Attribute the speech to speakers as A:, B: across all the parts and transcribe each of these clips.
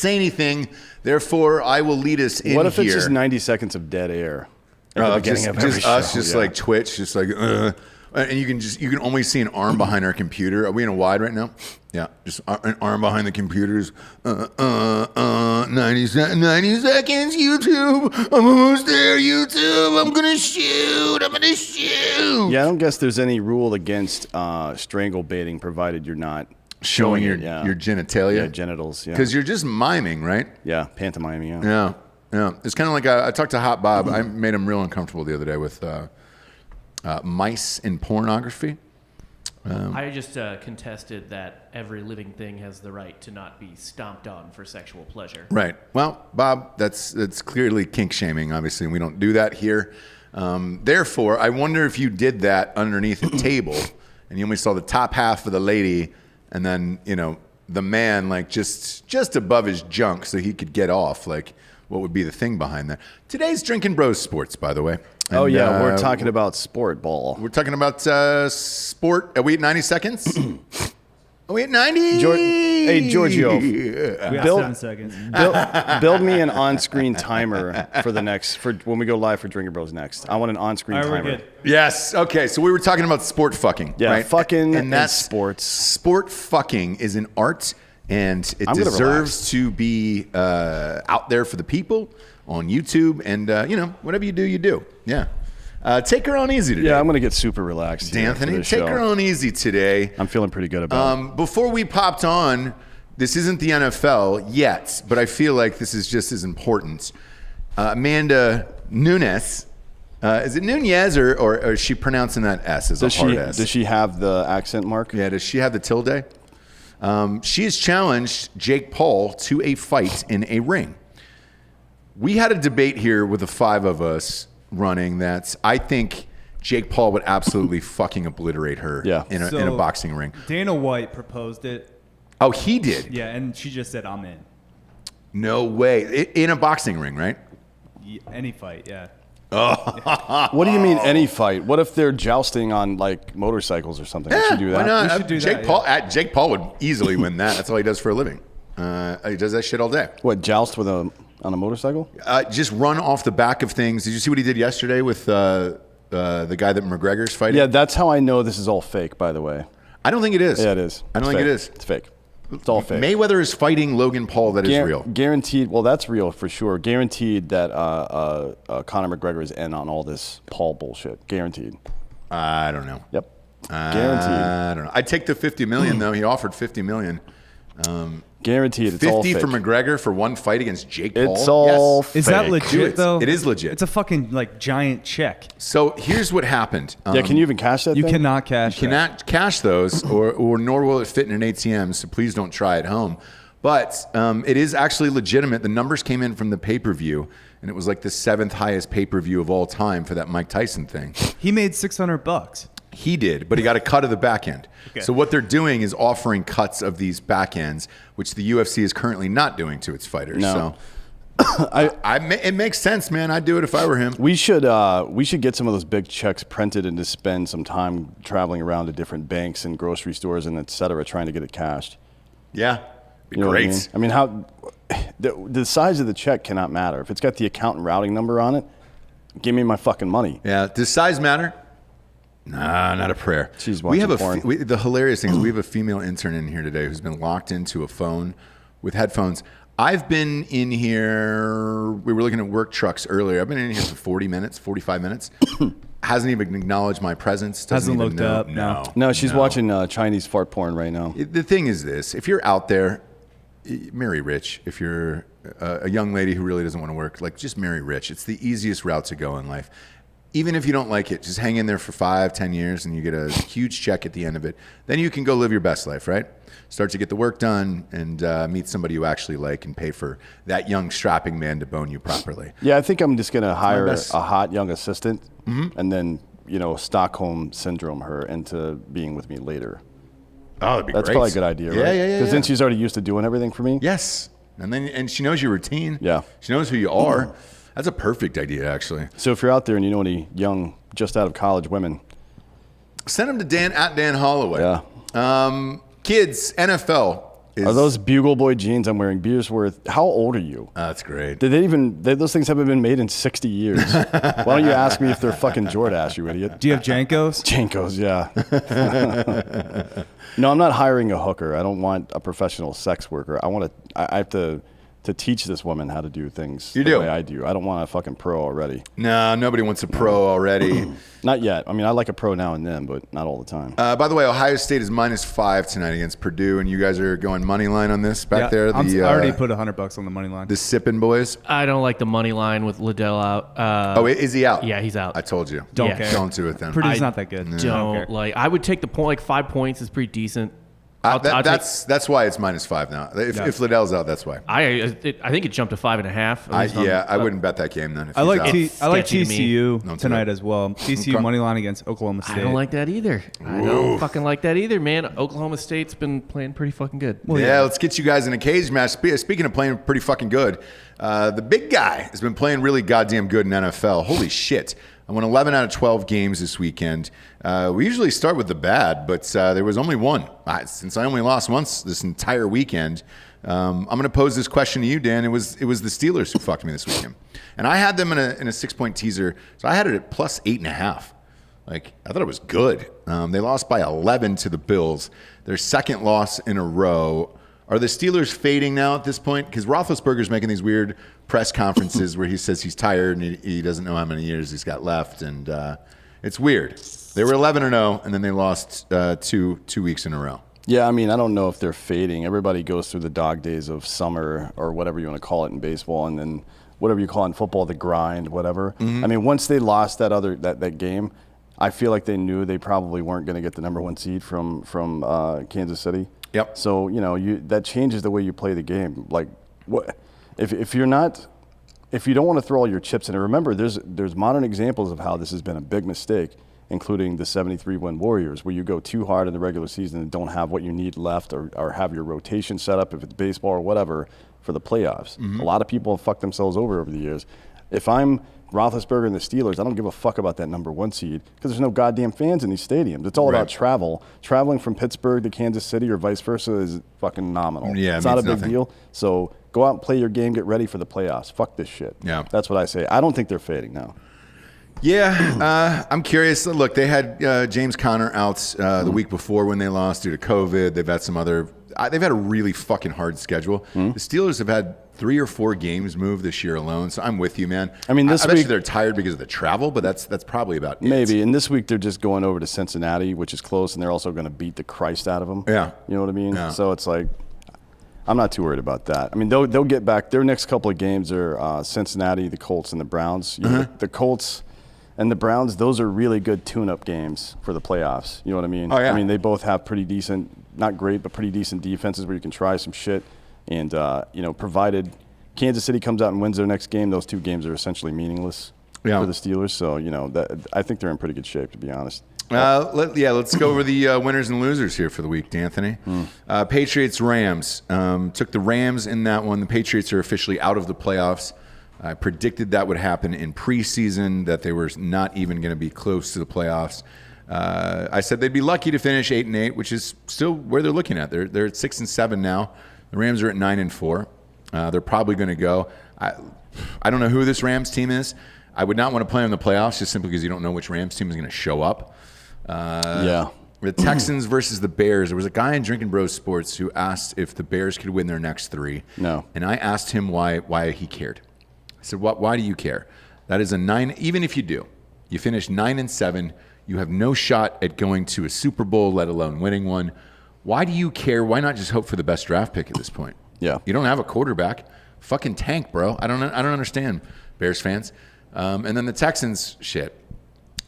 A: say anything. Therefore, I will lead us in here.
B: What if it's just 90 seconds of dead air?
A: Just us, like Twitch, just like, and you can only see an arm behind our computer. Are we in a wide right now? Yeah, just an arm behind the computers. 90 seconds, YouTube. I'm almost there, YouTube. I'm gonna shoot.
B: Yeah, I don't guess there's any rule against strangle baiting, provided you're not
A: showing your genitalia,
B: yeah, genitals. Yeah,
A: because you're just miming, right?
B: Yeah, pantomiming.
A: Yeah. It's kind of like I talked to Hot Bob. I made him real uncomfortable the other day with mice in pornography.
C: I just contested that every living thing has the right to not be stomped on for sexual pleasure.
A: Right. Well, Bob, that's clearly kink shaming, obviously, and we don't do that here. Therefore, I wonder if you did that underneath a table and you only saw the top half of the lady and then, the man like just above his junk so he could get off. Like, what would be the thing behind that? Today's Drinkin' Bros Sports, by the way. And,
B: we're talking about sport ball.
A: We're talking about sport. Are we at 90 seconds? Are we at 90?
B: Hey, Giorgio.
D: We have 7 seconds.
B: Build me an on-screen timer for when we go live for Drinkin' Bros next. I want an on-screen timer.
D: We're good.
A: Yes. Okay. So we were talking about sport fucking.
B: Yeah,
A: right?
B: fucking
A: and that's
B: sports.
A: Sport fucking is an art, and it deserves to be out there for the people on YouTube. And whatever you do, you do. Yeah. Take her on easy today.
B: Yeah, I'm going to get super relaxed.
A: D'Anthony, take her on easy today.
B: I'm feeling pretty good about it.
A: Before we popped on, this isn't the NFL yet, but I feel like this is just as important. Amanda Nunes. Is it Nunez or is she pronouncing that S as a hard S?
B: Does she have the accent mark?
A: Yeah, does she have the tilde? She has challenged Jake Paul to a fight in a ring. We had a debate here with the five of us running that I think Jake Paul would absolutely fucking obliterate her in a boxing ring.
D: Dana White proposed it.
A: Oh, he did?
D: Yeah, and she just said, I'm in.
A: No way. In a boxing ring, right?
D: Any fight, yeah.
B: What do you mean any fight? What if they're jousting on like motorcycles or something?
A: Yeah,
B: should do that.
A: Why not?
D: We should do that,
A: Jake Paul would easily win that. That's all he does for a living. He does that shit all day.
B: What, joust on a motorcycle?
A: Just run off the back of things. Did you see what he did yesterday with the guy that McGregor's fighting?
B: Yeah, that's how I know this is all fake, by the way.
A: I don't think it is.
B: Yeah, it is.
A: I don't think it is.
B: It's fake. It's all fake.
A: Mayweather is fighting Logan Paul. That is real.
B: Guaranteed. Well, that's real for sure. Guaranteed that Conor McGregor is in on all this Paul bullshit. Guaranteed.
A: I don't know.
B: Yep. Guaranteed.
A: I don't know. I'd take the $50 million though. He offered $50 million.
B: Guaranteed. It's all fake.
A: 50 for McGregor for one fight against Jake Paul.
B: It's all fake.
D: Is that legit though?
A: It is legit.
D: It's a fucking giant check.
A: So here's what happened.
B: Yeah, can you even cash that?
D: You
B: thing?
D: cannot cash.
A: You cannot cash those, or nor will it fit in an ATM. So please don't try at home. But it is actually legitimate. The numbers came in from the pay-per-view, and it was like the 7th highest pay-per-view of all time for that Mike Tyson thing.
D: He made $600.
A: He did, but he got a cut of the back end.
D: Okay.
A: So what they're doing is offering cuts of these back ends, which the UFC is currently not doing to its fighters.
B: No.
A: So it makes sense, man. I'd do it if I were him.
B: We should get some of those big checks printed and just spend some time traveling around to different banks and grocery stores and et cetera, trying to get it cashed.
A: Yeah, be
B: you know
A: great.
B: What I mean, how the size of the check cannot matter. If it's got the account and routing number on it, give me my fucking money.
A: Yeah, does size matter? Nah, not a prayer.
B: She's watching porn.
A: The hilarious thing is we have a female intern in here today who's been locked into a phone with headphones. I've been in here, we were looking at work trucks earlier. I've been in here for 40 minutes, 45 minutes. Hasn't even acknowledged my presence.
D: Hasn't looked up.
B: No, she's watching Chinese fart porn right now.
A: The thing is this, if you're out there, marry rich. If you're a young lady who really doesn't want to work, just marry rich. It's the easiest route to go in life. Even if you don't like it, just hang in there for 5-10 years and you get a huge check at the end of it. Then you can go live your best life, right? Start to get the work done and meet somebody you actually like and pay for that young strapping man to bone you properly.
B: Yeah, I think I'm just going to hire a hot young assistant and then, Stockholm syndrome her into being with me later.
A: Oh, that'd be
B: That's
A: great.
B: probably a good idea, right?
A: Yeah.
B: Because then she's already used to doing everything for me.
A: Yes. And she knows your routine.
B: Yeah.
A: She knows who you are. That's a perfect idea, actually.
B: So if you're out there and you know any young, just out of college women,
A: send them to Dan at Dan Holloway.
B: Yeah.
A: Kids, NFL.
B: Are those Bugle Boy jeans I'm wearing beers worth? How old are you?
A: That's great.
B: Those things haven't been made in 60 years. Why don't you ask me if they're fucking Jordache, you idiot?
D: Do you have Jankos?
B: Jankos, yeah. No, I'm not hiring a hooker. I don't want a professional sex worker. I have to teach this woman how to do things the way I do. I don't want a fucking pro already.
A: No, nobody wants a pro already.
B: Not yet. I mean, I like a pro now and then, but not all the time.
A: By the way, Ohio State is -5 tonight against Purdue, and you guys are going money line on this back there.
D: I already put $100 on the money line.
A: The Sippin' Boys.
C: I don't like the money line with Liddell out.
A: Is he out?
C: Yeah, he's out.
A: I told you.
D: Don't care.
A: Don't do it then.
D: Purdue's not that good.
C: Don't like. I would take the point. Like 5 points is pretty decent.
A: That's why it's -5 now. If Liddell's out, that's why.
C: I think it jumped to 5.5.
A: I wouldn't bet that game then. If
D: I like
A: he's out.
D: I like
C: Sketchy to me.
D: TCU
A: No,
D: tonight as well. TCU money line against Oklahoma State.
C: I don't like that either. I don't fucking like that either, man. Oklahoma State's been playing pretty fucking good.
A: Yeah, let's get you guys in a cage match. Speaking of playing pretty fucking good, the big guy has been playing really goddamn good in NFL. Holy shit. I won 11 out of 12 games this weekend. We usually start with the bad, but there was only one. Since I only lost once this entire weekend, I'm going to pose this question to you, Dan. It was the Steelers who fucked me this weekend. And I had them in a 6-point teaser, so I had it at +8.5. Like, I thought it was good. They lost by 11 to the Bills. Their second loss in a row. Are the Steelers fading now at this point? Because Roethlisberger's making these weird press conferences where he says he's tired and he doesn't know how many years he's got left, and it's weird. They were 11-0, and then they lost 2 weeks in a row.
B: Yeah, I mean, I don't know if they're fading. Everybody goes through the dog days of summer or whatever you want to call it in baseball, and then whatever you call it in football, the grind, whatever. I mean, once they lost that game, I feel like they knew they probably weren't going to get the number 1 seed from Kansas City.
A: Yep.
B: So that changes the way you play the game. Like, what if you don't want to throw all your chips in? And remember, there's modern examples of how this has been a big mistake, including the 73-win Warriors, where you go too hard in the regular season and don't have what you need left, or have your rotation set up if it's baseball or whatever for the playoffs. A lot of people have fucked themselves over the years. If I'm Roethlisberger and the Steelers, I don't give a fuck about that number 1 seed because there's no goddamn fans in these stadiums. It's all about travel. Traveling from Pittsburgh to Kansas City or vice versa is fucking nominal.
A: Yeah,
B: it's not a big deal. So go out and play your game, get ready for the playoffs. Fuck this shit.
A: Yeah.
B: That's what I say. I don't think they're fading now.
A: Yeah, I'm curious. Look, they had James Conner out the week before when they lost due to COVID. They've had some other. They've had a really fucking hard schedule. The Steelers have had 3 or 4 games moved this year alone. So I'm with you, man. I mean, I bet you they're tired because of the travel, but that's probably about it.
B: Maybe. And this week they're just going over to Cincinnati, which is close, and they're also going to beat the Christ out of them.
A: Yeah.
B: You know what I mean?
A: Yeah.
B: So it's like, I'm not too worried about that. I mean, they'll get back. Their next couple of games are Cincinnati, the Colts, and the Browns. The Colts and the Browns, those are really good tune-up games for the playoffs. You know what I mean?
A: Oh, yeah.
B: I mean, they both have pretty decent, not great, but pretty decent defenses where you can try some shit. And, provided Kansas City comes out and wins their next game, those 2 games are essentially meaningless for the Steelers. So, I think they're in pretty good shape, to be honest.
A: Let's go over the winners and losers here for the week, D'Anthony. Patriots-Rams. Took the Rams in that one. The Patriots are officially out of the playoffs. I predicted that would happen in preseason, that they were not even going to be close to the playoffs. I said they'd be lucky to finish 8-8, which is still where they're looking at. They're at 6-7 now. The Rams are at 9-4. They're probably going to go. I don't know who this Rams team is. I would not want to play them in the playoffs just simply because you don't know which Rams team is going to show up. The Texans versus the Bears. There was a guy in Drinkin Bros Sports who asked if the Bears could win their next 3.
B: No.
A: And I asked him why he cared. I said, why do you care? That is a 9. Even if you do, you finish 9-7. You have no shot at going to a Super Bowl, let alone winning one. Why do you care? Why not just hope for the best draft pick at this point?
B: Yeah.
A: You don't have a quarterback. Fucking tank, bro. I don't understand, Bears fans. And then the Texans, shit.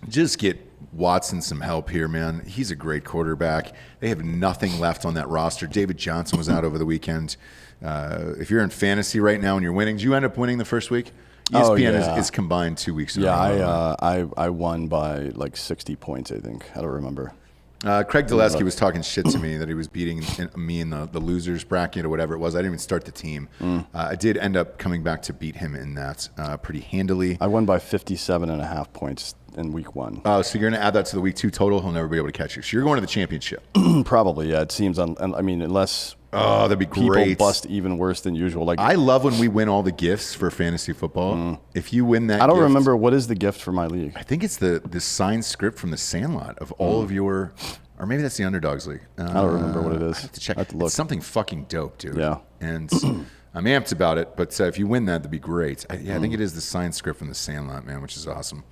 A: Just get Watson some help here, man. He's a great quarterback. They have nothing left on that roster. David Johnson was out over the weekend. If you're in fantasy right now and you're winning, did you end up winning the first week? ESPN is combined 2 weeks in a row.
B: I won by like 60 points, I think. I don't remember.
A: Craig Dulesky was talking shit to me that he was beating me in the losers bracket or whatever it was. I didn't even start the team. I did end up coming back to beat him in that pretty handily.
B: I won by 57.5 points in week 1.
A: Oh, so you're going to add that to the week 2 total? He'll never be able to catch you. So you're going to the championship.
B: Probably, yeah. It seems, unless
A: that'd be
B: people
A: great.
B: bust even worse than usual. Like
A: I love when we win all the gifts for fantasy football. If you win that
B: I don't
A: gift,
B: remember what is the gift for my league.
A: I think it's the signed script from the Sandlot of all of your, or maybe that's the Underdogs League.
B: I don't remember what it is.
A: I have to check.
B: I have to look.
A: It's something fucking dope, dude.
B: Yeah.
A: And I'm amped about it, but if you win that, that'd be great. I think it is the signed script from the Sandlot, man, which is awesome.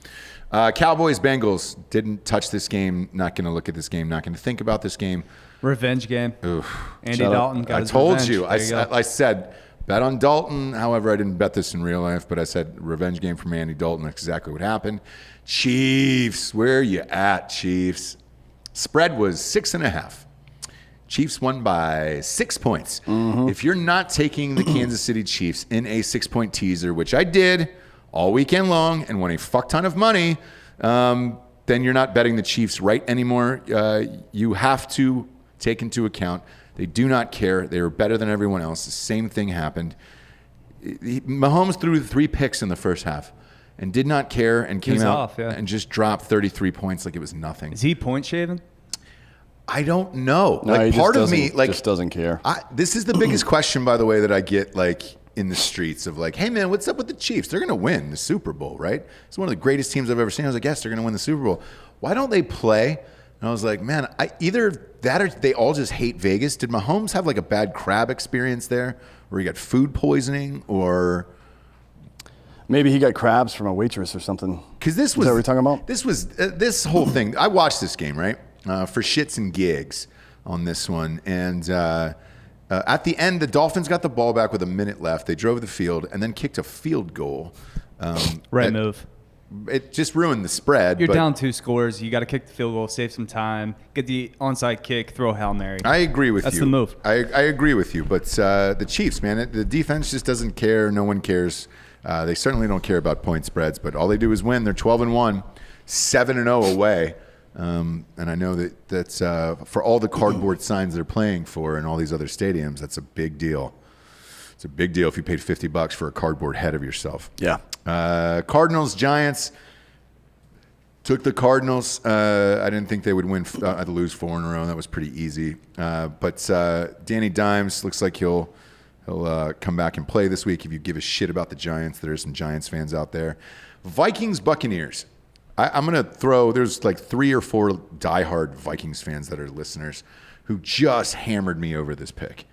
A: Cowboys, Bengals, didn't touch this game, not going to look at this game, not going to think about this game.
D: Revenge game.
A: Oof.
D: Andy
B: Shut up.
D: Dalton got
A: I
D: his
A: told
D: revenge.
A: you.
D: There you go.
A: I said bet on Dalton. However, I didn't bet this in real life, but I said revenge game from Andy Dalton. That's exactly what happened. Chiefs, where you at, Chiefs? Spread was 6.5. Chiefs won by 6 points. If you're not taking the Kansas City Chiefs in a 6-point teaser, which I did all weekend long and won a fuck ton of money, then you're not betting the Chiefs right anymore. You have to take into account they do not care. They were better than everyone else. The same thing happened. Mahomes threw 3 picks in the first half and did not care and came
D: was
A: out
D: off, yeah.
A: and just dropped 33 points like it was nothing.
D: Is he point shaving?
A: I don't know.
B: No, he
A: like
B: just
A: part of
B: doesn't-
A: me, like
B: just doesn't care.
A: this is the biggest question, by the way, that I get like in the streets of like, hey man, what's up with the Chiefs? They're going to win the Super Bowl, right? It's one of the greatest teams I've ever seen. I was like, yes, they're going to win the Super Bowl. Why don't they play? And I was like, man, either that or they all just hate Vegas. Did Mahomes have like a bad crab experience there, where he got food poisoning, or?
B: Maybe he got crabs from a waitress or something.
A: Because this
B: Is
A: was
B: that what we're talking about?
A: This was this whole thing. I watched this game right for shits and gigs on this one, and at the end, the Dolphins got the ball back with a minute left. They drove the field and then kicked a field goal.
D: Right move.
A: It just ruined the spread.
D: You're
A: but
D: down 2 scores. You got to kick the field goal, save some time, get the onside kick, throw a Hail Mary.
A: I agree with
D: That's
A: you.
D: the move.
A: I agree with you, but the Chiefs, man, the defense just doesn't care. No one cares. They certainly don't care about point spreads, but all they do is win. They're 12-1, 7-0 away. And I know that's for all the cardboard signs they're playing for in all these other stadiums, that's a big deal. It's a big deal if you paid $50 for a cardboard head of yourself.
B: Yeah.
A: Cardinals, Giants. Took the Cardinals. I didn't think they would win. I'd lose 4 in a row. That was pretty easy. But Danny Dimes looks like he'll come back and play this week. If you give a shit about the Giants, there are some Giants fans out there. Vikings, Buccaneers. I'm going to throw, there's like 3 or 4 diehard Vikings fans that are listeners who just hammered me over this pick.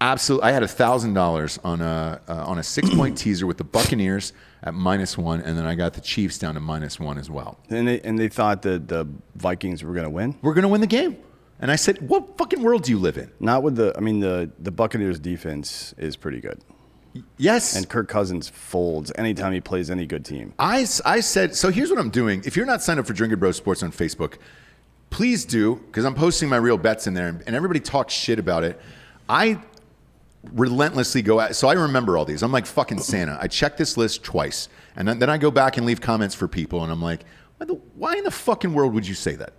A: Absolutely. I had $1,000 on a 6-point teaser with the Buccaneers at -1, and then I got the Chiefs down to -1 as well.
B: And they thought that the Vikings were going to win?
A: We're going to win the game. And I said, what fucking world do you live in?
B: Not with the Buccaneers defense is pretty good.
A: Yes.
B: And Kirk Cousins folds anytime he plays any good team.
A: I said, so here's what I'm doing. If you're not signed up for Drinkin Bros Sports on Facebook, please do, because I'm posting my real bets in there, and everybody talks shit about it. I relentlessly go at, so I remember all these. I'm like fucking Santa. I check this list twice, and then I go back and leave comments for people, and I'm like, why in the fucking world would you say that?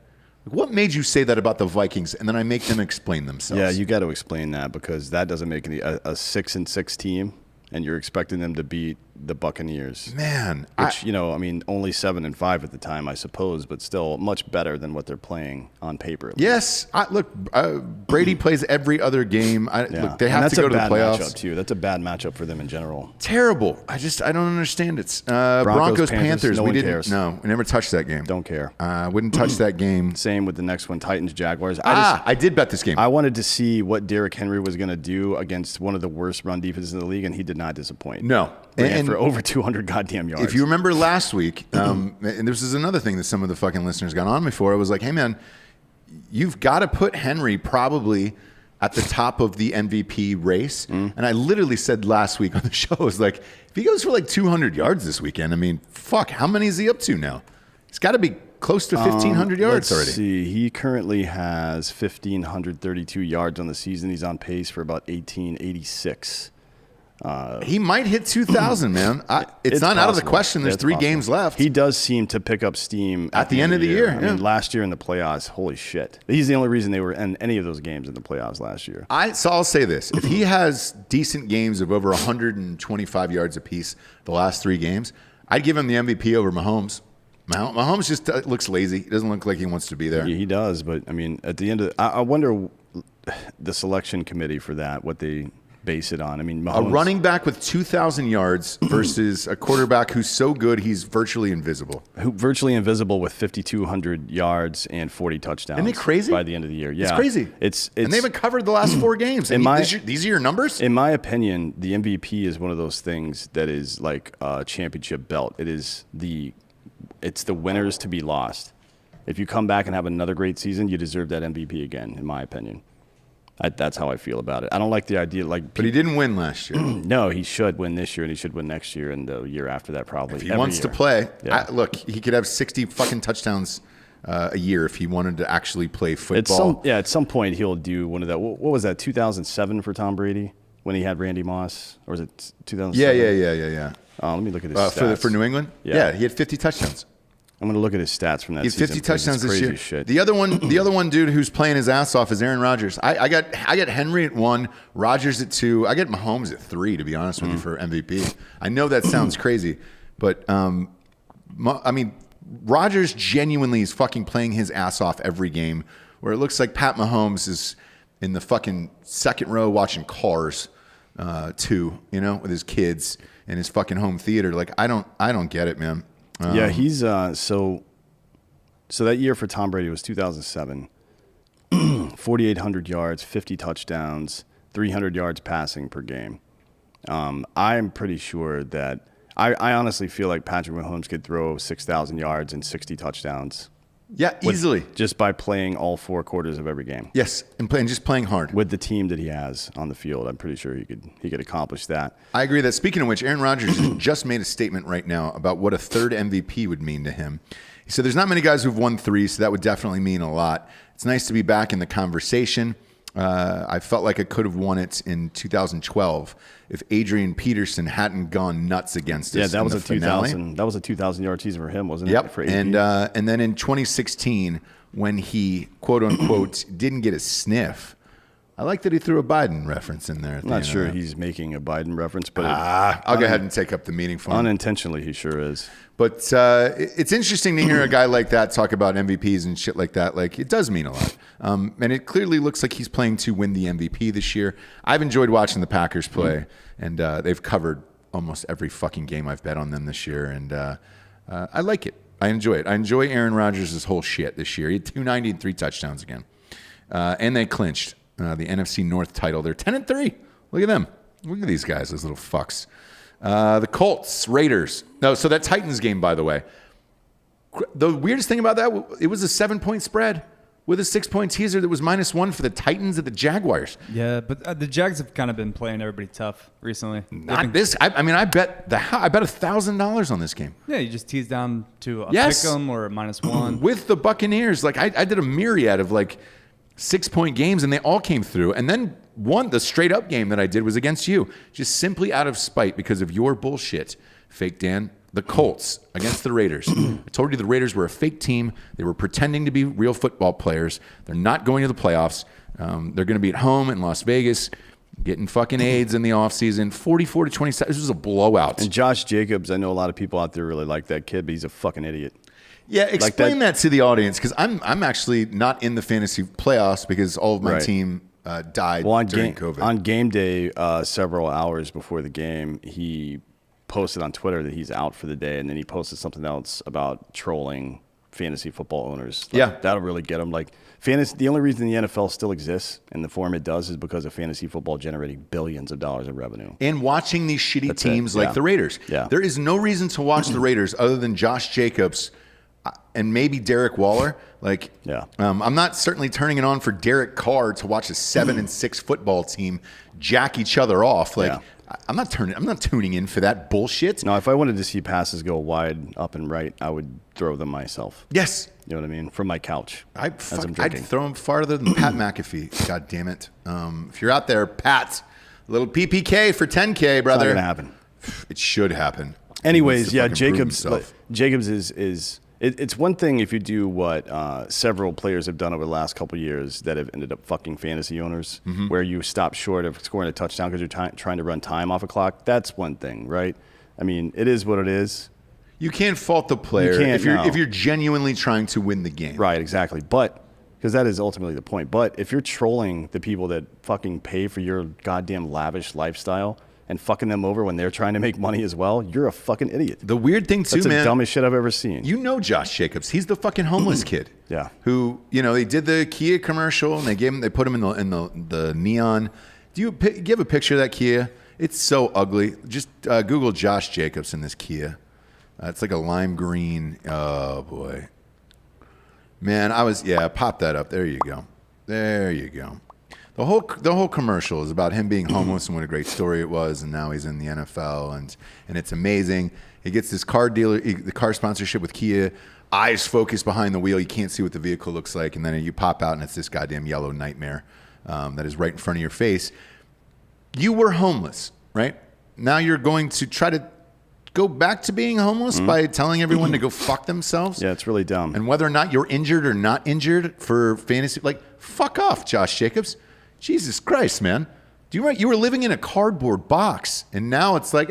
A: Like, what made you say that about the Vikings? And then I make them explain themselves.
B: Yeah, you got to explain that, because that doesn't make a 6-6 team, and you're expecting them to beat the Buccaneers.
A: Man,
B: Which, only 7-5 at the time, I suppose, but still much better than what they're playing on paper. At least.
A: Yes. Look, Brady plays every other game. Look, they have to go to the playoffs.
B: Matchup too. That's a bad matchup for them in general.
A: Terrible. I don't understand it. Broncos, Panthers.
B: No
A: we
B: one
A: didn't.
B: cares.
A: No, we never touched that game.
B: Don't care.
A: Wouldn't touch that game.
B: Same with the next one, Titans, Jaguars.
A: I did bet this game.
B: I wanted to see what Derrick Henry was going to do against one of the worst run defenses in the league, and he did not disappoint.
A: No.
B: Ran for over 200 goddamn yards.
A: If you remember last week, and this is another thing that some of the fucking listeners got on me for, I was like, hey, man, you've got to put Henry probably at the top of the MVP race. And I literally said last week on the show, I was like, if he goes for like 200 yards this weekend, I mean, fuck, how many is he up to now? He's got to be close to 1,500 yards already.
B: Let's see. He currently has 1,532 yards on the season. He's on pace for about 1,886.
A: He might hit 2,000, man. It's not out of the
B: possible.
A: question. There's
B: It's
A: 3
B: possible.
A: games left.
B: He does seem to pick up steam
A: At the end of the year,
B: I
A: yeah.
B: mean, last year in the playoffs, holy shit. He's the only reason they were in any of those games in the playoffs last year.
A: So I'll say this. If he has decent games of over 125 yards apiece the last 3 games, I'd give him the MVP over Mahomes. Mahomes just looks lazy. He doesn't look like he wants to be there.
B: Yeah, he does, but I mean, at the end of I wonder the selection committee for that, what they base it on. I mean,
A: A
B: Mahomes,
A: running back with 2,000 yards versus a quarterback who's so good he's virtually invisible.
B: who virtually invisible with 5,200 yards and 40 touchdowns.
A: Isn't it crazy?
B: By the end of the year, yeah,
A: It's crazy.
B: It's
A: And they haven't covered the last 4 games. And these are your numbers?
B: In my opinion, the MVP is one of those things that is like a championship belt. It's the winners to be lost. If you come back and have another great season, you deserve that MVP again, in my opinion. That's how I feel about it. I don't like the idea
A: But he didn't win last year.
B: No, he should win this year, and he should win next year and the year after that probably.
A: If he wants to play,
B: Yeah.
A: look, he could have 60 fucking touchdowns a year if he wanted to actually play football.
B: At some point he'll do one of that. What was that? 2007 for Tom Brady when he had Randy Moss, or was it 2007?
A: Yeah.
B: Let me look at his stats.
A: For New England?
B: Yeah.
A: He had 50 touchdowns.
B: I'm going to look at his stats from that
A: He had
B: season.
A: 50
B: because it's
A: touchdowns this
B: crazy
A: year.
B: Shit.
A: The other one, dude, who's playing his ass off is Aaron Rodgers. I got Henry at 1, Rodgers at 2. I got Mahomes at 3, to be honest with you, for MVP. I know that sounds crazy, but I mean, Rodgers genuinely is fucking playing his ass off every game. Where it looks like Pat Mahomes is in the fucking second row watching Cars 2, with his kids in his fucking home theater. Like I don't get it, man.
B: Yeah, he's so that year for Tom Brady was 2007. 4,800 yards, 50 touchdowns, 300 yards passing per game. I'm pretty sure that I honestly feel like Patrick Mahomes could throw 6,000 yards and 60 touchdowns.
A: Yeah, easily.
B: Just by playing all 4 quarters of every game.
A: Yes, and just playing hard.
B: With the team that he has on the field, I'm pretty sure he could accomplish that.
A: I agree that. Speaking of which, Aaron Rodgers just made a statement right now about what a third MVP would mean to him. He said there's not many guys who've won 3, so that would definitely mean a lot. It's nice to be back in the conversation. I felt like I could have won it in 2012 if Adrian Peterson hadn't gone nuts against us.
B: Yeah, that was
A: in
B: a
A: the finale.
B: 2,000. That was a 2,000 yard season for him, wasn't it?
A: Yep.
B: For AD?
A: And then in 2016, when he quote unquote didn't get a sniff, I like that he threw a Biden reference in there.
B: I'm not sure he's making a Biden reference, but
A: I'll go ahead and take up the meaning for him.
B: Unintentionally, he sure is.
A: But it's interesting to hear a guy like that talk about MVPs and shit like that. Like, it does mean a lot. And it clearly looks like he's playing to win the MVP this year. I've enjoyed watching the Packers play, and they've covered almost every fucking game I've bet on them this year. And I like it. I enjoy it. I enjoy Aaron Rodgers' whole shit this year. He had 290 and 3 touchdowns again. And they clinched the NFC North title. They're 10-3. Look at them. Look at these guys, those little fucks. The Colts, Raiders. No, so that Titans game, by the way. The weirdest thing about that, it was a 7-point spread with a 6-point teaser that was -1 for the Titans at the Jaguars.
D: Yeah, but the Jags have kind of been playing everybody tough recently.
A: Not this. I mean, I bet $1,000 on this game
D: Yeah, you just tease down to a
A: Yes.
D: pick 'em or a -1.
A: with the Buccaneers. Like I did a myriad of like 6-point games, and they all came through. And then the straight up game that I did was against you, just simply out of spite because of your bullshit, Fake Dan. The Colts against the Raiders. I told you the Raiders were a fake team. They were pretending to be real football players. They're not going to the playoffs. They're going to be at home in Las Vegas, getting fucking AIDS in the offseason. 44-27. This was a blowout.
B: And Josh Jacobs, I know a lot of people out there really like that kid, but he's a fucking idiot.
A: Yeah, explain that to the audience, because I'm actually not in the fantasy playoffs because all of my
B: Right.
A: team died during COVID.
B: On game day, several hours before the game, he posted on Twitter that he's out for the day, and then he posted something else about trolling fantasy football owners. Like,
A: Yeah.
B: that'll really get him. Like fantasy, the only reason the NFL still exists in the form it does is because of fantasy football generating billions of dollars in revenue.
A: And watching these shitty
B: That's it,
A: teams like
B: yeah.
A: the Raiders.
B: Yeah.
A: There is no reason to watch the Raiders other than Josh Jacobs and maybe Derek Waller. Like,
B: Yeah.
A: I'm not certainly turning it on for Derek Carr to watch a 7-6 football team jack each other off. Like,
B: Yeah.
A: I'm not tuning in for that bullshit.
B: Now, if I wanted to see passes go wide up and right, I would throw them myself.
A: Yes.
B: You know what I mean? From my couch.
A: I'd
B: as I'm
A: throw
B: drinking.
A: him farther than Pat McAfee. God damn it. If you're out there, Pat, a little PPK for 10K,
B: It's not
A: brother.
B: going to happen.
A: It should happen. He
B: Anyways,
A: needs to
B: yeah,
A: fucking prove
B: Jacobs.
A: himself.
B: Jacobs is it's one thing if you do what several players have done over the last couple of years that have ended up fucking fantasy owners,
A: Mm-hmm.
B: where you stop short of scoring a touchdown because you're trying to run time off a clock. That's one thing, right? I mean, it is what it is.
A: You can't fault the player if you're genuinely trying to win the game.
B: Right, exactly. But because that is ultimately the point. But if you're trolling the people that fucking pay for your goddamn lavish lifestyle and fucking them over when they're trying to make money as well, you're a fucking idiot.
A: The weird thing too,
B: That's
A: man.
B: the dumbest shit I've ever seen.
A: You know Josh Jacobs. He's the fucking homeless kid.
B: Yeah.
A: Who, they did the Kia commercial and they put him in the neon. Do you have a picture of that Kia? It's so ugly. Just Google Josh Jacobs in this Kia. It's like a lime green. Oh boy. Man, pop that up. There you go. There you go. The whole commercial is about him being homeless and what a great story it was, and now he's in the NFL, and it's amazing. He gets this the car sponsorship with Kia, eyes focused behind the wheel. You can't see what the vehicle looks like, and then you pop out, and it's this goddamn yellow nightmare that is right in front of your face. You were homeless, right? Now you're going to try to go back to being homeless by telling everyone to go fuck themselves.
B: Yeah, it's really dumb.
A: And whether or not you're injured or not injured for fantasy, fuck off, Josh Jacobs. Jesus Christ, man. You were living in a cardboard box, and now it's like,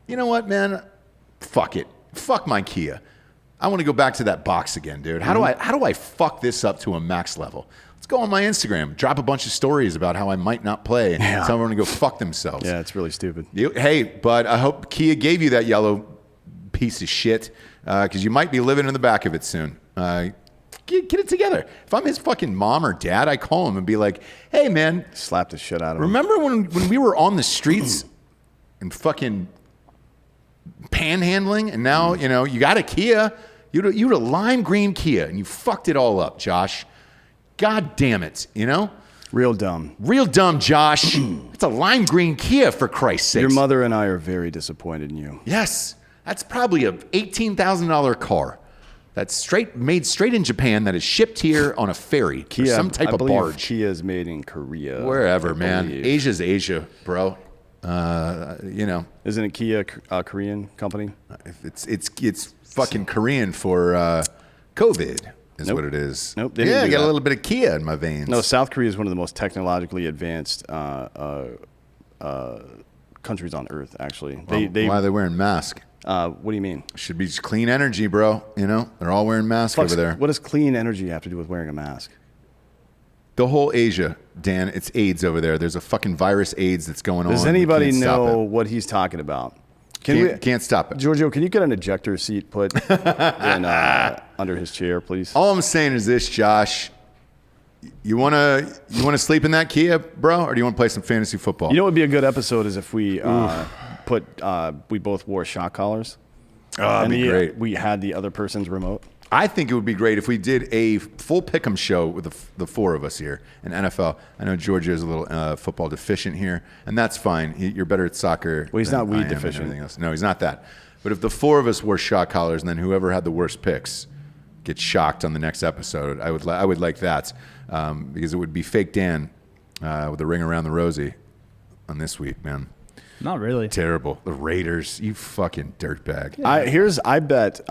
A: you know what, man? Fuck it. Fuck my Kia. I want to go back to that box again, dude. How do I fuck this up to a max level? Let's go on my Instagram, drop a bunch of stories about how I might not play, and tell everyone to go fuck themselves.
B: Yeah, it's really stupid.
A: Hey, but I hope Kia gave you that yellow piece of shit, because you might be living in the back of it soon. Get it together. If I'm his fucking mom or dad, I call him and be like, hey, man.
B: Slap the shit out of him.
A: Remember when we were on the streets and fucking panhandling, and now, you got a Kia. You had a lime green Kia, and you fucked it all up, Josh. God damn it,
B: Real dumb.
A: Real dumb, Josh. It's a lime green Kia, for Christ's sake.
B: Your mother and I are very disappointed in you.
A: Yes. That's probably a $18,000 car. That's made straight in Japan, that is shipped here on a ferry or some type of barge.
B: Kia is made in Korea.
A: Wherever, man. Asia's Asia, bro.
B: Isn't it Kia a Korean company?
A: It's fucking Korean for COVID is what it is.
B: Nope.
A: I got a little bit of Kia in my veins.
B: No, South Korea is one of the most technologically advanced countries on Earth, actually.
A: Why are they wearing masks?
B: What do you mean?
A: Should be just clean energy, bro. They're all wearing masks over there.
B: What does clean energy have to do with wearing a mask?
A: The whole Asia, Dan, it's AIDS over there. There's a fucking virus AIDS that's going on.
B: Does anybody know what he's talking about?
A: Can't stop it.
B: Giorgio, can you get an ejector seat put under his chair, please?
A: All I'm saying is this, Josh. You wanna sleep in that Kia, bro, or do you want to play some fantasy football?
B: You know what would be a good episode is if we we both wore shock collars.
A: Oh, that'd be great.
B: We had the other person's remote.
A: I think it would be great if we did a full pick'em show with the four of us here in NFL. I know Georgia is a little football deficient here, and that's fine. You're better at soccer.
B: Well, he's not weed
A: I am and
B: deficient.
A: everything else. No, he's not that. But if the four of us wore shock collars, and then whoever had the worst picks gets shocked on the next episode, I would like that, because it would be fake Dan with the ring around the rosy on this week, man.
D: Not really.
A: Terrible. The Raiders, you fucking dirtbag.
B: I bet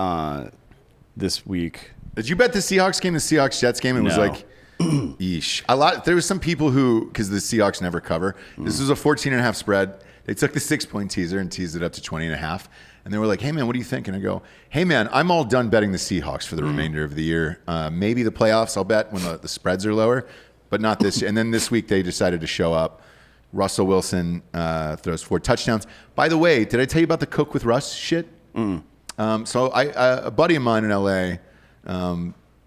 B: this week.
A: Did you bet the Seahawks game, the Seahawks-Jets game? It was like, yeesh. There was some people who, because the Seahawks never cover, this was a 14.5 spread. They took the 6-point teaser and teased it up to 20.5. And they were like, hey, man, what do you think? And I go, hey, man, I'm all done betting the Seahawks for the remainder of the year. Maybe the playoffs I'll bet when the spreads are lower, but not this. And then this week they decided to show up. Russell Wilson throws 4 touchdowns. By the way, did I tell you about the Cook with Russ shit? So a buddy of mine in L.A.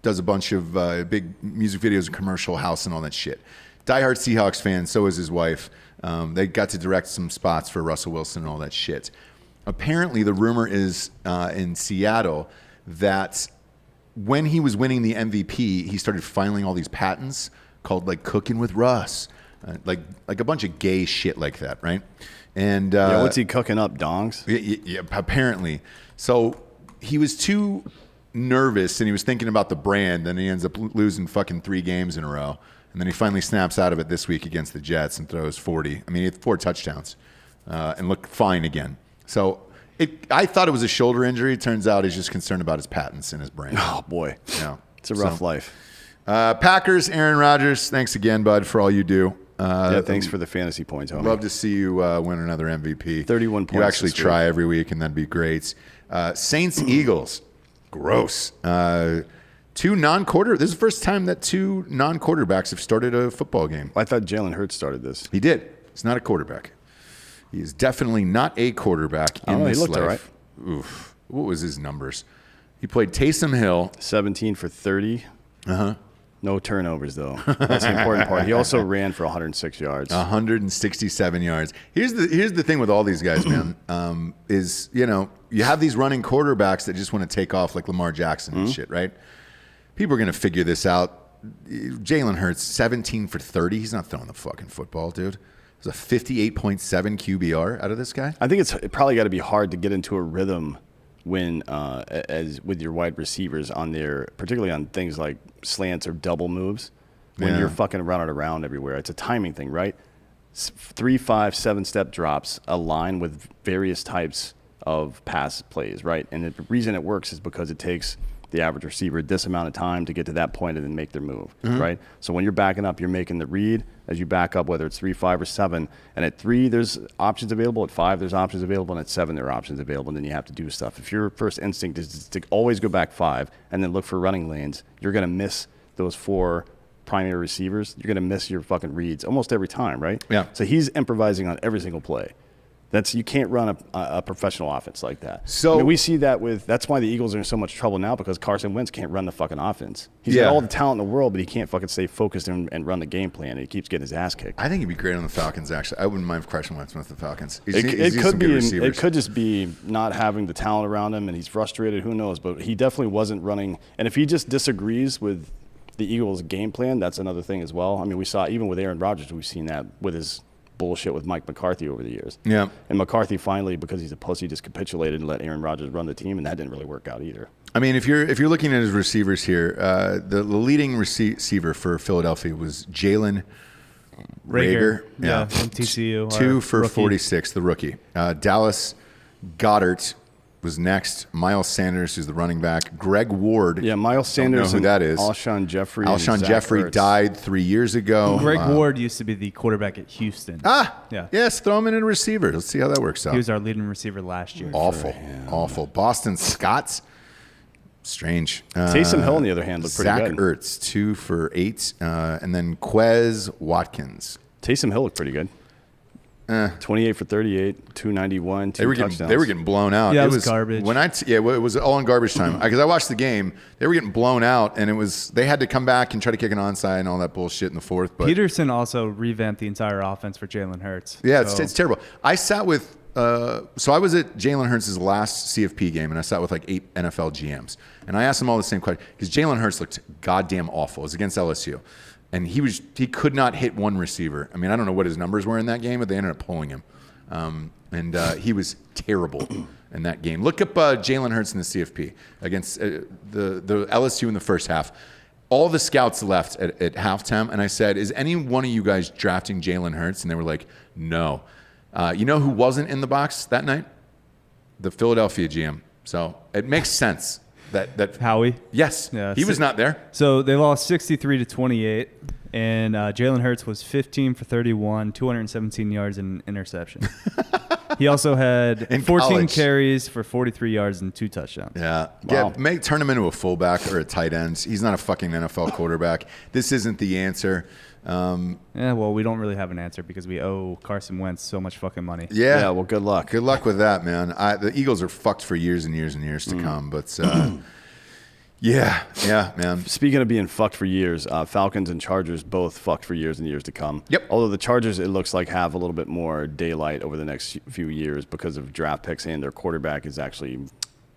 A: Does a bunch of big music videos and commercial house and all that shit. Diehard Seahawks fan, so is his wife. They got to direct some spots for Russell Wilson and all that shit. Apparently, the rumor is in Seattle that when he was winning the MVP, he started filing all these patents called like Cooking with Russ, like a bunch of gay shit like that, right? And
B: what's he cooking up, dongs?
A: Yeah, apparently. So he was too nervous, and he was thinking about the brand, and he ends up losing fucking 3 games in a row. And then he finally snaps out of it this week against the Jets and throws 40. I mean, he had 4 touchdowns and looked fine again. So I thought it was a shoulder injury. It turns out he's just concerned about his patents and his brand.
B: Oh, boy.
A: Yeah.
B: It's a rough life.
A: Packers, Aaron Rodgers, thanks again, bud, for all you do.
B: Yeah, thanks for the fantasy points, homie.
A: Love to see you win another MVP.
B: 31 points
A: You actually
B: this
A: try
B: week.
A: every week, and that'd be great. Saints, Eagles. Gross. Two non-quarter. This is the first time that two non-quarterbacks have started a football game.
B: I thought Jalen Hurts started this.
A: He did. He's not a quarterback. He is definitely not a quarterback in this
B: he looked
A: life.
B: all right.
A: Oof. What was his numbers? He played Taysom Hill.
B: 17 for 30.
A: Uh-huh.
B: No turnovers, though. That's the important part. He also ran for 106 yards.
A: 167 yards. Here's the thing with all these guys, man, is, you have these running quarterbacks that just want to take off like Lamar Jackson and shit, right? People are going to figure this out. Jalen Hurts, 17 for 30. He's not throwing the fucking football, dude. There's a 58.7 QBR out of this guy.
B: I think it probably got to be hard to get into a rhythm when, as with your wide receivers on their, particularly on things like slants or double moves, when you're fucking running around everywhere. It's a timing thing, right? 3, 5, 7-step drops align with various types of pass plays, right? And the reason it works is because it takes the average receiver this amount of time to get to that point and then make their move, right? So when you're backing up, you're making the read as you back up, whether it's 3, 5, or 7. And at 3, there's options available. At 5, there's options available. And at 7, there are options available. And then you have to do stuff. If your first instinct is to always go back 5 and then look for running lanes, you're going to miss those 4 primary receivers. You're going to miss your fucking reads almost every time, right?
A: Yeah.
B: So he's improvising on every single play. You can't run a professional offense like that.
A: So
B: I mean, we see that that's why the Eagles are in so much trouble now, because Carson Wentz can't run the fucking offense. He's got all the talent in the world, but he can't fucking stay focused and run the game plan. And he keeps getting his ass kicked.
A: I think he'd be great on the Falcons, actually. I wouldn't mind if Carson Wentz with the Falcons.
B: It could just be not having the talent around him, and he's frustrated. Who knows? But he definitely wasn't running. And if he just disagrees with the Eagles' game plan, that's another thing as well. I mean, we saw even with Aaron Rodgers, we've seen that with his bullshit with Mike McCarthy over the years.
A: Yeah.
B: And McCarthy finally, because he's a pussy, just capitulated and let Aaron Rodgers run the team, and that didn't really work out either.
A: I mean, if you're looking at his receivers here, the leading receiver for Philadelphia was Jalen Reagor.
D: Yeah, from TCU.
A: 2 for
D: rookie.
A: 46, the rookie. Dallas Goddard was next. Miles Sanders, who's the running back. Greg Ward.
B: Yeah, Miles Sanders
A: know who
B: and
A: that is.
B: Alshon Jeffrey.
A: Alshon
B: and Zach
A: Jeffrey
B: Ertz.
A: died 3 years ago.
D: Greg Ward used to be the quarterback at Houston.
A: Yeah. Yes, throw him in a receiver. Let's see how that works out.
D: He was our leading receiver last year.
A: Awful. Boston Scott's strange.
B: Taysom Hill, on the other hand, looked pretty
A: Zach
B: good.
A: Ertz, 2 for 8. And then Quez Watkins.
B: Taysom Hill looked pretty good. 28 for 38, 291, 2 touchdowns.
A: They were getting blown out.
D: Yeah, it was garbage.
A: It was all in garbage time. Because I watched the game, they were getting blown out, and they had to come back and try to kick an onside and all that bullshit in the fourth. But
D: Peterson also revamped the entire offense for Jalen Hurts.
A: yeah,
D: So-
A: it's terrible. I sat with. So I was at Jalen Hurts' last CFP game, and I sat with like 8 NFL GMs, and I asked them all the same question because Jalen Hurts looked goddamn awful. It was against LSU. And he could not hit one receiver. I mean, I don't know what his numbers were in that game, but they ended up pulling him. And he was terrible in that game. Look up Jalen Hurts in the CFP against the LSU in the first half. All the scouts left at halftime, and I said, is any one of you guys drafting Jalen Hurts? And they were like, no. You know who wasn't in the box that night? The Philadelphia GM. So it makes sense. That
D: Howie.
A: Yes,
D: Yeah,
A: he was not there.
D: So they lost 63-28, and Jalen Hurts was 15 for 31, 217 yards and an interception. He also had
A: In
D: 14
A: college.
D: carries for 43 yards and 2 touchdowns.
A: Yeah.
B: Wow.
A: Turn him into a fullback or a tight end. He's not a fucking NFL quarterback. This isn't the answer.
D: Yeah, well, we don't really have an answer because we owe Carson Wentz so much fucking money.
A: Yeah.
B: Well, good luck.
A: Good luck with that, man. The Eagles are fucked for years and years and years to come. But yeah, man.
B: Speaking of being fucked for years, Falcons and Chargers both fucked for years and years to come.
A: Yep.
B: Although the Chargers, it looks like, have a little bit more daylight over the next few years because of draft picks, and their quarterback is actually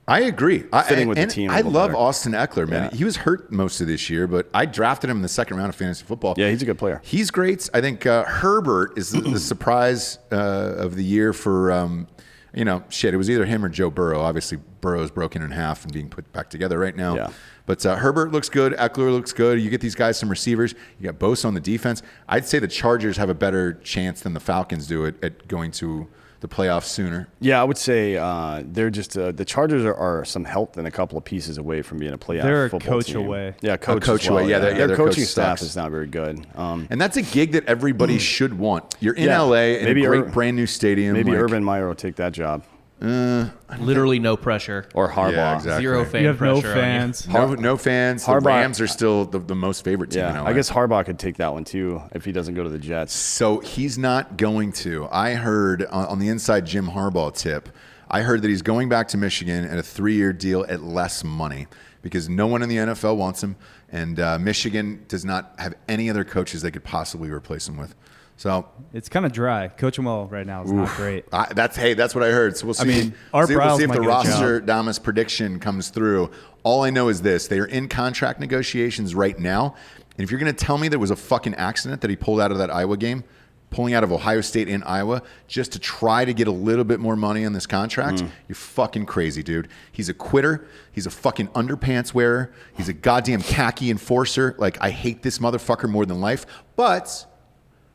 A: I agree.
B: Fitting with the team a
A: I
B: little
A: love
B: better.
A: Austin Eckler, man.
B: Yeah.
A: He was hurt most of this year, but I drafted him in the second round of fantasy football.
B: Yeah, he's a good player.
A: He's great. I think Herbert is the surprise of the year for, it was either him or Joe Burrow. Obviously, Burrow's broken in half and being put back together right now.
B: Yeah.
A: But Herbert looks good. Eckler looks good. You get these guys some receivers. You got Bosa on the defense. I'd say the Chargers have a better chance than the Falcons do at going to the playoffs sooner.
B: Yeah, I would say they're just the Chargers are some help and a couple of pieces away from being a playoff
D: They're a
B: football
D: coach
B: team.
D: away.
B: Yeah, coach
A: coach away. Yeah,
B: their
A: their
B: coaching
A: coach
B: staff
A: sucks.
B: is not very good.
A: And that's a gig that everybody should want. You're in
B: Yeah,
A: LA in
B: maybe
A: a great brand new stadium.
B: Maybe
A: like,
B: Urban Meyer will take that job.
C: Literally no pressure.
B: Or Harbaugh.
A: Yeah, exactly.
C: Zero fan
D: You have no
C: pressure on you.
D: fans.
A: No fans. The
B: Harbaugh-
A: Rams are still the most favorite team in
B: Yeah,
A: LA.
B: I guess Harbaugh could take that one too if he doesn't go to the Jets.
A: So he's not going to. I heard on the inside Jim Harbaugh tip, I heard that he's going back to Michigan at a 3-year deal at less money because no one in the NFL wants him, and Michigan does not have any other coaches they could possibly replace him with. So
D: It's kind of dry. Coaching well right now is not great.
A: that's what I heard. So we'll see.
D: mean, Art
A: we'll
D: Briles
A: see if
D: might
A: the
D: get a job.
A: roster Damas prediction comes through. All I know is this: they are in contract negotiations right now, and if you're going to tell me there was a fucking accident that he pulled out of that Iowa game, pulling out of Ohio State in Iowa just to try to get a little bit more money on this contract, you're fucking crazy, dude. He's a quitter. He's a fucking underpants wearer. He's a goddamn khaki enforcer. Like, I hate this motherfucker more than life, but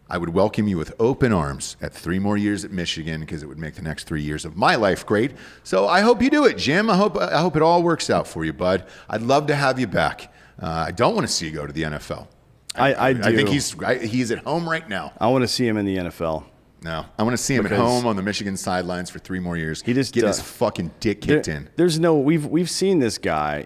A: I would welcome you with open arms at 3 more years at Michigan because it would make the next 3 years of my life great. So I hope you do it, Jim. I hope it all works out for you, bud. I'd love to have you back. I don't want to see you go to the NFL.
B: I do.
A: I think he's at home right now.
B: I want to see him in the NFL.
A: No, I want to see him at
B: Because
A: home on the Michigan sidelines for 3 more years.
B: He just
A: get his fucking dick kicked in.
B: There's no we've seen this guy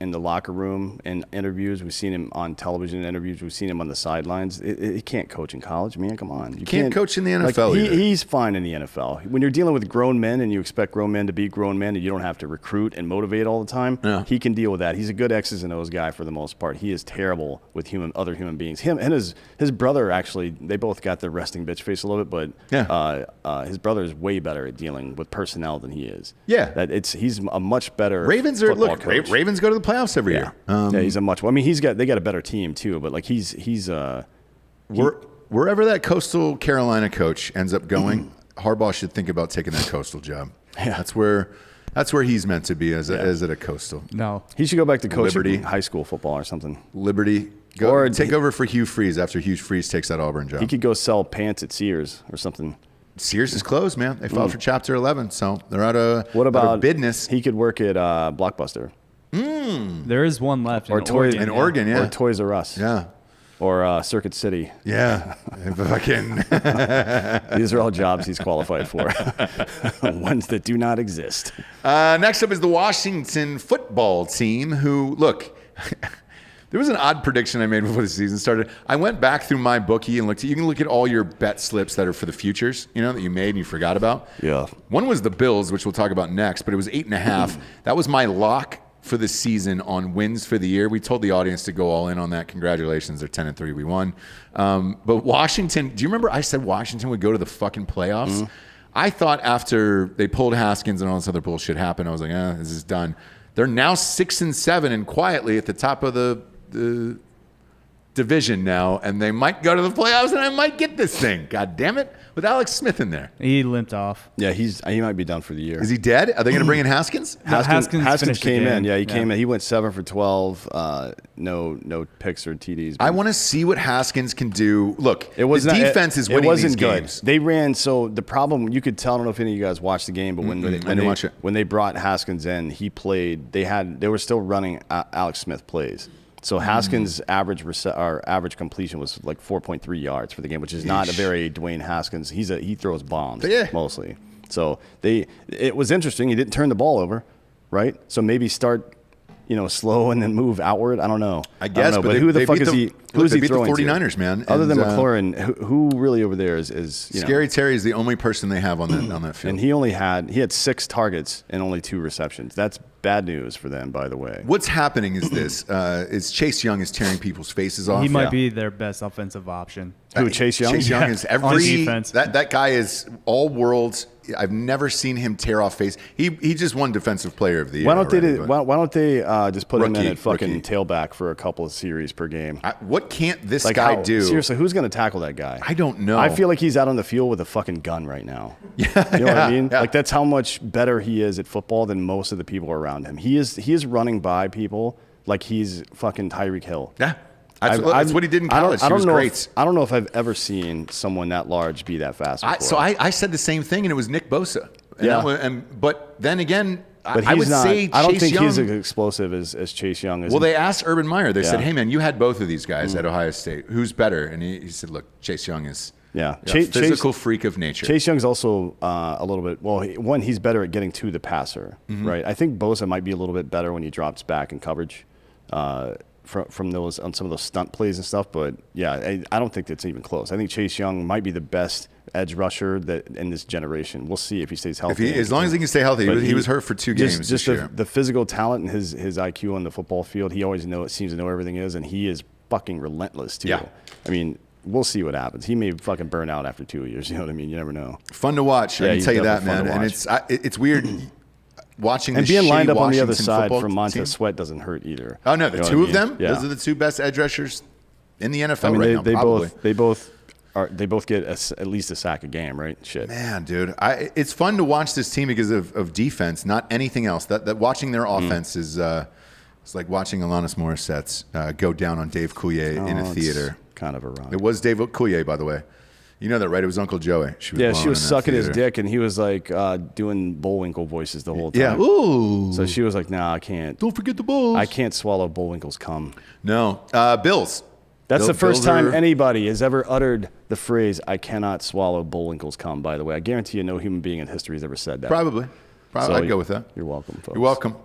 B: in the locker room in interviews. We've seen him on television interviews. We've seen him on the sidelines. He can't coach in college, man. Come on, you
A: can't coach in the NFL either.
B: He's fine in the NFL. When you're dealing with grown men and you expect grown men to be grown men and you don't have to recruit and motivate all the time, he can deal with that. He's a good X's and O's guy for the most part. He is terrible with other human beings. Him and his brother, actually, they both got the resting bitch face a little bit, but his brother is way better at dealing with personnel than he is.
A: Yeah.
B: He's a much better
A: Ravens
B: coach.
A: Ravens go to the playoffs every year.
B: Yeah, he's a much. I mean, they got a better team too, but like he's
A: wherever that Coastal Carolina coach ends up going, Harbaugh should think about taking that Coastal job.
B: Yeah.
A: That's where he's meant to be as at a Coastal.
D: No.
B: he should go back to coaching
A: Liberty.
B: high school football or something.
A: Liberty. Go take over for Hugh Freeze after Hugh Freeze takes that Auburn job.
B: He could go sell pants at Sears or something.
A: Sears is closed, man. They filed for Chapter 11, so they're out of
B: What about
A: business.
B: He could work at Blockbuster
D: There is one left
B: or
D: in
B: Toys
D: Oregon.
A: in Oregon, yeah.
B: or Toys R Us,
A: Yeah.
B: or Circuit City.
A: Yeah. Fucking
B: These are all jobs he's qualified for. Ones that do not exist.
A: Next up is the Washington football team who, look, there was an odd prediction I made before the season started. I went back through my bookie and looked at, you can look at all your bet slips that are for the futures, that you made and you forgot about.
B: Yeah.
A: One was the Bills, which we'll talk about next, but it was 8.5. That was my lock for the season on wins for the year. We told the audience to go all in on that. Congratulations, they're 10-3. We won. But Washington, do you remember I said Washington would go to the fucking playoffs? I thought after they pulled Haskins and all this other bullshit happened, I was like, this is done. They're now 6-7 and quietly at the top of the division now, and they might go to the playoffs, and I might get this thing. God damn it, with Alex Smith in there.
D: He limped off.
B: Yeah, he might be done for the year.
A: Is he dead? Are they going to bring in Haskins?
D: Haskins finished the
B: came in.
D: game.
B: Yeah, he came in. He went 7 for 12. No picks or TDs.
A: I want to see what Haskins can do. Look,
B: It was
A: the
B: not,
A: defense is winning
B: It wasn't
A: these
B: good.
A: games.
B: They ran. So the problem you could tell. I don't know if any of you guys watched the game, but when they brought Haskins in, he played. They were still running Alex Smith plays. So Haskins' average completion was like 4.3 yards for the game, which is not a very Dwayne Haskins. He throws bombs mostly. So it was interesting. He didn't turn the ball over, right? So maybe start slow and then move outward. I don't know.
A: I guess,
B: but who the fuck is he? Who is he
A: beat the
B: throwing
A: 49ers,
B: to?
A: man.
B: Other than
A: And,
B: McLaurin, who really over there is
A: Scary Terry is the only person they have on that field.
B: And he had 6 targets and only 2 receptions. That's bad news for them, by the way.
A: What's happening is this: is Chase Young is tearing people's faces off.
D: He might be their best offensive option.
B: Who, Chase Young?
A: Chase Young is
D: on defense.
A: That guy is all worlds. I've never seen him tear off face. He just won Defensive Player of the Year.
B: Why don't they just put him in
A: Rookie,
B: at fucking tailback for a couple of series per game?
A: What can't this guy do?
B: Seriously, who's going to tackle that guy?
A: I don't know.
B: I feel like he's out on the field with a fucking gun right now. You know what I mean?
A: Yeah.
B: Like that's how much better he is at football than most of the people around him. He is running by people like he's fucking Tyreek Hill.
A: Yeah. That's what he did in college. He was great.
B: I don't know if I've ever seen someone that large be that fast before.
A: I said the same thing, and it was Nick Bosa. But then again,
B: but
A: I would say
B: I don't
A: Chase
B: think
A: Young,
B: he's as explosive as Chase Young is.
A: Well, they asked Urban Meyer. They said,
B: Yeah.
A: "Hey, man, you had both of these guys at Ohio State. Who's better?" And he said, "Look, Chase Young is a physical freak of nature."
B: Chase Young's also a little bit. Well, he's better at getting to the passer, right? I think Bosa might be a little bit better when he drops back in coverage. From those on some of those stunt plays and stuff, but yeah, I don't think that's even close. I think Chase Young might be the best edge rusher that in this generation. We'll see if he stays healthy.
A: As long as he can stay healthy. He was hurt for 2 games
B: just
A: this year.
B: the physical talent and his IQ on the football field. He always seems to know everything is, and he is fucking relentless too.
A: Yeah.
B: I mean, we'll see what happens. He may fucking burn out after 2 years. You know what I mean? You never know.
A: Fun to watch. I can
B: he's
A: tell you that,
B: definitely
A: man.
B: fun to
A: And it's weird watching
B: And
A: the
B: being lined
A: shitty
B: up on the other
A: Washington
B: side
A: football
B: from Montez
A: team.
B: Sweat doesn't hurt either.
A: Oh no, the
B: You know
A: two
B: what
A: of
B: I
A: them.
B: mean? Yeah.
A: Those are the 2 best edge rushers in the NFL
B: I mean,
A: right now.
B: they
A: Probably.
B: they both get at least a sack a game, right? Shit.
A: Man, dude, it's fun to watch this team because of defense, not anything else. That watching their offense is it's like watching Alanis Morissette's go down on Dave Coulier in a
B: it's
A: theater.
B: Kind of ironic.
A: It was Dave Coulier, by the way. You know that, right? It was Uncle Joey. She was
B: Yeah, she was
A: in that
B: sucking his
A: theater.
B: dick, and he was like doing Bullwinkle voices the whole time.
A: Yeah. Ooh.
B: So she was like, "Nah, I can't.
A: Don't forget the Bulls.
B: I can't swallow Bullwinkle's cum."
A: No. Bills.
B: That's the first
A: Bills
B: time
A: are-
B: anybody has ever uttered the phrase, "I cannot swallow Bullwinkle's cum." By the way, I guarantee you, no human being in history has ever said that.
A: Probably.
B: So
A: I'd go with that.
B: You're welcome, folks.
A: You're welcome.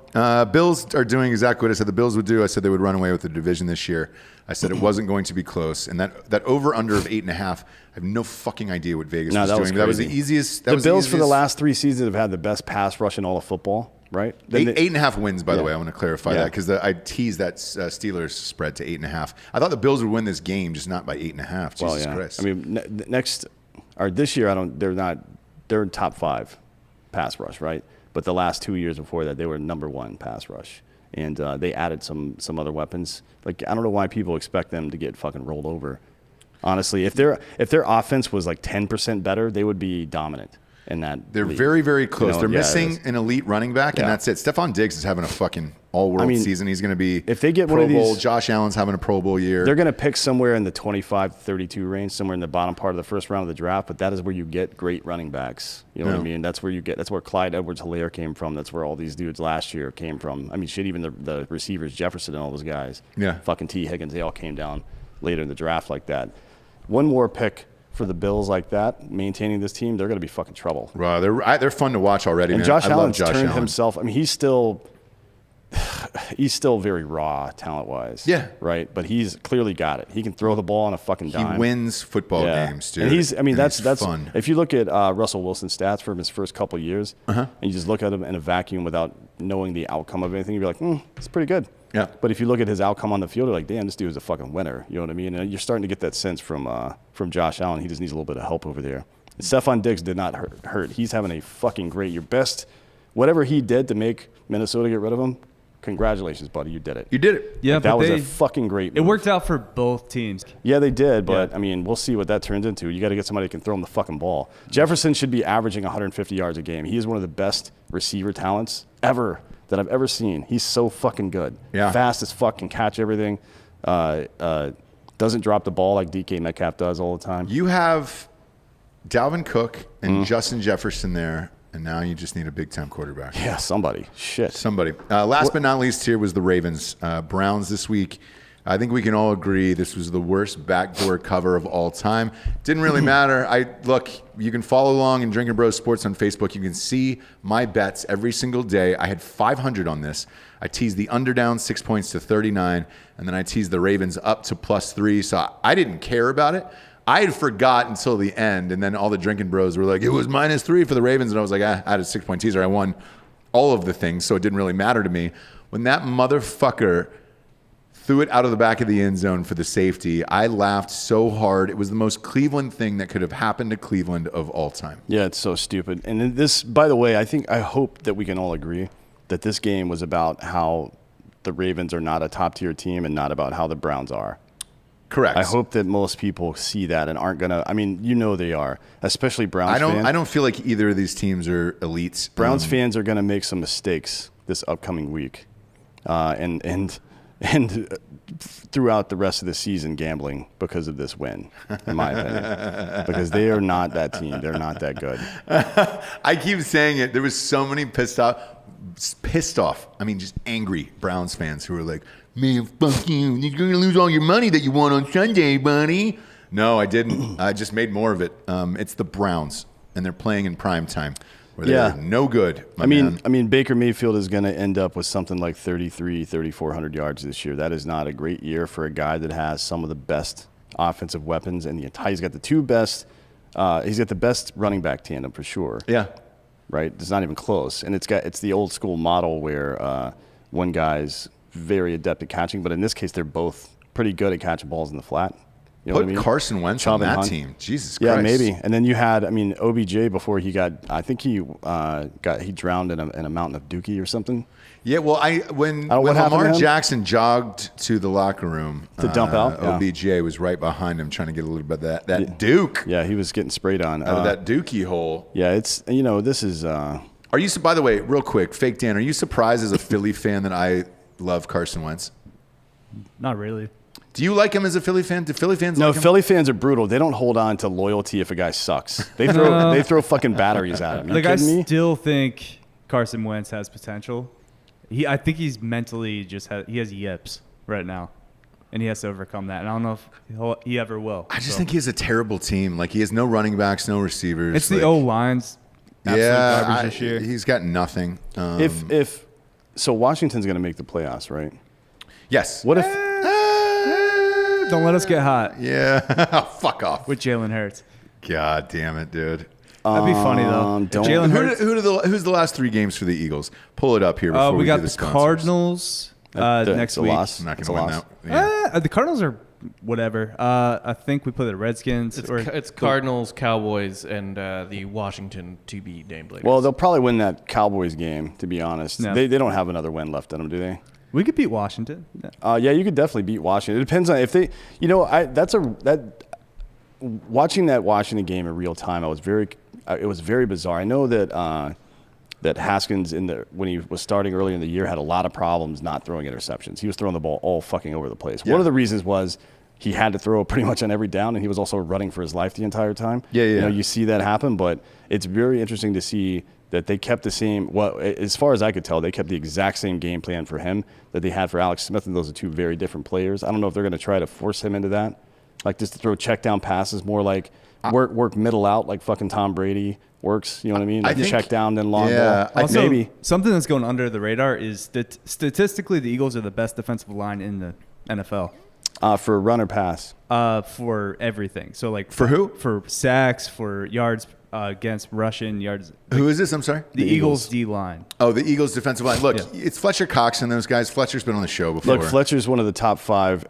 A: Bills are doing exactly what I said the Bills would do. I said they would run away with the division this year. I said it wasn't going to be close. And that over-under of 8.5, I have no fucking idea what Vegas was
B: that
A: doing.
B: was
A: That was the
B: crazy.
A: easiest.
B: The Bills for the last 3 seasons have had the best pass rush in all of football, right? Then they-
A: 8.5 wins, by the
B: Yeah.
A: way. I want to clarify
B: Yeah.
A: that because I teased that Steelers spread to 8.5. I thought the Bills would win this game, just not by 8.5.
B: Well,
A: Jesus
B: yeah.
A: Christ.
B: I mean, this year, they're in top 5 pass rush, right? But the last 2 years before that, they were number 1 pass rush. And they added some other weapons. Like, I don't know why people expect them to get fucking rolled over. Honestly, if their offense was like 10% better, they would be dominant in that.
A: They're
B: league.
A: very, very close.
B: You know,
A: They're
B: yeah,
A: missing
B: it is.
A: an elite running back, and
B: Yeah.
A: that's it. Stephon Diggs is having a fucking all-world season. He's going to be
B: if they get
A: Pro
B: one of these-
A: Bowl. Josh Allen's having a Pro Bowl year.
B: They're going to pick somewhere in the 25-32 range, somewhere in the bottom part of the first round of the draft, but that is where you get great running backs. You know what I mean? That's where Clyde Edwards-Helaire came from. That's where all these dudes last year came from. I mean, shit, even the receivers, Jefferson and all those guys.
A: Yeah.
B: Fucking T. Higgins, they all came down later in the draft like that. One more pick for the Bills like that, maintaining this team, they're going to be fucking trouble.
A: Wow, they're fun to watch already,
B: And
A: man.
B: Josh
A: I love
B: Allen's
A: Josh
B: turned
A: Allen.
B: himself. I mean, he's still very raw talent-wise.
A: Yeah.
B: Right? But he's clearly got it. He can throw the ball on a fucking
A: He
B: dime.
A: wins football games, dude.
B: And that's
A: fun.
B: If you look at Russell Wilson's stats from his first couple of years, and you just look at him in a vacuum without knowing the outcome of anything, you'd be like, it's pretty good.
A: Yeah.
B: But if you look at his outcome on the field, you're like, damn, this dude is a fucking winner. You know what I mean? And you're starting to get that sense from Josh Allen. He just needs a little bit of help over there. Stephon Diggs did not hurt. He's having a fucking great year. Whatever he did to make Minnesota get rid of him, congratulations, buddy. You did it.
A: You did it.
D: Yeah,
B: Like, that
D: but
B: was
D: they,
B: a fucking great move.
D: it worked out for both teams.
B: Yeah, they did, but
D: Yeah.
B: I mean, we'll see what that turns into. You got to get somebody who can throw him the fucking ball. Jefferson should be averaging 150 yards a game. He is one of the best receiver talents ever that I've ever seen. He's so fucking good.
A: Yeah.
B: Fast as fuck, can catch everything. Doesn't drop the ball like DK Metcalf does all the time.
A: You have Dalvin Cook and Justin Jefferson there, and now you just need a big-time quarterback.
B: Yeah, somebody. Shit.
A: Somebody. Last but not least here was the Ravens. Browns this week. I think we can all agree this was the worst backdoor cover of all time. Didn't really matter. Look, you can follow along in Drinkin' Bros Sports on Facebook. You can see my bets every single day. I had 500 on this. I teased the under down 6 points to 39, and then I teased the Ravens up to +3. So I didn't care about it. I had forgot until the end, and then all the Drinkin' Bros were like, it was -3 for the Ravens, and I was like, I had a 6-point teaser. I won all of the things, so it didn't really matter to me. When that motherfucker threw it out of the back of the end zone for the safety, I laughed so hard. It was the most Cleveland thing that could have happened to Cleveland of all time.
B: Yeah, it's so stupid. And this, by the way, I hope that we can all agree that this game was about how the Ravens are not a top-tier team and not about how the Browns are.
A: Correct.
B: I hope that most people see that and aren't gonna. I mean, you know they are, especially Browns fans.
A: I don't feel like either of these teams are elites.
B: Browns fans are gonna make some mistakes this upcoming week, and and throughout the rest of the season gambling because of this win, in my opinion. Because they are not that team. They're not that good.
A: I keep saying it. There was so many pissed off. I mean, just angry Browns fans who were like, "Man, fuck you! You're gonna lose all your money that you won on Sunday, buddy." No, I didn't. I just made more of it. It's the Browns, and they're playing in prime time, where they're no good.
B: I mean, Baker Mayfield is going to end up with something like 3,400 yards this year. That is not a great year for a guy that has some of the best offensive weapons in the entire. He's got the two best. He's got the best running back tandem for sure.
A: Yeah.
B: Right. It's not even close, and it's the old school model where one guy's very adept at catching, but in this case, they're both pretty good at catching balls in the flat. You know
A: Put
B: what I mean?
A: Carson Wentz on that team. Jesus Christ.
B: Yeah, maybe. And then you had, OBJ before he got. I think he drowned in a mountain of dookie or something.
A: Yeah, well, when Lamar Jackson jogged to the locker room
B: to dump out,
A: OBJ was right behind him trying to get a little bit of that Duke.
B: Yeah, he was getting sprayed on
A: out of that Dookie hole.
B: Yeah, it's this is.
A: Are you? By the way, real quick, Fake Dan, are you surprised as a Philly fan that I love Carson Wentz?
D: Not really.
A: Do you like him as a Philly fan? Do Philly fans like him?
B: No, Philly fans are brutal. They don't hold on to loyalty if a guy sucks. They throw fucking batteries at him.
D: I still think Carson Wentz has potential. I think he's mentally he has yips right now, and he has to overcome that. And I don't know if he ever will.
A: I just think he has a terrible team. Like, he has no running backs, no receivers.
D: It's the O-line's garbage this year.
A: He's got nothing.
B: So Washington's going to make the playoffs, right?
A: Yes.
B: What if?
D: Don't let us get hot.
A: Yeah. Fuck off.
D: With Jalen Hurts.
A: God damn it, dude.
D: That'd be funny though. Jalen Hurts.
A: Who's the last three games for the Eagles? Pull it up here before we
D: got
A: do the
D: the
A: sponsors.
D: Cardinals next week.
A: I'm not going to win that. Yeah.
D: The Cardinals are whatever. I think we play the Redskins.
C: It's Cardinals, Cowboys, and the Washington to be named later.
B: Well, they'll probably win that Cowboys game. To be honest,
D: no.
B: They don't have another win left in them, do they?
D: We could beat Washington.
B: Yeah, you could definitely beat Washington. It depends on if they. Watching that Washington game in real time, it was very bizarre. I know that Haskins when he was starting earlier in the year had a lot of problems not throwing interceptions. He was throwing the ball all fucking over the place. Yeah. One of the reasons was he had to throw pretty much on every down, and he was also running for his life the entire time.
A: Yeah.
B: You see that happen, but it's very interesting to see that they kept the same. Well, as far as I could tell, they kept the exact same game plan for him that they had for Alex Smith, and those are two very different players. I don't know if they're going to try to force him into that, like just to throw check down passes, more like work middle out, like fucking Tom Brady works. You know what I mean? Like check down, then long ball.
D: Also,
B: maybe
D: something that's going under the radar is that statistically the Eagles are the best defensive line in the NFL.
B: For run or pass?
D: For everything. So like
A: for who?
D: For sacks, for yards against Russian yards.
A: Who is this? I'm sorry?
D: The Eagles D line.
A: Oh, the Eagles defensive line. Look, It's Fletcher Cox and those guys. Fletcher's been on the show before.
B: Look, Fletcher's one of the top 5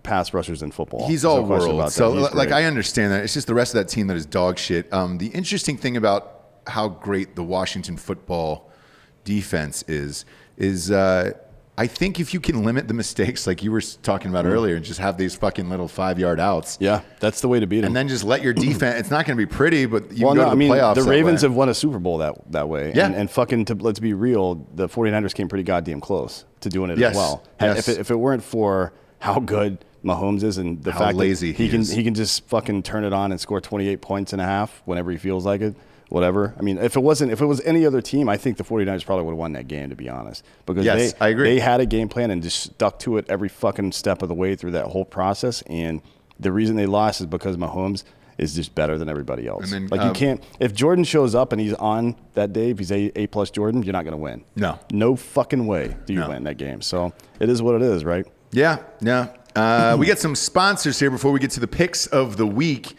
B: pass rushers in football.
A: He's all world. So, I understand that. It's just the rest of that team that is dog shit. The interesting thing about how great the Washington football defense is I think if you can limit the mistakes like you were talking about earlier and just have these fucking little 5-yard outs.
B: Yeah, that's the way to beat them.
A: And then just let your defense – it's not going to be pretty, but you can go to the playoffs
B: the Ravens have won a Super Bowl that way.
A: Yeah.
B: And fucking, let's be real, the 49ers came pretty goddamn close to doing it as well.
A: Yes.
B: If it weren't for how good Mahomes is and the fact
A: lazy
B: that he can just fucking turn it on and score 28 points and a half whenever he feels like it. Whatever. I mean, if it was any other team, I think the 49ers probably would have won that game, to be honest. Because
A: I agree.
B: They had a game plan and just stuck to it every fucking step of the way through that whole process. And the reason they lost is because Mahomes is just better than everybody else.
A: And then,
B: you can't – if Jordan shows up and he's on that day, if he's A+ Jordan, you're not going to win.
A: No.
B: No fucking way do you win that game. So it is what it is, right?
A: Yeah. We got some sponsors here before we get to the picks of the week.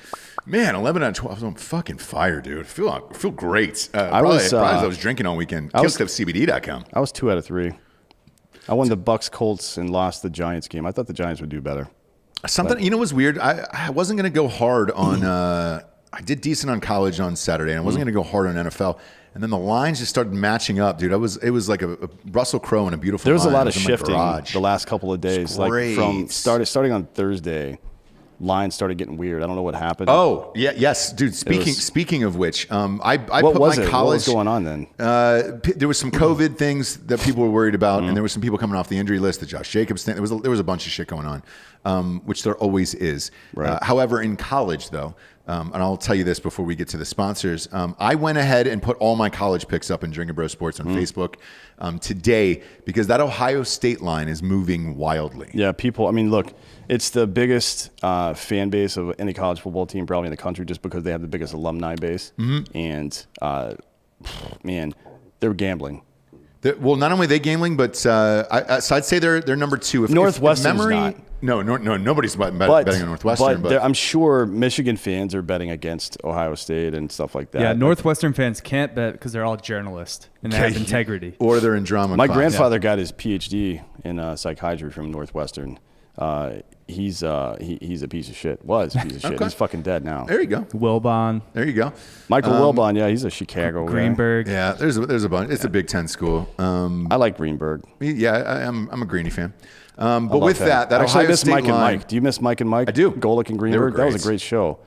A: Man, 11 out of 12. I'm fucking fire, dude. I feel great. I was drinking all weekend. KillStuffCBD.com.
B: I was 2 out of 3. I won the Bucs Colts and lost the Giants game. I thought the Giants would do better.
A: You know what's weird? I wasn't going to go hard on I did decent on college on Saturday, and I wasn't going to go hard on NFL. And then the lines just started matching up, dude. It was like a Russell Crowe and a beautiful
B: There was
A: line.
B: a lot of shifting the last couple of days. Like from starting on Thursday. line started getting weird. I don't know what happened.
A: Oh, yeah, yes, dude. Speaking of which, I
B: what
A: put
B: was
A: my
B: it?
A: college.
B: What was going on then?
A: There was some COVID things that people were worried about, and there were some people coming off the injury list. The Josh Jacobs thing. There was a bunch of shit going on, which there always is.
B: Right.
A: However, in college though, and I'll tell you this before we get to the sponsors, I went ahead and put all my college picks up in Drinkin Bro Sports on Facebook today because that Ohio State line is moving wildly.
B: Yeah, people. I mean, look, it's the biggest fan base of any college football team probably in the country, just because they have the biggest alumni base. And man, they're gambling.
A: Well, not only are they gambling, but so I'd say they're number 2. If
B: Northwestern's
A: memory,
B: not.
A: No, nobody's betting on Northwestern.
B: But I'm sure Michigan fans are betting against Ohio State and stuff like that.
D: Yeah, Northwestern fans can't bet because they're all journalists and they have integrity.
A: Or they're in drama.
B: My
A: class.
B: grandfather got his PhD in psychiatry from Northwestern. He's a piece of shit. Was a piece of shit.
A: Okay.
B: He's fucking dead now.
A: There you go.
D: Wilbon,
A: There you go.
B: Michael Wilbon, yeah, he's a Chicago guy.
D: Greenberg.
A: Yeah, there's a bunch. It's a Big Ten school.
B: I like Greenberg.
A: Yeah, I'm a Greeny fan. But
B: love
A: with
B: him.
A: that
B: Actually, I
A: Ohio
B: miss
A: State
B: Mike and
A: line,
B: Mike. Do you miss Mike and Mike?
A: I do.
B: Golick and
A: They were
B: Greenberg. That was a
A: great.
B: great show.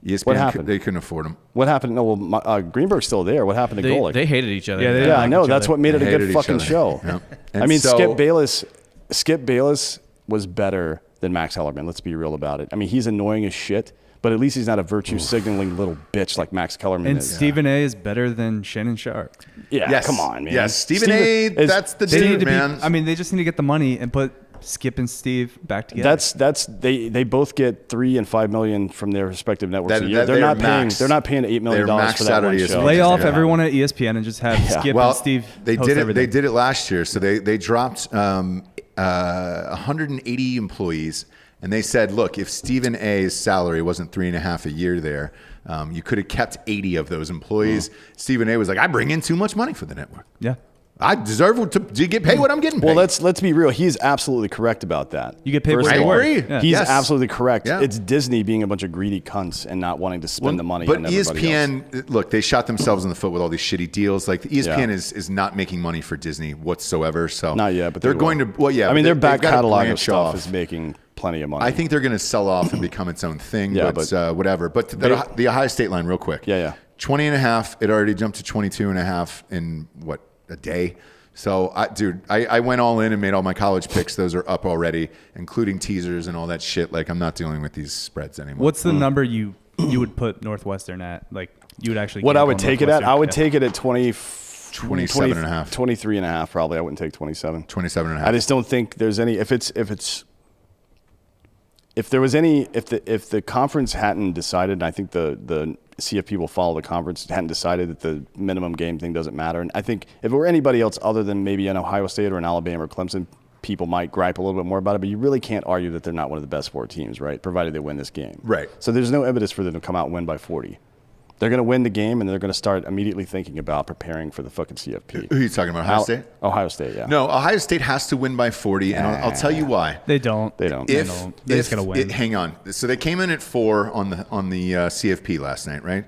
A: ESPN,
B: What happened?
A: They couldn't afford them.
B: What happened? No, well, Greenberg's still there. What happened to Golick?
C: They hated each other.
D: Yeah, they
B: Yeah, I
D: like
B: know.
D: each
B: That's
D: other.
B: what made it a
A: They
B: good
A: hated each
B: fucking
A: other.
B: show.
A: Yep.
B: I
A: And
B: mean,
A: so-
B: Skip Bayless was better than Max Kellerman. Let's be real about it. I mean, he's annoying as shit, but at least he's not a virtue signaling little bitch like Max Kellerman
D: And
B: is.
D: Stephen A. is better than Shannon Sharp.
B: Yeah,
A: Yes.
B: come on, man.
A: Yes, Stephen A.
B: is-
A: That's the
D: They need
A: dude,
D: to
A: man.
D: I mean, they just need to get the money and put Skip and Steve back together.
B: They both get $3 and $5 million from their respective networks
A: That-
B: a year.
A: that-
B: They're
A: they're
B: not paying.
A: maxed.
B: They're not paying $8 million
A: They're
B: for
A: maxed
B: that
A: out
B: one
A: at
B: show.
A: ESPN.
D: Lay off
A: Yeah.
D: everyone at ESPN and just have Skip
A: well,
D: and Steve
A: they
D: host
A: did it.
D: everything.
A: They did it last year. So they dropped 180 employees, and they said, look, if Stephen A's salary wasn't $3.5 a year there, you could have kept 80 of those employees. Stephen A was like, I bring in too much money for the network.
D: Yeah.
A: I deserve to get paid what I'm getting paid.
B: Well, let's be real. He's absolutely correct about that.
D: You get paid
B: First
D: what
B: of
D: you
B: all,
D: work.
A: agree.
D: Yeah.
B: He's
A: Yes.
B: absolutely correct.
A: Yeah.
B: It's Disney being a bunch of greedy cunts and not wanting to spend the money
A: But
B: on everybody else.
A: ESPN, look, they shot themselves in the foot with all these shitty deals. Like ESPN
B: Yeah.
A: is not making money for Disney whatsoever. So
B: Not yet, but
A: they're
B: they
A: going
B: will.
A: to. Well, yeah.
B: I mean,
A: but
B: their back
A: they've got to
B: catalog of
A: branch
B: stuff
A: off.
B: is making plenty of money.
A: I think they're going to sell off and become its own thing.
B: Yeah,
A: but
B: but-
A: whatever. But the Ohio State line, real quick.
B: Yeah.
A: 20.5. It already jumped to 22.5 in a day. So, I went all in and made all my college picks. Those are up already, including teasers and all that shit. Like, I'm not dealing with these spreads anymore.
D: What's the number you would put Northwestern at? Like, you would actually.
B: what I
D: gamble
B: would
D: on
B: take it at,
D: Northwestern?
B: I would
D: Yeah.
B: take it at
A: 27.5.
B: 23.5 probably. I wouldn't take 27.
A: 27.5.
B: I just don't think there's any. If the conference hadn't decided, and I think the CFP will follow the conference, hadn't decided that the minimum game thing doesn't matter. And I think if it were anybody else other than maybe an Ohio State or an Alabama or Clemson, people might gripe a little bit more about it. But you really can't argue that they're not one of the best 4 teams, right? Provided they win this game.
A: Right.
B: So there's no evidence for them to come out and win by 40. They're going to win the game, and they're going to start immediately thinking about preparing for the fucking CFP.
A: Who are you talking about? Ohio State?
B: Ohio State, yeah.
A: No, Ohio State has to win by 40, and I'll tell you why.
D: They don't.
B: They don't.
D: They don't. They just gotta win.
A: Hang on. So they came in at 4 on the CFP last night, right?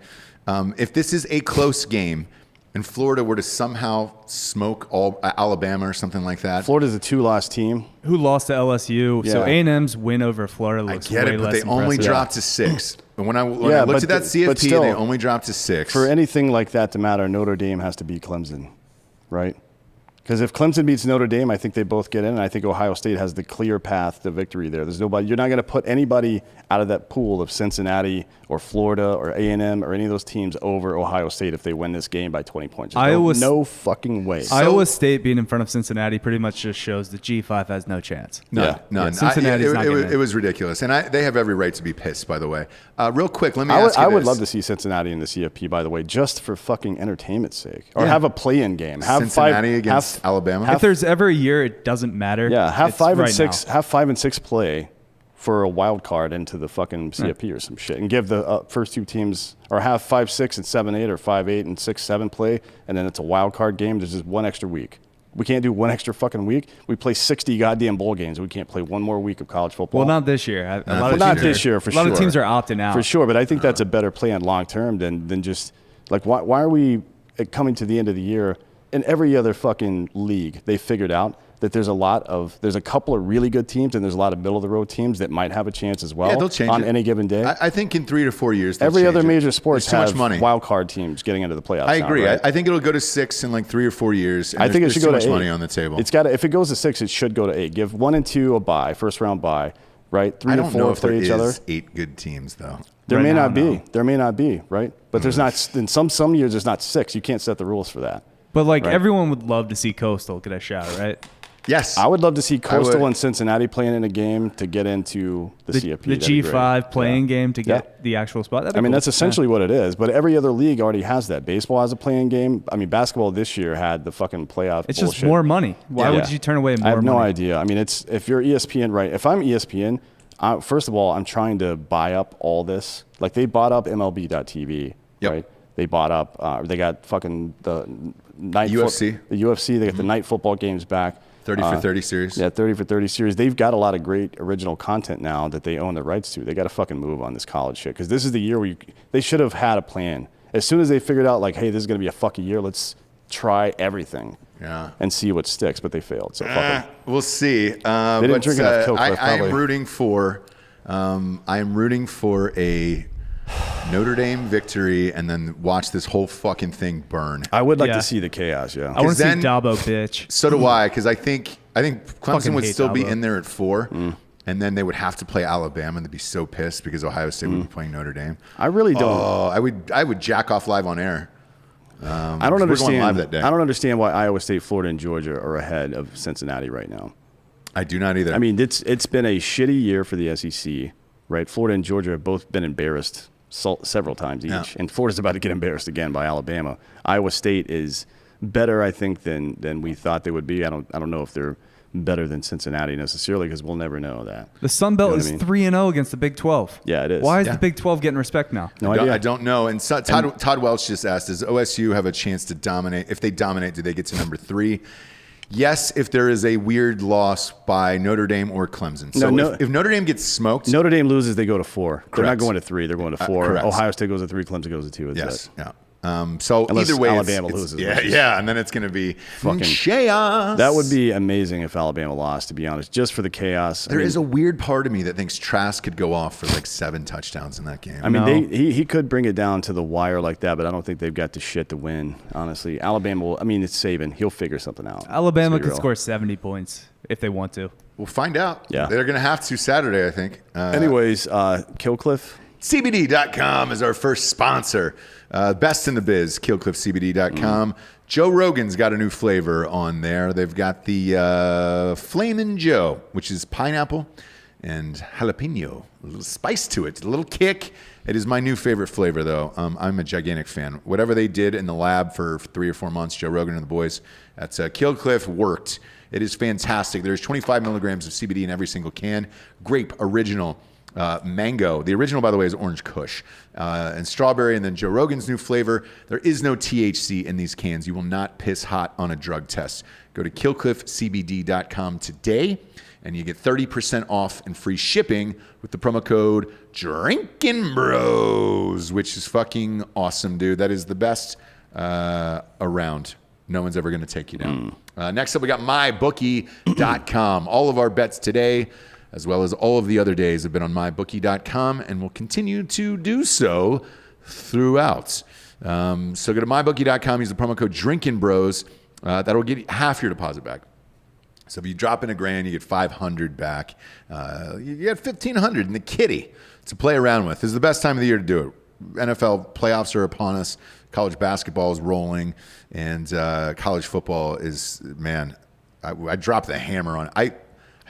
A: If this is a close game, and Florida were to somehow smoke all Alabama or something like that,
B: Florida's a 2-loss team.
D: Who lost to LSU? So
B: Yeah.
D: A&M's win over Florida
A: I
D: looks
A: get
D: way
A: it, but
D: less
A: they only
D: impressive.
A: dropped to 6. And when I
B: Yeah,
A: looked at that
B: but
A: CFP,
B: still,
A: they only dropped to 6.
B: For anything like that to matter, Notre Dame has to beat Clemson, right? Because if Clemson beats Notre Dame, I think they both get in, and I think Ohio State has the clear path to victory there. There's nobody. You're not going to put anybody out of that pool of Cincinnati or Florida or A&M or any of those teams over Ohio State if they win this game by 20 points. Just no fucking way.
D: Iowa State being in front of Cincinnati pretty much just shows that G5 has no chance.
A: None.
D: Yeah, Cincinnati's not getting in.
A: It was ridiculous. And they have every right to be pissed, by the way. Real quick, let me
B: I
A: ask you
B: would
A: this.
B: love to see Cincinnati in the CFP, by the way, just for fucking entertainment's sake. Or have a play-in game. Have
A: Cincinnati against Alabama.
D: If there's ever a year it doesn't matter.
B: Yeah, have
D: it's
B: 5 and
D: right
B: 6.
D: now.
B: Have 5 and 6 play for a wild card into the fucking CFP or some shit, and give the first 2 teams, or have 5, 6, and 7, 8, or 5, 8, and 6, 7 play, and then it's a wild card game. There's just one extra week. We can't do one extra fucking week. We play 60 goddamn bowl games. We can't play one more week of college football.
D: Well, not this year.
B: Not this year, for sure.
D: A lot of teams are opting out.
B: For sure, but I think that's a better plan long term than just like why are we coming to the end of the year in every other fucking league they figured out that there's a couple of really good teams and there's a lot of middle of the road teams that might have a chance as well.
A: Yeah, they'll change
B: on
A: it.
B: any given day.
A: I think in 3 to 4 years, they'll
B: Every other
A: change it.
B: major sports
A: There's too
B: have
A: much money.
B: wild card teams getting into the playoffs.
A: I agree.
B: Now, right?
A: I think it'll go to 6 in like 3 or 4 years. And
B: I think it
A: there's
B: should
A: too
B: go
A: much
B: to 8.
A: money on the table.
B: If it goes to 6, it should go to 8. Give 1 and 2 a bye, first round bye, right? 3
A: I
B: to
A: don't
B: 4
A: know if there
B: play each other.
A: is 8 good teams though.
B: There
D: Right
B: may
D: now,
B: not be.
D: no.
B: There may not be, right? But there's not. In some years, there's not 6. You can't set the rules for that.
D: But like
B: Right.
D: everyone would love to see Coastal get a shot, right?
A: Yes,
B: I would love to see Coastal
A: would.
B: and Cincinnati playing in a game to get into the CFP.
D: The
B: That'd be
D: G5
B: great.
D: playing
B: Yeah.
D: game to get the actual spot. That'd be
B: I mean,
D: cool.
B: that's essentially what it is. But every other league already has that. Baseball has a playing game. I mean, basketball this year had the fucking playoff.
D: It's
B: bullshit.
D: just more money. Why
B: Yeah.
D: would you turn away more
B: I have no
D: money?
B: idea. I mean, if you're ESPN, right? If I'm ESPN, first of all, I'm trying to buy up all this. Like they bought up MLB.TV,
A: Yep.
B: right? They bought up. They got fucking the night
A: UFC.
B: The UFC. They got the night football games back.
A: 30 for 30 series.
B: Yeah, 30 for 30 series. They've got a lot of great original content now that they own the rights to. They got to fucking move on this college shit because this is the year where they should have had a plan. As soon as they figured out, like, hey, this is going to be a fucking year, let's try everything and see what sticks, but they failed. So fuck 'em.
A: We'll see.
B: They didn't drink enough Kill Cliff,
A: I am
B: probably.
A: rooting for a Notre Dame victory and then watch this whole fucking thing burn.
B: I would like
D: Yeah.
B: to see the chaos, yeah.
D: I want to see
A: then-
D: Dabo bitch.
A: So do I, because I think Clemson
D: Fucking
A: would
D: hate
A: still be
D: Dabo.
A: in there at 4, and then they would have to play Alabama, and they'd be so pissed because Ohio State would be playing Notre Dame.
B: I really don't.
A: Oh, I would jack off live on air.
B: I don't
A: we're going
B: understand.
A: live that day.
B: I don't understand why Iowa State, Florida, and Georgia are ahead of Cincinnati right now.
A: I do not either.
B: I mean, it's been a shitty year for the SEC, right? Florida and Georgia have both been embarrassed several times each,
A: Yeah.
B: and Florida's about to get embarrassed again by Alabama. Iowa State is better, I think, than we thought they would be. I don't know if they're better than Cincinnati necessarily because we'll never know that.
D: The Sun Belt
B: You know what
D: is
B: I mean?
D: 3-0 against the Big 12.
B: Yeah, it is.
D: Why is
A: Yeah.
D: the Big 12 getting respect now?
B: No
A: I
B: idea.
A: don't know. And Todd Welch just asked, does OSU have a chance to dominate? If they dominate, do they get to number 3? Yes, if there is a weird loss by Notre Dame or Clemson. So if Notre Dame gets smoked,
B: Notre Dame loses, they go to 4. They're not
A: Correct.
B: going to 3. They're going to 4.
A: correct.
B: Ohio State goes to 3. Clemson goes to 2. It's
A: yes,
B: it.
A: yeah. So
B: Unless
A: either way,
B: Alabama
A: it's,
B: loses,
A: yeah,
B: which is
A: yeah, and then it's going to be
B: fucking
A: chaos.
B: That would be amazing if Alabama lost, to be honest, just for the chaos.
A: There is a weird part of me that thinks Trask could go off for like 7 touchdowns in that game.
B: I mean,
D: No.
B: he could bring it down to the wire like that, but I don't think they've got the shit to win, honestly. Alabama will, I mean, it's Saban. He'll figure something out.
D: Alabama
B: Let's be
D: could
B: real.
D: score 70 points if they want to.
A: We'll find out.
B: Yeah.
A: They're going to have to Saturday, I think.
B: Anyways, Killcliff.
A: CBD.com is our first sponsor. Best in the biz, KillcliffCBD.com. Joe Rogan's got a new flavor on there. They've got the Flamin' Joe, which is pineapple and jalapeno. A little spice to it, a little kick. It is my new favorite flavor, though. I'm a gigantic fan. Whatever they did in the lab for 3 or 4 months, Joe Rogan and the boys at Killcliff worked. It is fantastic. There's 25 milligrams of CBD in every single can. Grape, original. Mango. The original, by the way, is Orange Kush. And strawberry, and then Joe Rogan's new flavor. There is no THC in these cans. You will not piss hot on a drug test. Go to killcliffcbd.com today, and you get 30% off and free shipping with the promo code Drinkin Bros, which is fucking awesome, dude. That is the best around. No one's ever going to take you down. Next up, we got mybookie.com. All of our bets today, as well as all of the other days, have been on mybookie.com and will continue to do so throughout. So go to mybookie.com, use the promo code Drinkin Bros. That'll get half your deposit back. So if you drop in $1,000, you get $500 back. You get $1,500 in the kitty to play around with. This is the best time of the year to do it. NFL playoffs are upon us. College basketball is rolling, and college football is, man, I dropped the hammer on it. I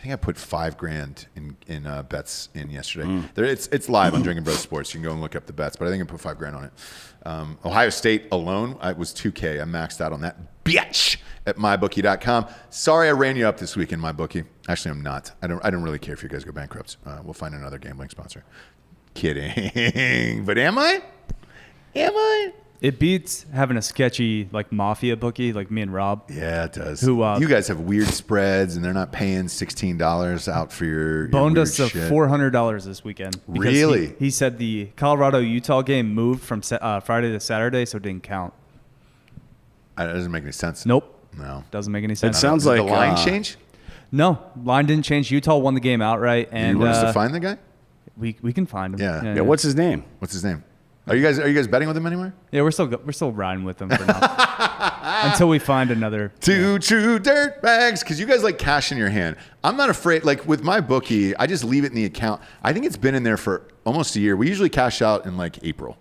A: think I put $5,000 in bets in yesterday. It's live on Drinkin Bros Sports. You can go and look up the bets, but I think I put $5,000 on it. Ohio State alone, it was $2,000. I maxed out on that bitch at mybookie.com. Sorry I ran you up this week in MyBookie. Actually, I'm not. I don't really care if you guys go bankrupt. We'll find another gambling sponsor. Kidding. But am I?
D: It beats having a sketchy like mafia bookie like me and Rob.
A: Yeah, it does.
D: Who,
A: you guys have weird spreads, and they're not paying $16 out for your
D: Boned
A: weird
D: us of
A: shit.
D: $400 this weekend. because
A: Really?
D: He said the Colorado-Utah game moved from Friday to Saturday, so it didn't count.
A: That doesn't make any sense.
D: Nope.
A: No.
D: Doesn't make any
B: It
D: sense.
B: sounds
A: Did
B: like
A: the line change?
D: No, line didn't change. Utah won the game outright, and
A: You want us to find the guy?
D: we can find him.
A: Yeah.
B: Yeah, what's his name?
A: What's his name? Are you guys betting with him anymore?
D: Yeah, we're still riding with him for now until we find another.
A: Two true dirt bags, because you guys like cash in your hand. I'm not afraid. Like with my bookie, I just leave it in the account. I think it's been in there for almost a year. We usually cash out in like April,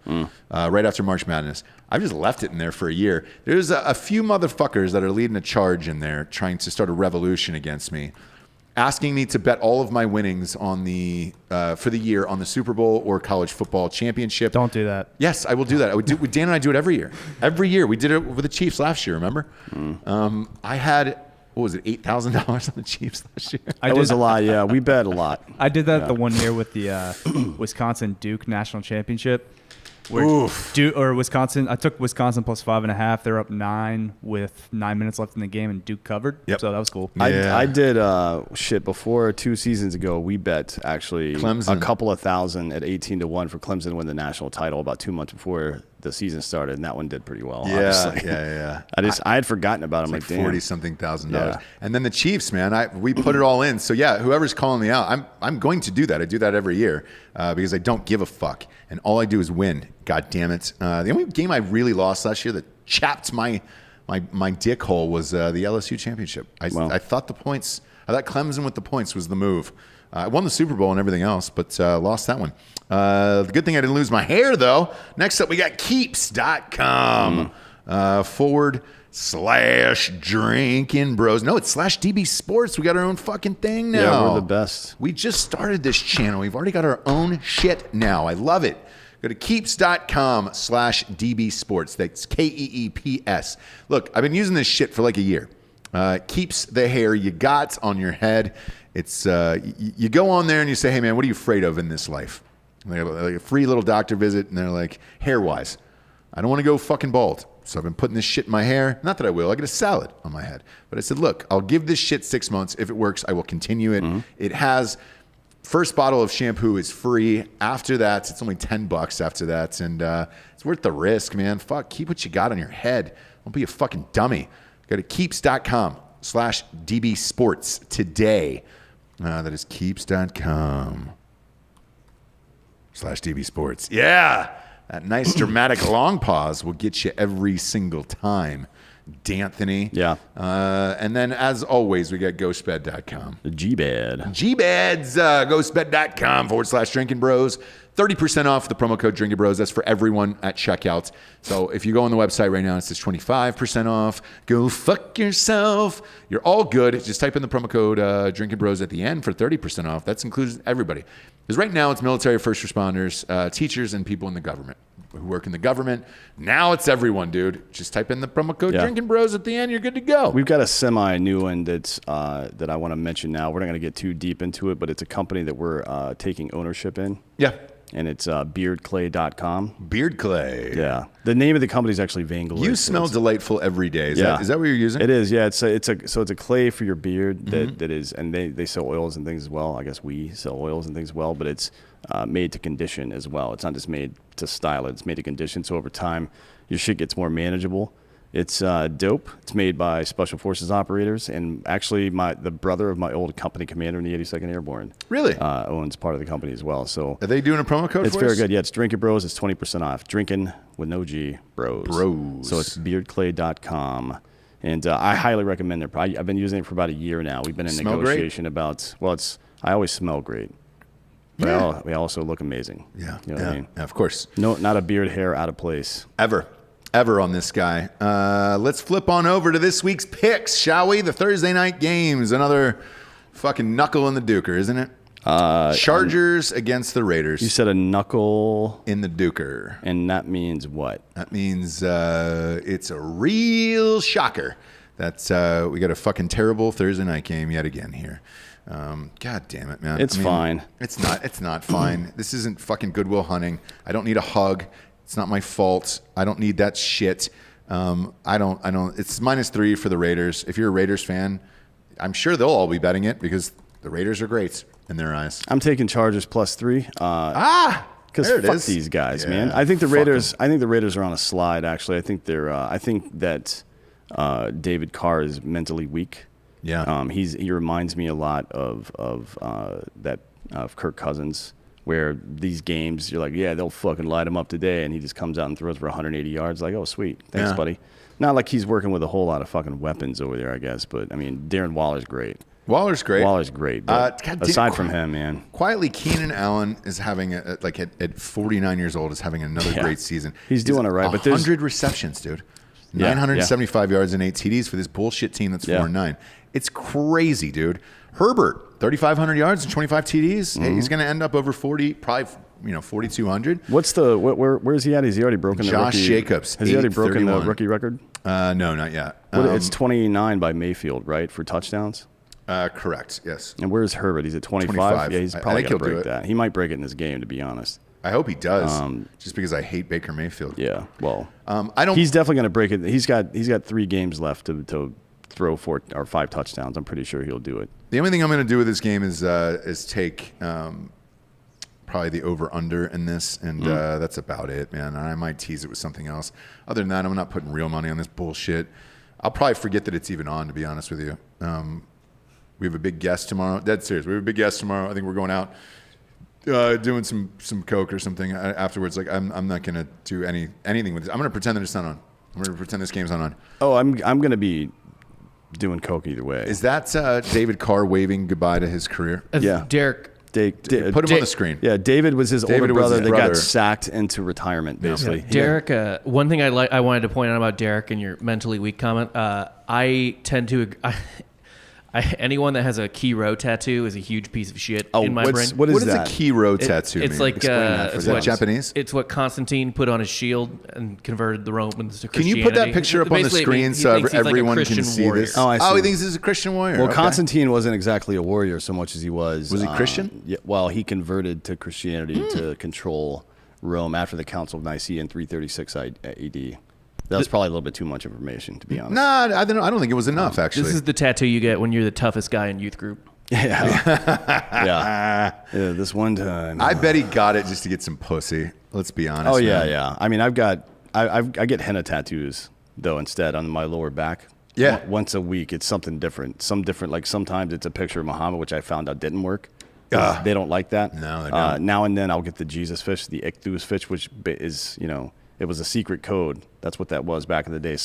A: right after March Madness. I've just left it in there for a year. There's a few motherfuckers that are leading a charge in there, trying to start a revolution against me, asking me to bet all of my winnings on the for the year on the Super Bowl or college football championship.
D: Don't do that.
A: Yes, I will do that. I would do. Dan and I do it every year. Every year we did it with the Chiefs last year. Remember? I had what was it, $8,000 on the Chiefs last year.
B: That was a lot. Yeah, we bet a lot.
D: I did that the one year with the Wisconsin Duke national championship. Wisconsin. I took Wisconsin plus 5.5. They're up 9 with 9 minutes left in the game, and Duke covered.
A: Yep.
D: So that was cool.
A: Yeah.
B: I did before 2 seasons ago. We bet actually
A: Clemson.
B: a couple of thousand at 18-1 for Clemson to win the national title about 2 months before the season started, and that one did pretty well. Obviously.
A: Yeah.
B: I had forgotten about him.
A: It's
B: Like,
A: like
B: damn.
A: $40-something thousand.
B: Yeah.
A: And then the Chiefs, man, we put it all in. So yeah, whoever's calling me out, I'm going to do that. I do that every year because I don't give a fuck, and all I do is win. God damn it! The only game I really lost last year that chapped my dick hole was the LSU championship. I thought Clemson with the points was the move. I won the Super Bowl and everything else, but lost that one. The good thing I didn't lose my hair, though. Next up, we got keeps.com /Drinkin Bros. No, it's /DB Sports. We got our own fucking thing now.
B: Yeah, we're the best.
A: We just started this channel. We've already got our own shit now. I love it. Go to keeps.com /DB Sports. That's KEEPS. Look, I've been using this shit for like a year. Keeps the hair you got on your head. It's you go on there and you say, hey man, what are you afraid of in this life? And they have like a free little doctor visit, and they're like, hair wise, I don't want to go fucking bald. So I've been putting this shit in my hair. Not that I will. I get a salad on my head. But I said, look, I'll give this shit 6 months. If it works, I will continue it. It has first bottle of shampoo is free. After that, it's only $10 after that, and it's worth the risk, man. Fuck, keep what you got on your head. Don't be a fucking dummy. Go to keeps.com /DB Sports today. That is keeps.com /DB Sports. Yeah, that nice dramatic long pause will get you every single time. D'Anthony.
B: Yeah.
A: And then, as always, we got ghostbed.com.
B: The G-Bed.
A: Gbeds, ghostbed.com /Drinkin Bros. 30% off the promo code Drinkin Bros. That's for everyone at checkout. So if you go on the website right now, it says 25% off. Go fuck yourself. You're all good. Just type in the promo code Drinkin Bros at the end for 30% off. That's includes everybody. Because right now it's military, first responders, teachers, and people in the government who work in the government. Now it's everyone, dude. Just type in the promo code Drinkin Bros at the end. You're good to go.
B: We've got a semi-new one that I want to mention now. We're not going to get too deep into it, but it's a company that we're taking ownership in.
A: Yeah.
B: And it's beardclay.com.
A: Beard Clay.
B: Yeah. The name of the company is actually Vainglory.
A: You smell delightful every day. Is that what you're using?
B: It is, yeah. It's a clay for your beard that is, and they sell oils and things as well. I guess we sell oils and things as well, but it's made to condition as well. It's not just made to style it. It's made to condition, so over time, your shit gets more manageable. It's dope. It's made by Special Forces operators, and actually the brother of my old company commander in the 82nd Airborne
A: Really?
B: owns part of the company as well. So
A: Are they doing a promo code
B: it's
A: for
B: very
A: us?
B: good. Yeah, it's Drinkin Bros. It's 20% off. Drinkin with no G, Bros.
A: Bros.
B: So it's beardclay.com. And I highly recommend their product. I've been using it for about a year now. We've been in
A: Smell
B: negotiation about, I always smell great. But we also look amazing.
A: Yeah.
B: You know what I mean?
A: Yeah, of course.
B: No, not a beard hair out of place.
A: Ever on this guy. Let's flip on over to this week's picks, shall we? The Thursday night games. Another fucking knuckle in the duker, isn't it? Chargers against the Raiders.
B: You said a knuckle
A: in the duker.
B: And that means what?
A: That means it's a real shocker. That's we got a fucking terrible Thursday night game yet again here. God damn it, man.
B: It's fine.
A: It's not fine. This isn't fucking Goodwill Hunting. I don't need a hug. It's not my fault. I don't need that shit. I don't. It's -3 for the Raiders. If you're a Raiders fan, I'm sure they'll all be betting it because the Raiders are great in their eyes.
B: I'm taking Chargers +3. Because
A: there it
B: fuck
A: is.
B: these guys,
A: Yeah,
B: man. I think the
A: fuck
B: Raiders. I think the Raiders are on a slide. Actually, I think they're. I think that David Carr is mentally weak.
A: Yeah.
B: He reminds me a lot of Kirk Cousins, where these games you're like, yeah, they'll fucking light him up today, and he just comes out and throws for 180 yards. Like, oh, sweet, thanks, buddy. Not like he's working with a whole lot of fucking weapons over there, I guess. But I mean, Darren Waller's great.
A: Waller's great.
B: But aside from him, man.
A: Quietly, Keenan Allen is having at 49 years old is having another great season.
B: He's doing it right. But
A: 100 receptions, dude. 975 yards and 8 TDs for this bullshit team that's 4-9. It's crazy, dude. Herbert, 3,500 yards and 25 TDs. Hey, he's going to end up over 40, probably 4,200.
B: Where is he at? Has he already broken the rookie?
A: Josh Jacobs.
B: Has he already broken the rookie record?
A: No, not yet.
B: It's 29 by Mayfield, right, for touchdowns?
A: Correct. Yes.
B: And where's Herbert? He's at 25. Yeah, he's probably going to break that. He might break it in this game, to be honest.
A: I hope he does. Just because I hate Baker Mayfield.
B: Yeah. Well,
A: I don't.
B: He's definitely going to break it. He's got 3 games left to throw 4 or 5 touchdowns. I'm pretty sure he'll do it.
A: The only thing I'm going to do with this game is take probably the over/under in this, and that's about it, man. And I might tease it with something else. Other than that, I'm not putting real money on this bullshit. I'll probably forget that it's even on, to be honest with you. We have a big guest tomorrow. Dead serious. We have a big guest tomorrow. I think we're going out doing some coke or something afterwards. Like I'm not going to do anything with this. I'm going to pretend that it's not on. I'm going to pretend this game's not on.
B: Oh, I'm going to be doing coke either way.
A: Is that David Carr waving goodbye to his career?
B: Yeah.
C: Derek.
A: Put him on the screen.
B: Yeah, David was his older brother that got sacked into retirement, basically.
C: Yeah. Derek, one thing I wanted to point out about Derek and your mentally weak comment, I tend to anyone that has a Key Row tattoo is a huge piece of shit in my brain.
B: What is
A: a Key Row tattoo
C: It's
A: mean?
C: like
A: is that Japanese?
C: It's what Constantine put on his shield and converted the Romans to
A: Can
C: Christianity.
A: you put that picture up on the screen so everyone can see
C: warrior.
A: this?
B: Oh, I see.
A: Oh, he thinks he's a Christian warrior.
B: Well, Constantine wasn't exactly a warrior so much as he was.
A: Was he Christian?
B: Yeah. Well, he converted to Christianity to control Rome after the Council of Nicaea in 336 AD. That was probably a little bit too much information, to be honest.
A: Nah, I don't think it was enough, actually.
C: This is the tattoo you get when you're the toughest guy in youth group.
B: Yeah. This one time.
A: I bet he got it just to get some pussy. Let's be honest.
B: Oh, yeah,
A: man.
B: yeah. I mean, I get henna tattoos, though, instead on my lower back.
A: Yeah.
B: Once a week, it's something different. Like sometimes it's a picture of Muhammad, which I found out didn't work. They don't like that.
A: No, they don't.
B: Now and then I'll get the Jesus fish, the Ichthus fish, which is, it was a secret code. That's what that was back in the day.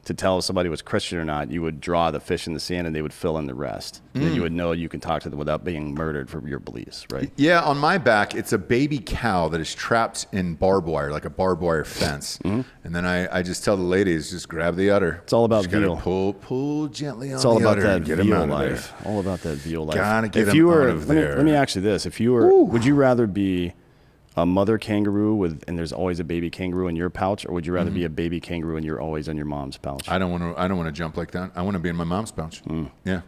B: To tell if somebody was Christian or not, you would draw the fish in the sand and they would fill in the rest. And then you would know you can talk to them without being murdered for your beliefs, right?
A: Yeah, on my back, it's a baby cow that is trapped in barbed wire, like a barbed wire fence. And then I just tell the ladies, just grab the udder.
B: It's all about
A: just gotta
B: veal.
A: Pull gently on
B: It's all
A: the
B: about
A: udder
B: that
A: and get him
B: veal
A: out of
B: life.
A: there.
B: All about that veal life.
A: Gotta get
B: if
A: him
B: you were,
A: out of
B: let me,
A: there.
B: Let me ask you this. If you were, would you rather be a mother kangaroo and there's always a baby kangaroo in your pouch, or would you rather be a baby kangaroo and you're always on your mom's pouch?
A: I don't want to jump like that. I want to be in my mom's pouch. Yeah.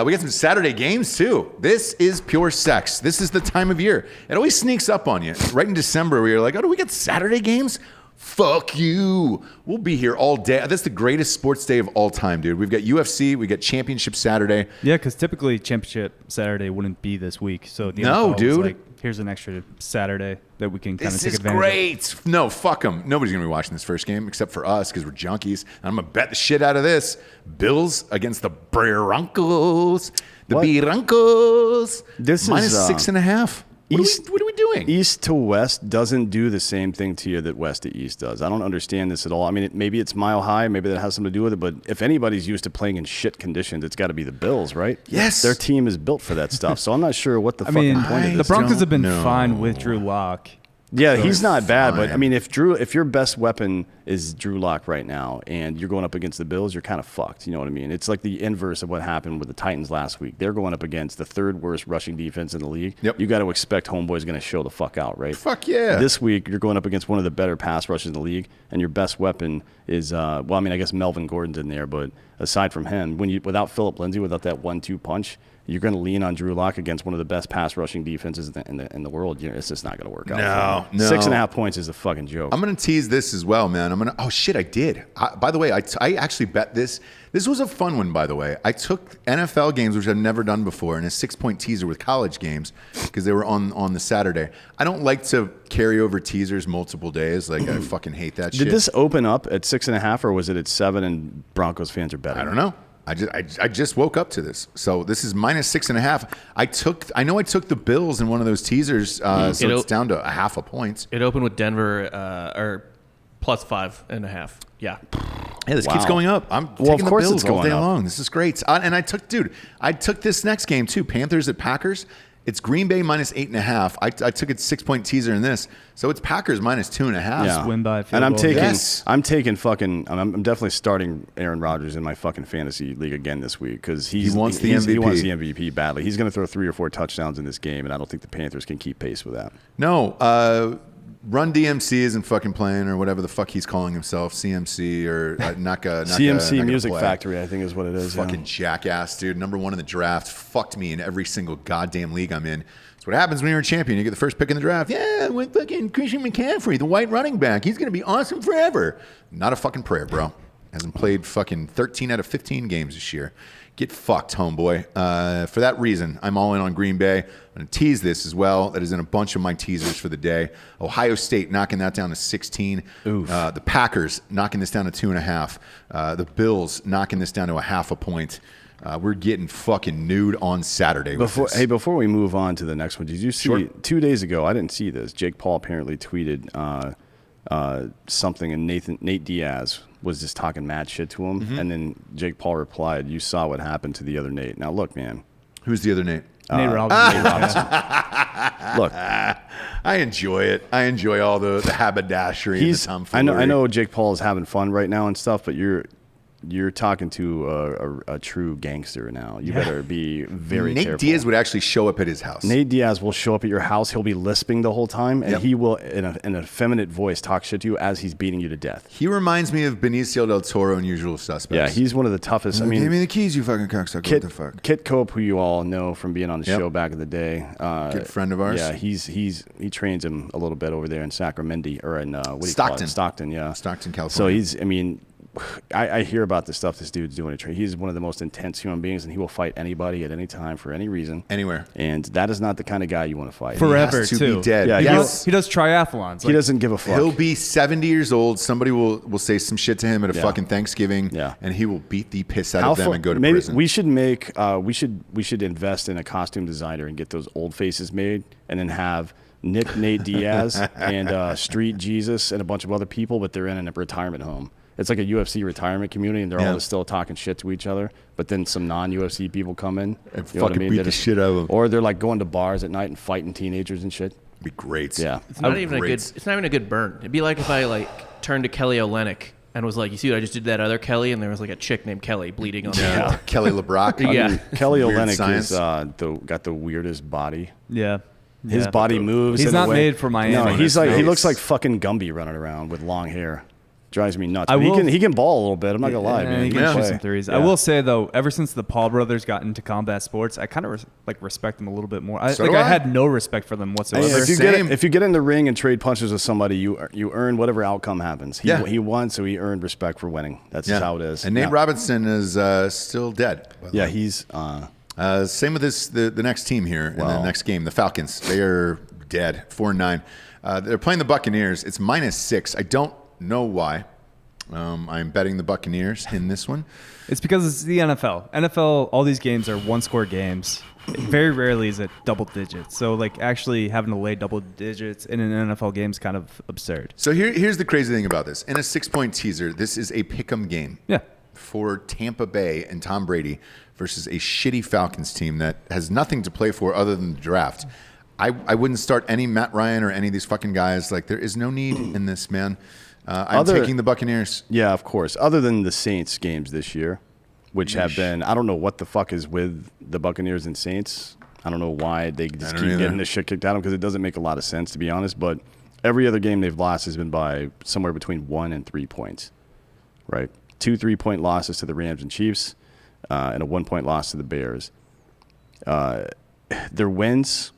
A: We got some Saturday games too. This is pure sex. This is the time of year. It always sneaks up on you. Right in December, where you're like, oh, do we get Saturday games? Fuck you. We'll be here all day. That's the greatest sports day of all time, dude. We've got UFC. We got Championship Saturday.
D: Yeah, because typically Championship Saturday wouldn't be this week. So the
A: No,
D: NFL was
A: dude.
D: like, here's an extra Saturday that we can kind of
A: This
D: take
A: is
D: advantage of.
A: great. No, fuck them. Nobody's going to be watching this first game except for us because we're junkies. I'm going to bet the shit out of this. Bills against the Broncos. The
B: What?
A: Broncos.
B: This
A: minus
B: is,
A: 6.5. What are we doing?
B: East to west doesn't do the same thing to you that west to east does. I don't understand this at all. I mean, maybe it's mile high. Maybe that has something to do with it. But if anybody's used to playing in shit conditions, it's got to be the Bills, right?
A: Yes.
B: Their team is built for that stuff. So I'm not sure what the
D: I
B: fucking
D: mean,
B: point of
D: the
B: this
D: Broncos
A: don't
D: have been
A: know.
D: fine with Drew Lock.
B: Yeah, he's not bad, but I
A: fine.
B: mean, if your best weapon is Drew Lock right now, and you're going up against the Bills, you're kind of fucked. You know what I mean? It's like the inverse of what happened with the Titans last week. They're going up against the third worst rushing defense in the league.
A: Yep.
B: You got to expect homeboy's going to show the fuck out, right?
A: Fuck yeah.
B: This week you're going up against one of the better pass rushers in the league, and your best weapon is I mean, I guess Melvin Gordon's in there, but aside from him, without Phillip Lindsay, without that 1-2 punch, you're going to lean on Drew Lock against one of the best pass rushing defenses in the world. It's just not going to work out.
A: No.
B: 6.5 points is a fucking joke.
A: I'm going to tease this as well, man. Oh, shit, I did. By the way, I actually bet this. This was a fun one, by the way. I took NFL games, which I've never done before, and a 6-point teaser with college games because they were on the Saturday. I don't like to carry over teasers multiple days. Like, I fucking hate that shit.
B: Did this open up at 6.5, or was it at 7 and Broncos fans are betting?
A: I don't know. I just woke up to this. So this is -6.5. I know I took the Bills in one of those teasers, so it's down to 0.5 point.
C: It opened with Denver or +5.5. Yeah.
A: Yeah, this keeps going up. I'm taking the Bills all day long. This is great. And I took this next game too. Panthers at Packers. It's Green Bay -8.5. I took its 6-point teaser in this, so it's Packers -2.5.
B: Yeah.
D: Win by a field
B: and I'm
D: goal.
B: taking,
A: Yes.
B: I'm definitely starting Aaron Rodgers in my fucking fantasy league again this week because
A: he wants the MVP.
B: He wants the MVP badly. He's going to throw 3 or 4 touchdowns in this game, and I don't think the Panthers can keep pace with that.
A: No, Run DMC isn't fucking playing, or whatever the fuck he's calling himself, CMC or
B: CMC Music Factory, I think is what it is.
A: Fucking jackass, dude. Number 1 in the draft. Fucked me in every single goddamn league I'm in. That's what happens when you're a champion. You get the first pick in the draft. Yeah, with fucking Christian McCaffrey, the white running back. He's going to be awesome forever. Not a fucking prayer, bro. Hasn't played fucking 13 out of 15 games this year. Get fucked, homeboy. For that reason, I'm all in on Green Bay. I'm going to tease this as well. That is in a bunch of my teasers for the day. Ohio State knocking that down to 16. The Packers knocking this down to 2.5. The Bills knocking this down to 0.5 point. We're getting fucking nude on Saturday.
B: Before we move on to the next one, did you see 2 days ago? I didn't see this. Jake Paul apparently tweeted something, and Nate Diaz was just talking mad shit to him, and then Jake Paul replied, "You saw what happened to the other Nate." Now look, man.
A: Who's the other Nate?
D: Nate Robinson.
B: Nate Robinson. Look,
A: I enjoy it. I enjoy all the haberdashery and the tomfoolery.
B: I know Jake Paul is having fun right now and stuff, but you're talking to a true gangster now. You better be very careful.
A: Nate Diaz would actually show up at his house.
B: Nate Diaz will show up at your house. He'll be lisping the whole time, and he will, in an effeminate voice, talk shit to you as he's beating you to death.
A: He reminds me of Benicio del Toro in Usual Suspects.
B: Yeah, he's one of the toughest. I mean,
A: give me the keys, you fucking cocksucker. What the fuck?
B: Kit Cope, who you all know from being on the show back in the day,
A: good friend of ours.
B: Yeah, he trains him a little bit over there in Sacramento or in
A: Stockton.
B: Stockton, yeah,
A: Stockton, California.
B: So he's, I mean. I hear about the stuff this dude's doing. He's one of the most intense human beings, and he will fight anybody at any time for any reason.
A: Anywhere.
B: And that is not the kind of guy you want to fight.
D: Forever,
A: he has to
D: too.
A: be dead.
B: Yeah,
D: He does triathlons.
B: He doesn't give a fuck.
A: He'll be 70 years old. Somebody will say some shit to him at a fucking Thanksgiving, and he will beat the piss out of them and go to prison.
B: We should make we should invest in a costume designer and get those old faces made, and then have Nate Diaz and Street Jesus and a bunch of other people, but they're in a retirement home. It's like a UFC retirement community, and they're all just still talking shit to each other. But then some non-UFC people come in
A: and fucking beat the shit out of them.
B: Or they're like going to bars at night and fighting teenagers and shit.
A: It'd be great.
B: Yeah,
C: It's not even a good burn. It'd be like if I turned to Kelly Olynyk and was like, "You see what I just did to that other Kelly?" And there was like a chick named Kelly bleeding on the floor.
A: Kelly LeBrock.
C: Yeah.
B: Kelly
A: Weird
B: Olynyk
A: science.
B: is got the weirdest body.
D: Yeah.
B: His body moves.
D: He's
B: in a
D: not
B: way-
D: made for Miami.
B: No, he
A: Nice.
B: looks like fucking Gumby running around with long hair. Drives me nuts.
D: I
B: But
D: will-
B: he can ball a little bit. I'm not gonna lie, man.
D: He
B: He
D: can
B: can
D: shoot
B: play.
D: some threes.
B: Yeah.
D: I will say though, ever since the Paul brothers got into combat sports, I kind of respect them a little bit more. I
A: do I.
D: had no respect for them whatsoever.
B: Hey,
A: Same.
B: if you get in the ring and trade punches with somebody, you earn whatever outcome happens. He won, so he earned respect for winning. That's just how it is.
A: And Nate
B: Yeah.
A: Robinson is still dead. by the
B: Yeah,
A: way.
B: he's.
A: Same with the next team here in the next game, the Falcons. They are dead, 4-9. They're playing the Buccaneers. It's -6. I don't know why. I'm betting the Buccaneers in this one.
D: It's because it's the NFL. NFL, all these games are one-score games. Very rarely is it double digits. So, actually having to lay double digits in an NFL game is kind of absurd.
A: So here's the crazy thing about this. In a 6-point teaser, this is a pick'em game.
D: Yeah.
A: For Tampa Bay and Tom Brady versus a shitty Falcons team that has nothing to play for other than the draft. I wouldn't start any Matt Ryan or any of these fucking guys. There is no need in this, man. I'm taking the Buccaneers.
B: Yeah, of course. Other than the Saints games this year, which have been, I don't know what the fuck is with the Buccaneers and Saints. I don't know why they just keep getting this shit kicked out of them, because it doesn't make a lot of sense, to be honest. But every other game they've lost has been by somewhere between 1 and 3 points, right? 2 3-point losses to the Rams and Chiefs, and a 1-point loss to the Bears. Their wins,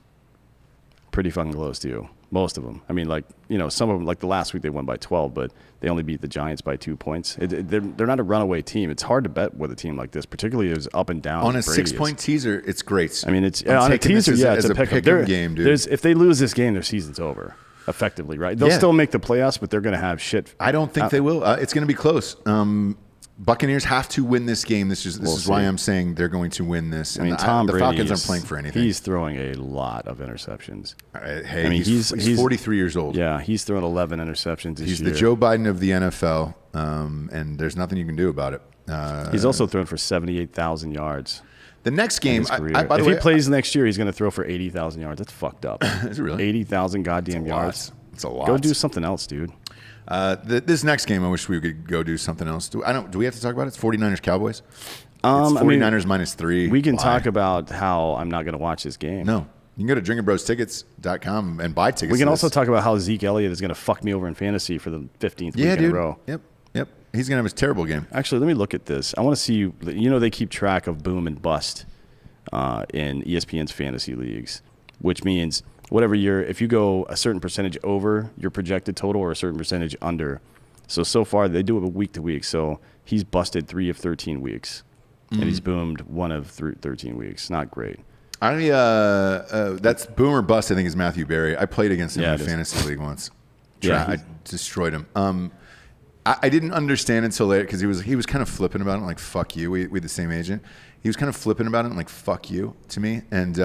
B: pretty fucking close to you. Most of them. I mean, like, some of them, like the last week they won by 12, but they only beat the Giants by 2 points. They're not a runaway team. It's hard to bet with a team like this, particularly as up and down.
A: On a 6-point teaser, it's great.
B: I mean, on a teaser, it's a pick-em
A: game, dude.
B: If they lose this game, their season's over, effectively, right? They'll still make the playoffs, but they're going to have shit.
A: I don't think they will. It's going to be close. Buccaneers have to win this game. This is why I'm saying they're going to win this.
B: I mean, Tom
A: the
B: Brady
A: Falcons aren't playing for anything.
B: He's throwing a lot of interceptions.
A: Hey, I mean, he's 43 years old.
B: Yeah, he's thrown 11 interceptions this year.
A: He's the Joe Biden of the NFL, and there's nothing you can do about it.
B: He's also thrown for 78,000 yards.
A: The next game,
B: if he plays next year, he's going to throw for 80,000 yards. That's fucked up.
A: Is it really?
B: 80,000 goddamn yards.
A: It's a lot.
B: Go do something else, dude.
A: This next game, I wish we could go do something else. Do we have to talk about it? It's 49ers Cowboys. It's 49ers -3.
B: We can talk about how I'm not going to watch this game.
A: No. You can go to drinkinbrostickets.com and buy tickets.
B: We can also talk about how Zeke Elliott is going to fuck me over in fantasy for the 15th week in a row.
A: Yep. He's going to have a terrible game.
B: Actually, let me look at this. I want to see you. They keep track of boom and bust in ESPN's fantasy leagues, which means whatever if you go a certain percentage over your projected total or a certain percentage under. So far, they do it week to week. So he's busted 3 of 13 weeks, and he's boomed 1 of 13 weeks. Not great.
A: That's boom or bust, I think, is Matthew Berry. I played against him in a fantasy league once. I destroyed him. I didn't understand until later because he was kind of flipping about it, like, fuck you. We had the same agent. He was kind of flipping about it, like, fuck you to me. And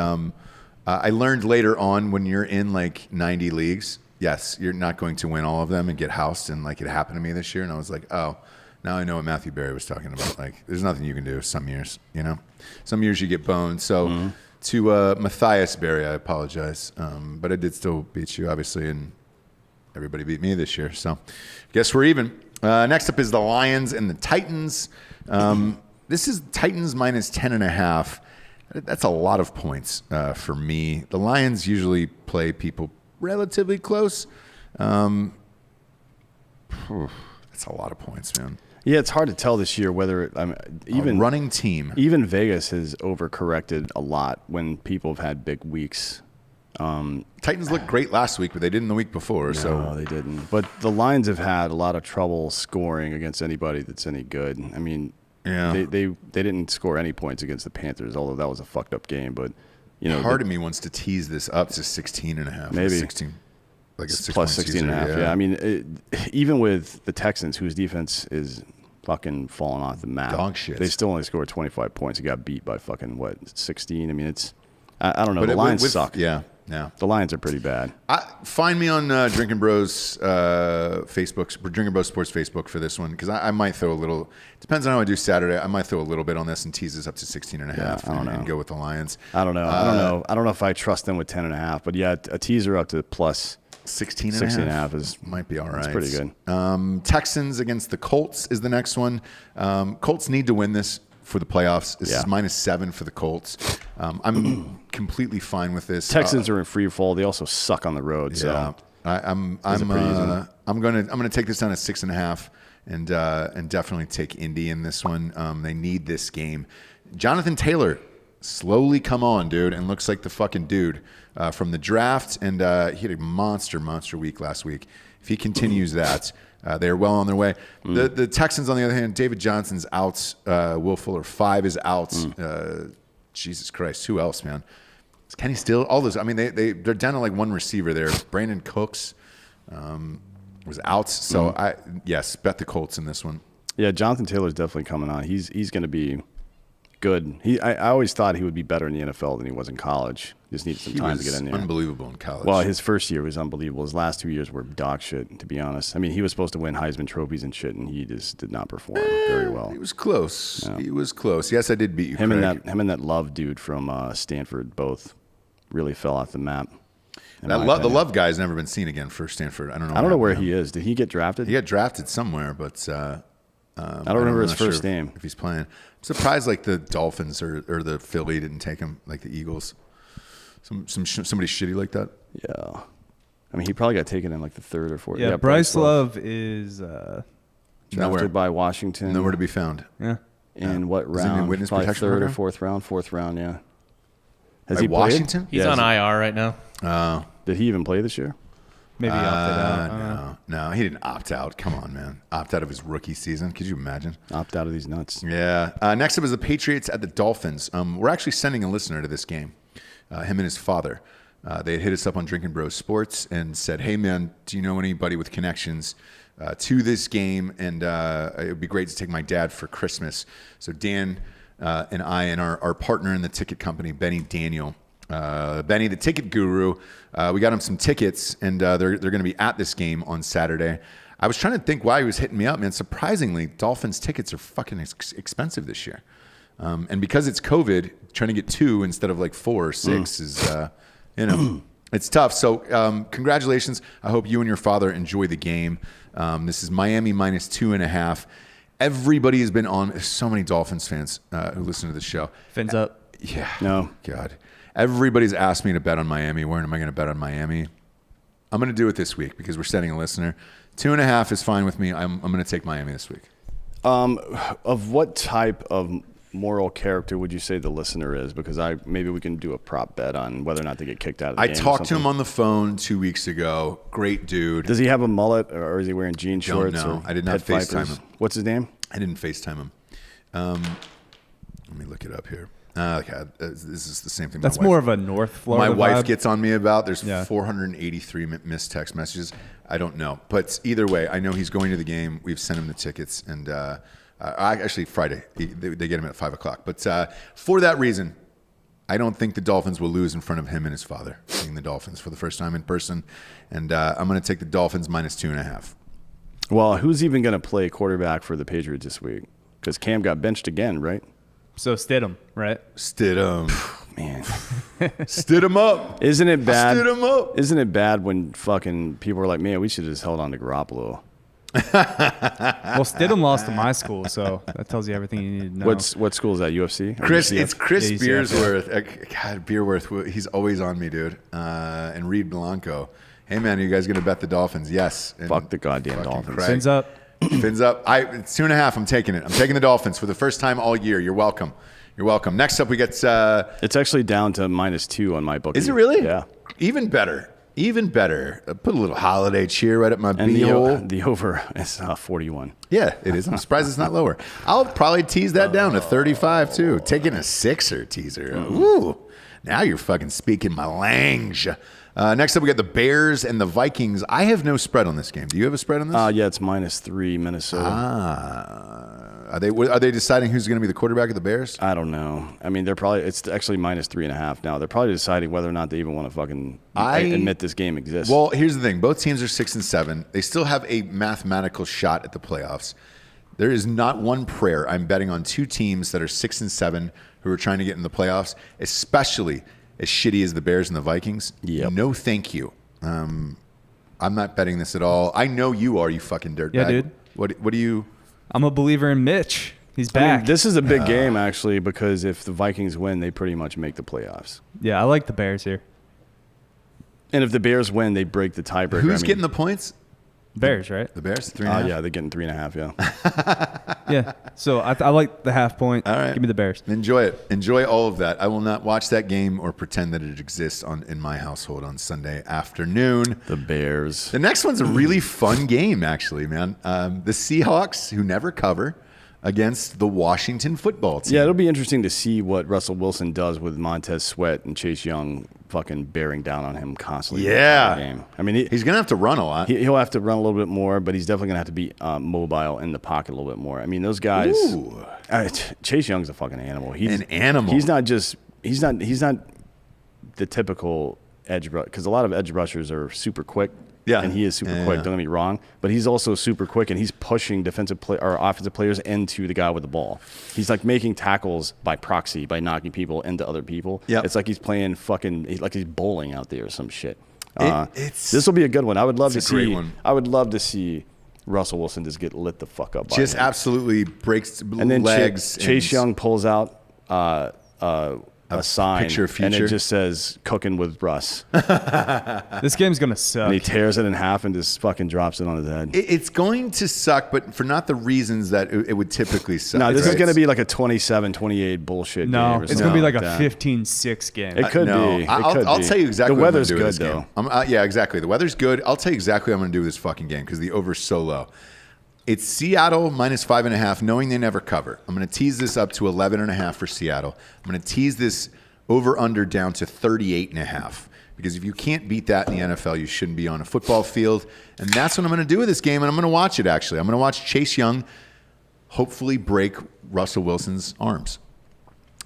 A: I learned later on when you're in like 90 leagues, yes, you're not going to win all of them and get housed. And like it happened to me this year. And I was like, oh, now I know what Matthew Berry was talking about. Like, there's nothing you can do some years, Some years you get boned. So to Matthias Berry, I apologize. But I did still beat you, obviously. And everybody beat me this year. So guess we're even. Next up is the Lions and the Titans. This is Titans -10.5. That's a lot of points for me. The Lions usually play people relatively close. That's a lot of points, man.
B: Yeah, it's hard to tell this year whether even
A: a running team.
B: Even Vegas has overcorrected a lot when people have had big weeks.
A: Titans looked great last week, but they didn't the week before.
B: No, they didn't. But the Lions have had a lot of trouble scoring against anybody that's any good. I mean, they didn't score any points against the Panthers, although that was a fucked up game. But
A: part of me wants to tease this up to 16.5.
B: Maybe
A: 16, like a
B: plus 16.5. Yeah, I mean, even with the Texans, whose defense is fucking falling off the map,
A: dog shit.
B: They still only scored 25 points. They got beat by fucking 16. I mean, I don't know. But the Lions suck.
A: Yeah.
B: The Lions are pretty bad.
A: Find me on Drinkin' Bros Facebook, Drinkin' Bros Sports Facebook for this one because I might throw a little. Depends on how I do Saturday. I might throw a little bit on this and tease this up to 16.5.
B: Yeah, I don't know.
A: And go with the Lions.
B: I don't know. I don't know if I trust them with 10.5. But yeah, a teaser up to plus 16.5
A: might be all right.
B: It's pretty good.
A: Texans against the Colts is the next one. Colts need to win this for the playoffs. This is -7 for the Colts. I'm completely fine with this.
B: Texans are in free fall. They also suck on the road.
A: Yeah,
B: so
A: I'm gonna take this down to 6.5 and definitely take Indy in this one. They need this game. Jonathan Taylor slowly come on, dude, and looks like the fucking dude from the draft. And he had a monster week last week. If he continues that. They're well on their way. The Texans, on the other hand, David Johnson's out. Will Fuller 5 is out. Jesus Christ, who else, man? Is Kenny Still? All those. I mean, they're down to like one receiver there. Brandon Cooks was out. So bet the Colts in this one.
B: Yeah, Jonathan Taylor's definitely coming on. He's going to be good. I always thought he would be better in the NFL than he was in college. Just needed some time to get in there.
A: Unbelievable in college.
B: Well, his first year was unbelievable. His last 2 years were dog shit, to be honest. I mean, he was supposed to win Heisman trophies and shit, and he just did not perform very well.
A: He was close. Yeah. He was close. Yes, I did beat you,
B: him and that Love dude from Stanford both really fell off the map.
A: The Love guy's never been seen again for Stanford. I don't know
B: where he is. Did he get drafted?
A: He got drafted somewhere, but I
B: don't remember his first name.
A: If he's playing, I'm surprised like the Dolphins or the Philly didn't take him, like the Eagles. Somebody shitty like that.
B: Yeah, I mean he probably got taken in like the 3rd or 4th.
D: Yeah, Bryce Love is
B: drafted by Washington.
A: Nowhere to be found.
D: Yeah.
B: In what round?
A: Witness
B: probably
A: protection
B: 3rd
A: program?
B: or 4th round. 4th round. Yeah. Has
A: By
B: he played?
A: Washington?
C: He's on IR right now.
B: Did he even play this year?
D: Maybe he opted out.
A: No, he didn't opt out. Come on, man. Opt out of his rookie season. Could you imagine?
B: Opt out of these nuts.
A: Yeah. Next up is the Patriots at the Dolphins. We're actually sending a listener to this game, him and his father. They had hit us up on Drinkin Bros Sports and said, hey, man, do you know anybody with connections to this game? And it would be great to take my dad for Christmas. So Dan and I and our partner in the ticket company, Benny Daniel, Benny, the ticket guru, we got him some tickets, and they're going to be at this game on Saturday. I was trying to think why he was hitting me up, man. Surprisingly, Dolphins tickets are fucking expensive this year. And because it's COVID, trying to get 2 instead of like 4 or 6 is, it's tough. So congratulations. I hope you and your father enjoy the game. This is Miami minus 2.5. Everybody has been on. There's so many Dolphins fans who listen to the show.
D: Fins up.
A: Yeah.
B: No.
A: God. Everybody's asked me to bet on Miami. Where am I going to bet on Miami? I'm going to do it this week because we're sending a listener. 2.5 is fine with me. I'm going to take Miami this week.
B: Of what type of moral character would you say the listener is? Because maybe we can do a prop bet on whether or not they get kicked out of the
A: I
B: game.
A: talked to him on the phone 2 weeks ago. Great dude.
B: Does he have a mullet, or is he wearing jean
A: Don't
B: shorts?
A: know.
B: Or
A: I did not
B: pet
A: FaceTime
B: vipers?
A: him.
B: What's his name?
A: I didn't FaceTime him. Let me look it up here. God, this is the same thing.
D: That's more of a North Florida
A: My wife
D: vibe.
A: gets on me about. There's
D: Yeah.
A: 483 missed text messages. I don't know. But either way, I know he's going to the game. We've sent him the tickets. And actually, Friday, they get him at 5 o'clock. But for that reason, I don't think the Dolphins will lose in front of him and his father, seeing the Dolphins for the first time in person. And I'm going to take the Dolphins minus 2.5.
B: Well, who's even going to play quarterback for the Patriots this week? Because Cam got benched again, right?
D: So Stidham, right?
A: Stidham.
B: Man,
A: Stidham up.
B: isn't it bad?
A: Stidham up.
B: Isn't it bad when fucking people are like, man, we should have just held on to Garoppolo?
D: Well, Stidham lost to my school, so that tells you everything you need to know.
B: What school is that? UFC? Or
A: Chris,
B: UCF?
A: it's Chris
D: Yeah,
A: Beersworth. God, Beerworth, he's always on me, dude. And Reed Blanco. Hey, man, are you guys going to bet the Dolphins? Yes. And
B: Fuck the goddamn
A: fucking
B: Dolphins.
A: Craig.
D: Fins up.
A: Fins up. It's 2.5. I'm taking it. I'm taking the Dolphins for the first time all year. You're welcome. You're welcome. Next up, we get.
B: It's actually down to -2 on my book.
A: Is it really?
B: Yeah.
A: Even better. Even better. Put a little holiday cheer right at my
B: And
A: beehole.
B: the over is 41.
A: Yeah, it is. I'm surprised it's not lower. I'll probably tease that down to 35 too. Taking a 6er teaser. Ooh, now you're fucking speaking my language. Next up, we got the Bears and the Vikings. I have no spread on this game. Do you have a spread on this?
B: Yeah, it's -3 Minnesota.
A: Are they deciding who's going to be the quarterback of the Bears?
B: I don't know. I mean, it's actually -3.5 now. They're probably deciding whether or not they even want to fucking admit this game exists.
A: Well, here's the thing. Both teams are 6 and 7. They still have a mathematical shot at the playoffs. There is not one prayer. I'm betting on 2 teams that are 6 and 7 who are trying to get in the playoffs, especially as shitty as the Bears and the Vikings.
B: Yep.
A: No, thank you. I'm not betting this at all. I know you are, you fucking dirtbag.
D: Yeah, dude.
A: What do you?
D: I'm a believer in Mitch. He's
B: I mean,
D: back.
B: this is a big game, actually, because if the Vikings win, they pretty much make the playoffs.
D: Yeah, I like the Bears here.
B: And if the Bears win, they break the tiebreaker.
A: Who's getting the points?
D: Bears, right?
A: The Bears? 3.5?
B: Yeah, they're getting 3.5, yeah.
D: Yeah. So I like the half point.
A: All right.
D: Give me the Bears.
A: Enjoy it. Enjoy all of that. I will not watch that game or pretend that it exists in my household on Sunday afternoon.
B: The Bears.
A: The next one's a really fun game, actually, man. The Seahawks, who never cover, against the Washington football team.
B: Yeah, it'll be interesting to see what Russell Wilson does with Montez Sweat and Chase Young fucking bearing down on him constantly.
A: Yeah.
B: In the game. I mean,
A: He's going to have to run a lot.
B: he'll have to run a little bit more, but he's definitely going to have to be mobile in the pocket a little bit more. I mean, those guys.
A: Ooh.
B: Chase Young's a fucking animal. He's
A: An animal.
B: He's not the typical edge rush, because a lot of edge rushers are super quick.
A: Yeah.
B: And he is super
A: Yeah.
B: quick. Don't get me wrong, but he's also super quick, and he's pushing or offensive players into the guy with the ball. He's like making tackles by proxy by knocking people into other people.
A: Yep.
B: It's like he's playing like he's bowling out there or some shit.
A: It's-
B: This will be a good one. I would love to
A: It's a great
B: see.
A: one.
B: I would love to see Russell Wilson just get lit the fuck up. By
A: Just
B: him.
A: absolutely breaks
B: And then
A: legs.
B: Chase Young pulls out a sign,
A: picture of
B: and it
A: future?
B: just says "Cooking with Russ,"
D: This game's gonna suck.
B: and he tears it in half and just fucking drops it on his head.
A: It's going to suck, but for not the reasons that it would typically suck.
B: No, this is
A: right?
B: going to be like a 27-28 bullshit game.
D: No,
B: or
D: it's
B: something
D: gonna be like a
B: that.
D: 15-6 game.
B: It could
A: No,
B: be. It
A: I'll
B: could be.
A: tell you exactly
B: The
A: what I'm
B: weather's
A: gonna do with
B: good
A: this
B: though.
A: game. Yeah, exactly. The weather's good. I'll tell you exactly what I'm going to do with this fucking game because the over's so low. It's Seattle -5.5, knowing they never cover. I'm going to tease this up to 11.5 for Seattle. I'm going to tease this over/under down to 38.5 because if you can't beat that in the NFL, you shouldn't be on a football field. And that's what I'm going to do with this game, and I'm going to watch it, actually. I'm going to watch Chase Young hopefully break Russell Wilson's arms.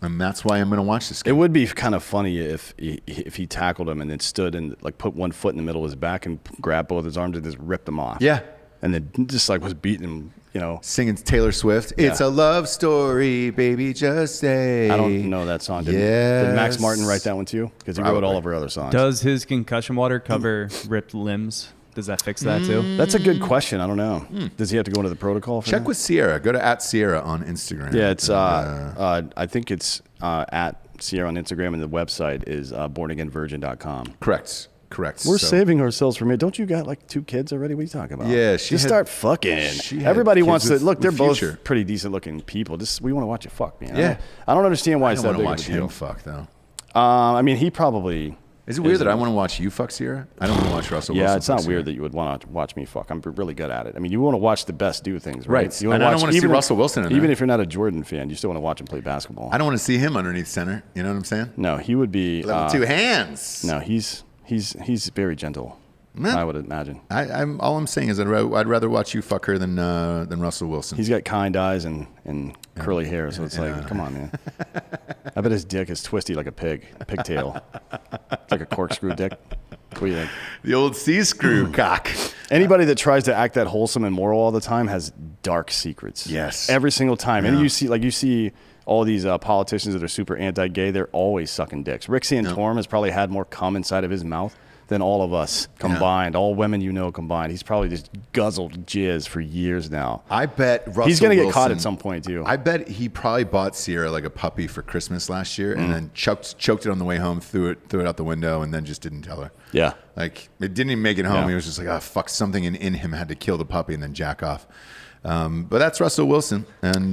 A: And that's why I'm going to watch this
B: It
A: game.
B: would be kind of funny if he tackled him and then stood and like put one foot in the middle of his back and grabbed both his arms and just ripped them off.
A: Yeah.
B: And then just like was beating him, you know.
A: Singing Taylor Swift.
B: Yeah.
A: It's a love story, baby, just say.
B: I don't know that song. Did Max
A: Yes.
B: Martin write that one too? Because he wrote
A: Probably.
B: all of our other songs.
D: Does his concussion water cover ripped limbs? Does that fix that too?
B: That's a good question. I don't know. Does he have to go into the protocol for
A: Check
B: that?
A: with Sierra. Go to @Sierra on Instagram.
B: Yeah, it's
A: And,
B: I think it's at Sierra on Instagram, and the website is bornagainvirgin.com.
A: correct.
B: We're
A: So-
B: saving ourselves from it. Don't you got like 2 kids already? What are you talking about?
A: Yeah, she
B: just
A: had-
B: start fucking.
A: she had
B: Everybody
A: kids
B: wants to
A: with-
B: look. They're
A: with
B: both
A: Future.
B: pretty decent looking people. Just we want to watch you fuck, man.
A: Yeah.
B: I don't understand why
A: I
B: it's
A: don't
B: that
A: want to
B: big of
A: watch
B: a deal.
A: him fuck though.
B: I mean, he probably.
A: Is it weird that I want to watch you fuck Sierra? I don't want to watch Russell Wilson.
B: Yeah, it's not
A: fuck
B: weird
A: Sierra.
B: that you would want to watch me fuck. I'm really good at it. I mean, you want to watch the best do things,
A: Right.
B: right? You
A: And I don't wanna see
B: even if-
A: Russell Wilson in
B: Even
A: there.
B: if you're not a Jordan fan, you still want to watch him play basketball.
A: I don't want to see him underneath center. You know what I'm saying?
B: No, he would be.
A: Level 2 hands.
B: No, he's very gentle.
A: Nah.
B: I would imagine.
A: I'm all I'm saying is I'd rather watch you fuck her than Russell Wilson.
B: He's got kind eyes and curly hair, so it's like, come on, man. I bet his dick is twisty like a pigtail. It's like a corkscrew dick. What do you think?
A: the old C screw cock.
B: Anybody that tries to act that wholesome and moral all the time has dark secrets.
A: Yes.
B: Every single time.
A: Yeah.
B: And you see all these politicians that are super anti-gay, they're always sucking dicks. Rick Santorum has probably had more cum inside of his mouth than all of us combined, all women combined. He's probably just guzzled jizz for years now.
A: I bet Russell
B: He's going to get
A: Wilson-
B: caught at some point, too.
A: I bet he probably bought Sierra like a puppy for Christmas last year, and then choked it on the way home, threw it out the window, and then just didn't tell her.
B: Yeah.
A: Like it didn't even make it home.
B: Yeah.
A: He was just like, oh fuck, something in him had to kill the puppy and then jack off. But that's Russell Wilson, and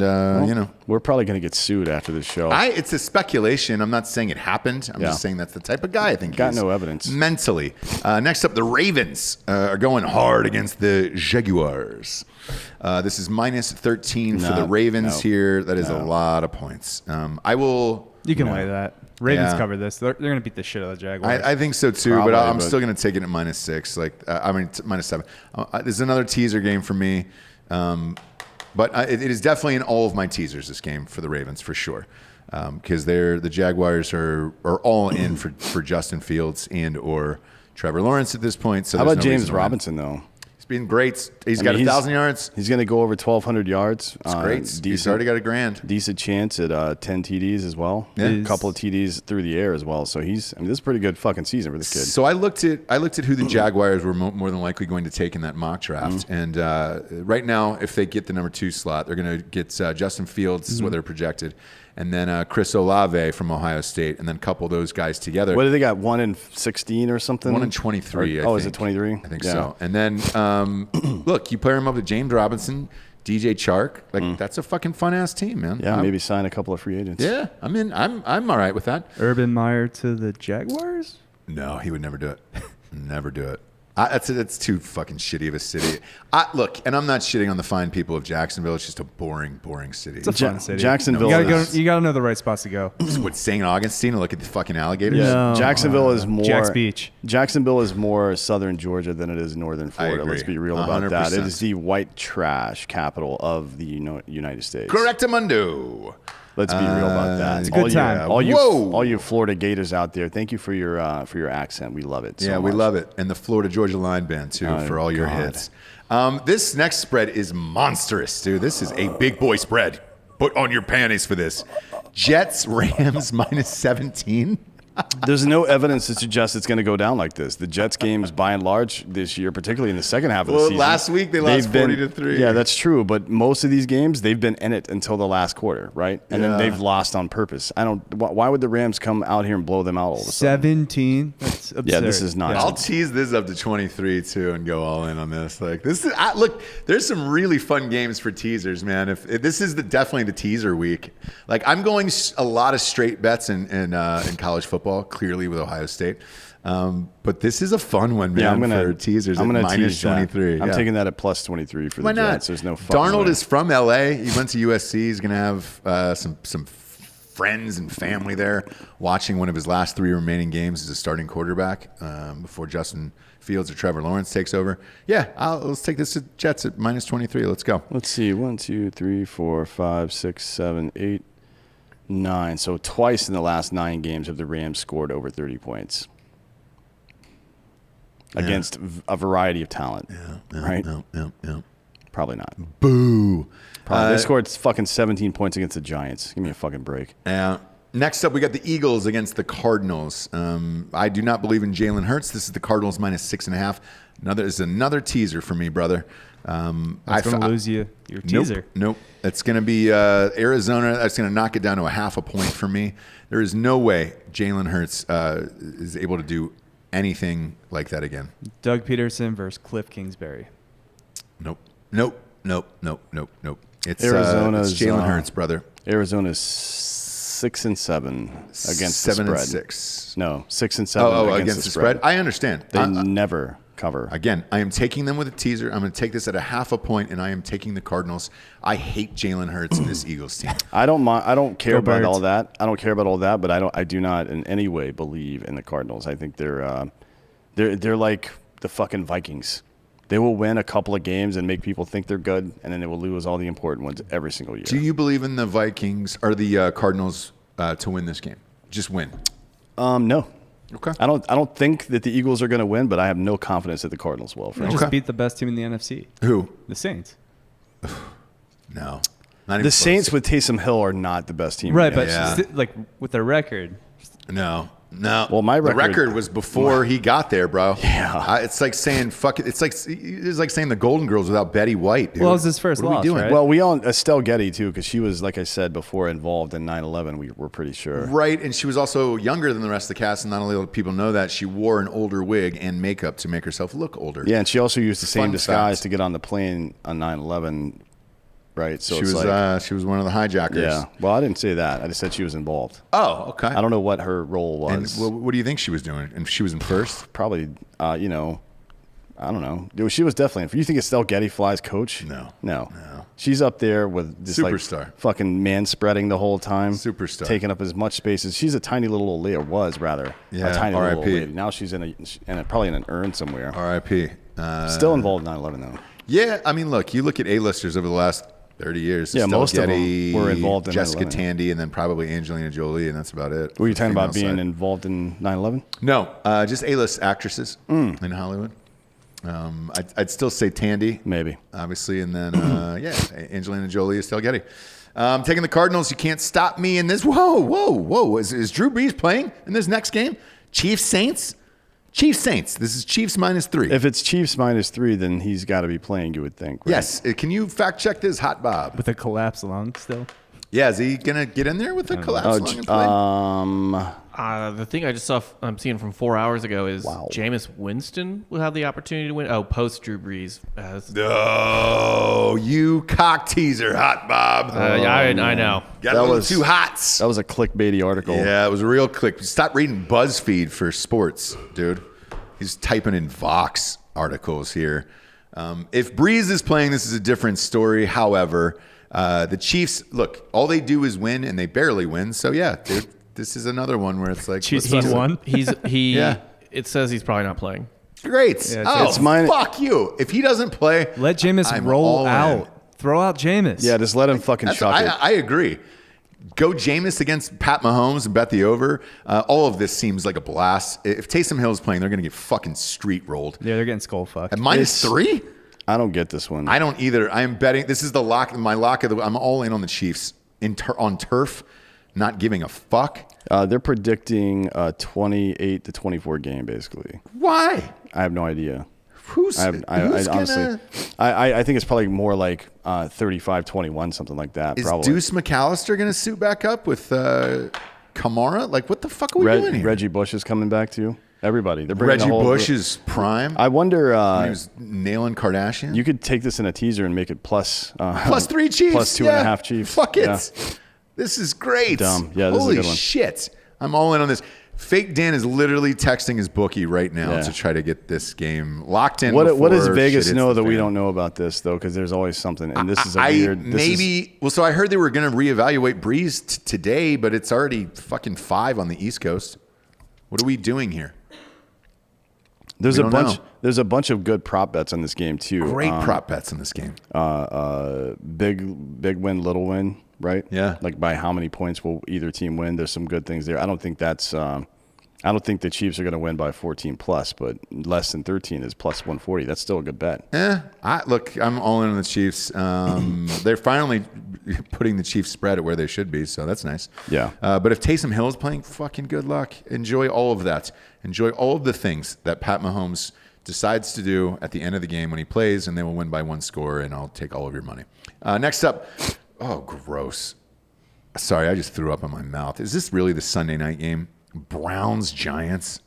B: We're probably going to get sued after this show.
A: it's a speculation. I'm not saying it happened. I'm
B: Yeah.
A: just saying that's the type of guy I think he
B: Got
A: is.
B: no evidence.
A: Mentally. Next up, the Ravens are going hard against the Jaguars. This is -13 for the Ravens here. That is a lot of points. I will.
D: You can lay that. Ravens
A: Yeah.
D: cover this. They're going to beat the shit out of the Jaguars.
A: I think so too,
B: Probably,
A: but I'm
B: but-
A: still going to take it at -6. -7. This is another teaser game for me. But it is definitely in all of my teasers, this game for the Ravens, for sure. Because the Jaguars are all in for Justin Fields and or Trevor Lawrence at this point. So
B: How
A: there's
B: about
A: no
B: James
A: reason to win.
B: Robinson, though?
A: He's been great. He's
B: I
A: got
B: mean,
A: 1,000 yards.
B: He's going to go over 1,200 yards.
A: It's great. He's already got a grand.
B: Decent chance at 10 TDs as well.
A: Yeah.
B: A couple of TDs through the air as well. So this is a pretty good fucking season for this kid.
A: So I looked at who the Jaguars were more than likely going to take in that mock draft, and right now, if they get the number 2 slot, they're going to get Justin Fields, is what they're projected, and then Chris Olave from Ohio State, and then couple those guys together.
B: What do they got? 1 in 16 or something?
A: 1 in 23.
B: Is it 23?
A: I think
B: Yeah.
A: so. And then look, you pair him up with James Robinson, DJ Chark. Like that's a fucking fun ass team, man.
B: Yeah, maybe sign a couple of free agents.
A: Yeah, I'm in. I'm all right with that.
D: Urban Meyer to the Jaguars?
A: No, he would never do it. Never do it. That's too fucking shitty of a city. Look, and I'm not shitting on the fine people of Jacksonville. It's just a boring city.
D: It's a fun city.
B: Jacksonville
D: You gotta know the right spots to go.
A: What, St. Augustine and look at the fucking alligators?
B: Yeah,
D: No.
B: Jacksonville is more
D: Jack's Beach.
B: Jacksonville is more southern Georgia than it is northern Florida.
A: agree.
B: Let's be real about that.
A: 100%.
B: It is the white trash capital of the United States.
A: Correctamundo.
B: Let's be real about that.
A: It's
D: a good time.
A: Whoa.
B: all you Florida Gators out there, thank you for your accent. We love it. So
A: Yeah, we
B: much.
A: love it. And the Florida Georgia line band, too,
B: Oh,
A: for all your
B: God.
A: hits. This next spread is monstrous, dude. This is a big boy spread. Put on your panties for this. Jets, Rams, -17.
B: There's no evidence to suggest it's going to go down like this. The Jets games, by and large, this year, particularly in the second half of the season.
A: Last week they lost 40-3.
B: Yeah, that's true. But most of these games, they've been in it until the last quarter, right? And then they've lost on purpose. Why would the Rams come out here and blow them out all of a sudden?
D: 17. That's absurd.
B: Yeah, this is not.
A: I'll tease this up to 23 too and go all in on this. Like this is look. There's some really fun games for teasers, man. If this is definitely the teaser week. Like I'm going a lot of straight bets in college football, clearly with Ohio State. But this is a fun one, man. For teasers.
B: I'm going to
A: minus 23.
B: I'm taking that at plus 23 for
A: Why
B: the
A: not?
B: Jets. There's no fucking
A: Darnold
B: way.
A: is from LA. He went to USC. He's going to have some friends and family there watching one of his last 3 remaining games as a starting quarterback before Justin Fields or Trevor Lawrence takes over. Yeah, let's take this to Jets at minus 23. Let's go.
B: Let's see. 1, 2, 3, 4, 5, 6, 7, 8, 9. So twice in the last 9 games have the Rams scored over 30 points against a variety of talent. Right?
A: Yeah.
B: Probably not.
A: Boo.
B: They scored fucking 17 points against the Giants. Give me a fucking break.
A: Next up, we got the Eagles against the Cardinals. I do not believe in Jalen Hurts. This is the Cardinals minus 6.5. This is another teaser for me, brother.
D: That's going to lose you your teaser.
A: Nope. It's going to be Arizona. That's going to knock it down to a half a point for me. There is no way Jalen Hurts is able to do anything like that again.
D: Doug Peterson versus Cliff Kingsbury.
A: Nope. It's
B: Arizona's
A: it's Jalen Hurts, brother.
B: Arizona's 6-7 against
A: 7
B: the
A: and
B: spread.
A: 6.
B: No, 6-7
A: against the spread. I understand.
B: They never cover.
A: Again, I am taking them with a teaser. I'm going to take this at a half a point, and I am taking the Cardinals. I hate Jalen Hurts in this Eagles team.
B: I don't care
D: Go
B: about
D: Birds.
B: all that. I don't care about all that, but I do not in any way believe in the Cardinals. I think they're like the fucking Vikings. They will win a couple of games and make people think they're good, and then they will lose all the important ones every single year.
A: Do you believe in the Vikings or the Cardinals to win this game? Just win.
B: No.
A: Okay.
B: I don't think that the Eagles are going to win, but I have no confidence that the Cardinals will.
D: They just beat the best team in the NFC.
A: Who?
D: The Saints.
A: No. Not even
B: The
A: close.
B: Saints with Taysom Hill are not the best team.
D: Right,
B: in the
D: but
B: NFC.
D: like with their record.
A: No.
B: Well, my
A: the
B: record-
A: record was before he got there, bro.
B: Yeah.
A: It's like saying fuck it. It's like saying the Golden Girls without Betty White, dude.
D: Well, it was his first
A: what are
D: loss,
A: we doing?
D: right?
B: Well, we own Estelle Getty too, because she was, like I said before, involved in 9/11. We were pretty sure.
A: Right, and she was also younger than the rest of the cast, and not only do people know that, she wore an older wig and makeup to make herself look older.
B: Yeah, and she also used the same
A: Fun
B: disguise
A: fact.
B: to get on the plane on 9/11. Right, so
A: she
B: it's
A: was
B: like,
A: she was one of the hijackers.
B: yeah. Well, I didn't say that. I just said she was involved.
A: Oh, okay.
B: I don't know what her role
A: And
B: was.
A: what do you think she was doing? And she was in first?
B: Probably, I don't know. Dude, she was definitely. If you think Estelle Getty flies coach,
A: No.
B: She's up there with just
A: Superstar.
B: like fucking man spreading the whole time.
A: Superstar.
B: Taking up as much space as she's a tiny little old lady, or was rather.
A: Yeah,
B: a tiny little old
A: R.I.P..
B: lady. Now she's probably in an urn somewhere.
A: R.I.P.
B: Still involved in 9/11 though.
A: Yeah, I mean, look, you look at A-listers over the last 30 years.
B: Yeah,
A: Estelle
B: most of them
A: Getty,
B: were involved in
A: Jessica
B: 9/11.
A: Tandy, and then probably Angelina Jolie, and that's about it.
B: Were you talking about
A: Female
B: being
A: side.
B: involved in 9/11?
A: No, just A-list actresses in Hollywood. I'd still say Tandy,
B: Maybe.
A: obviously, and then Angelina Jolie, Estelle Getty. Taking the Cardinals. You can't stop me in this. Whoa! Is Drew Brees playing in this next game? Chiefs Saints. This is Chiefs -3.
B: If it's Chiefs -3, then he's got to be playing. You would think. Right?
A: Yes. Can you fact check this, Hot Bob?
D: With a collapsed lung still.
A: Yeah, is he gonna get in there with the collapse lung and play?
C: The thing I just saw, I'm seeing from 4 hours ago is
B: Wow.
C: Jameis Winston will have the opportunity to win. Oh, post Drew Brees.
A: Oh, you cock teaser, Hot Bob.
C: I know.
A: Got
B: That
A: a little
B: was-
A: too hots.
B: That was a clickbaity article.
A: Yeah, it was a real click. Stop reading BuzzFeed for sports, dude. He's typing in Vox articles here. If Breeze is playing, this is a different story. However, the Chiefs, look, all they do is win, and they barely win. So, yeah, dude, this is another one where it's like,
D: Chiefs
A: let's-
D: won.
C: Yeah.
A: Yeah.
C: It says he's probably not playing.
A: Great.
D: Yeah,
B: it's mine-
A: Fuck you. If he doesn't play,
D: Let Jameis
A: I'm
D: roll
A: all in.
D: out. Throw out Jameis.
B: Yeah, just let him fucking
A: That's-
B: chuck it.
A: I agree. Go Jameis against Pat Mahomes and bet the over. All of this seems like a blast. If Taysom Hill's playing, they're going to get fucking street rolled.
D: Yeah, they're getting skull fucked.
A: At -3?
B: I don't get this one.
A: I don't either. I am betting. This is the lock. My lock of the. I'm all in on the Chiefs on turf. not giving a fuck?
B: They're predicting a 28-24 game, basically.
A: Why?
B: I have no idea.
A: Who's
B: honestly, I think it's probably more like 35-21, something like that.
A: Is
B: probably.
A: Deuce McAllister going to suit back up with Kamara? Like, what the fuck are we doing here?
B: Reggie Bush is coming back too. Everybody. They're bringing
A: Reggie Bush is prime.
B: I wonder.
A: When he was nailing Kardashian.
B: You could take this in a teaser and make it plus
A: 3 Chiefs.
B: plus 2.5 Chiefs.
A: Fuck it.
B: Yeah.
A: This is great.
B: Dumb. Yeah, this
A: Holy
B: is a good one.
A: shit. I'm all in on this. Fake Dan is literally texting his bookie right now to try to get this game locked in.
B: What does
A: before
B: Vegas
A: shit hits
B: know
A: the
B: that we
A: fan.
B: don't know about this, though? Because there's always something. And this is a weird.
A: So I heard they were going to reevaluate Breeze today, but it's already fucking 5 on the East Coast. What are we doing here?
B: There's
A: We
B: a
A: don't
B: bunch.
A: know.
B: There's a bunch of good prop bets on this game too.
A: Great prop bets in this game.
B: Big win, little win, right?
A: Yeah.
B: Like by how many points will either team win? There's some good things there. I don't think that's. I don't think the Chiefs are going to win by 14 plus, but less than 13 is plus 140. That's still a good bet.
A: Look, I'm all in on the Chiefs. They're finally putting the Chiefs spread at where they should be, so that's nice.
B: Yeah.
A: But if Taysom Hill is playing, fucking good luck. Enjoy all of that. Enjoy all of the things that Pat Mahomes decides to do at the end of the game when he plays, and they will win by 1 score, and I'll take all of your money. Next up, oh, gross. Sorry, I just threw up in my mouth. Is this really the Sunday night game? Browns Giants.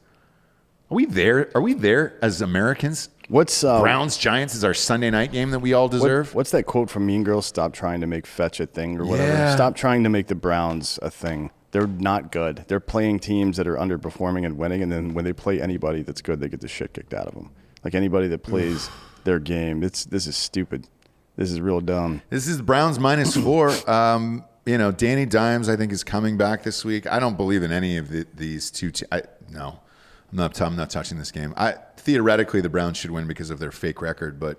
A: Are we there? Are we there as Americans?
B: What's
A: Browns Giants is our Sunday night game that we all deserve.
B: What's that quote from Mean Girls? Stop trying to make fetch a thing or whatever.
A: Yeah.
B: Stop trying to make the Browns a thing. They're not good. They're playing teams that are underperforming and winning, and then when they play anybody that's good, they get the shit kicked out of them. Like anybody that plays their game, this is stupid. This is real dumb.
A: This is the Browns -4. Danny Dimes, I think, is coming back this week. I don't believe in any of these two. No, I'm not touching this game. Theoretically, the Browns should win because of their fake record, but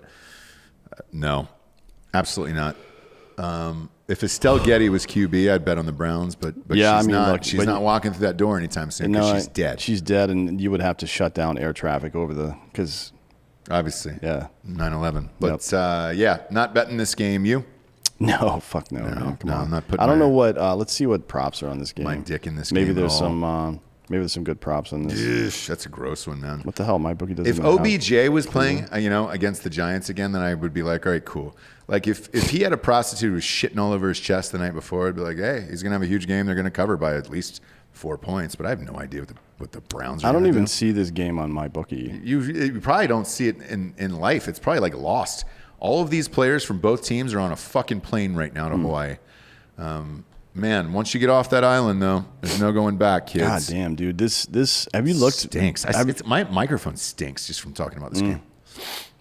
A: no, absolutely not. If Estelle Getty was QB, I'd bet on the Browns, but
B: Yeah,
A: she's
B: I mean,
A: not.
B: look,
A: She's
B: but-
A: not walking through that door anytime soon because she's dead.
B: She's dead, and you would have to shut down air traffic over because
A: Obviously,
B: yeah.
A: 9/11. But not betting this game. You?
B: No, fuck no. Man. Come
A: no,
B: on.
A: I'm not putting
B: I don't
A: my-
B: know what. Let's see what props are on this game.
A: My dick in this
B: Maybe
A: game.
B: there's
A: at all.
B: some. Maybe there's some good props on this.
A: Eesh, that's a gross one, man.
B: What the hell? My bookie doesn't.
A: If
B: even have-
A: OBJ was playing, against the Giants again, then I would be like, all right, cool. Like if he had a prostitute who was shitting all over his chest the night before, I'd be like, hey, he's gonna have a huge game. They're gonna cover by at least 4 points. But I have no idea what the Browns are.
B: I don't
A: gonna
B: even
A: do.
B: see this game on my bookie.
A: You probably don't see it in life. It's probably like lost. All of these players from both teams are on a fucking plane right now to Hawaii. Man, once you get off that island, though, there's no going back, kids.
B: God damn, dude. This. Have you looked?
A: Stinks. My microphone stinks just from talking about this game.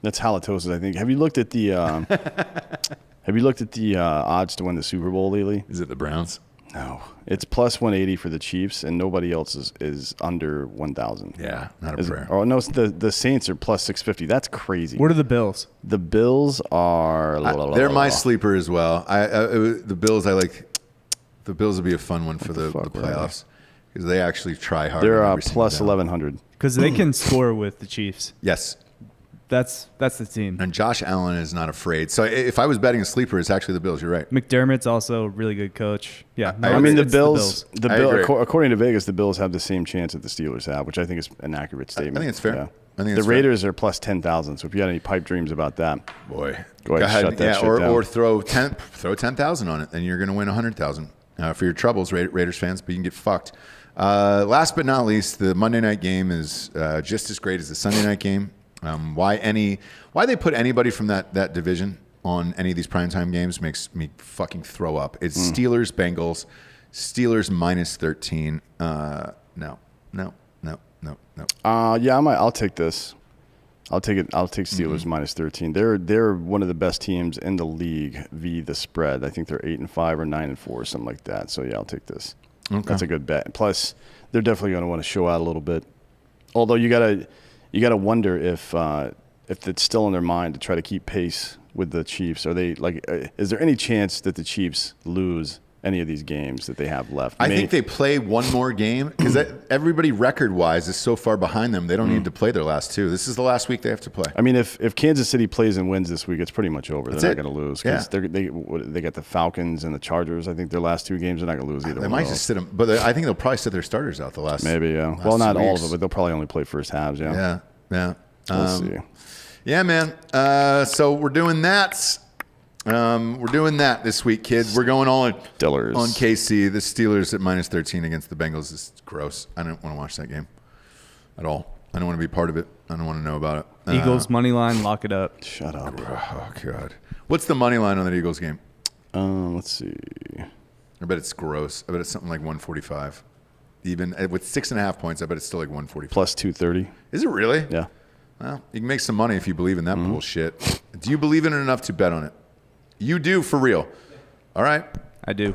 B: That's halitosis, I think. Have you looked at the? Have you looked at the odds to win the Super Bowl lately?
A: Is it the Browns?
B: No, it's plus 180 for the Chiefs, and nobody else is under 1,000.
A: Yeah, not a prayer.
B: Oh no, the Saints are plus 650. That's crazy.
D: What are the Bills?
B: The Bills are.
A: They're my sleeper as well. The Bills. I like. The Bills would be a fun one for the
B: fuck,
A: playoffs because they actually try hard.
B: They're
A: every single
B: plus
A: down.
B: 1,100.
D: Because they can score with the Chiefs.
A: Yes,
D: That's the team.
A: and Josh Allen is not afraid. So if I was betting a sleeper, it's actually the Bills. You're right.
D: McDermott's also a really good coach. Yeah,
A: I
B: I mean, the
A: agree.
B: Bills.
A: I agree.
B: According to Vegas, the Bills have the same chance that the Steelers have, which I think is an accurate statement.
A: think it's fair.
B: Yeah.
A: I think
B: the
A: it's fair.
B: Raiders are plus 10,000. So if you got any pipe dreams about that,
A: Boy,
B: Go ahead, shut that shit down.
A: or throw 10,000 on it, and you're going to win 100,000 for your troubles, Raiders fans. But you can get fucked. Last but not least, the Monday night game is just as great as the Sunday night game. Why they put anybody from that division on any of these primetime games makes me fucking throw up. It's Steelers Bengals, Steelers -13. No.
B: yeah, I'll take this. I'll take it. I'll take Steelers minus 13. They're one of the best teams in the league via the spread. I think they're 8-5 or 9-4 or something like that. So yeah, I'll take this.
A: Okay.
B: That's a good bet. Plus, they're definitely going to want to show out a little bit. Although you gotta wonder if it's still in their mind to try to keep pace with the Chiefs. Are they like? Is there any chance that the Chiefs lose any of these games that they have left.
A: I think they play one more game because everybody record-wise is so far behind them. They don't need to play their last 2. This is the last week they have to play.
B: I mean, if Kansas City plays and wins this week, it's pretty much over. They're not going to lose because
A: Yeah.
B: they got the Falcons and the Chargers. I think their last 2 games, they're not going to lose either.
A: They might just sit them, but I think they'll probably sit their starters out the last.
B: Maybe, yeah.
A: last
B: Well, not
A: 2
B: all
A: weeks.
B: of it, but they'll probably only play first halves. Yeah.
A: Yeah.
B: We'll see.
A: Yeah, man. So we're doing that. We're doing that this week, kids. We're going all
B: Steelers.
A: on KC. The Steelers at -13 against the Bengals is gross. I don't want to watch that game at all. I don't want to be part of it. I don't want to know about it.
D: Eagles money line, lock it up.
B: Shut up.
A: Oh God. What's the money line on that Eagles game?
B: Let's see.
A: I bet it's gross. I bet it's something like 145. Even with 6.5 points, I bet it's still like 145.
B: Plus 230.
A: Is it really?
B: Yeah.
A: Well, you can make some money if you believe in that bullshit. Do you believe in it enough to bet on it? You do, for real. All right.
D: I do.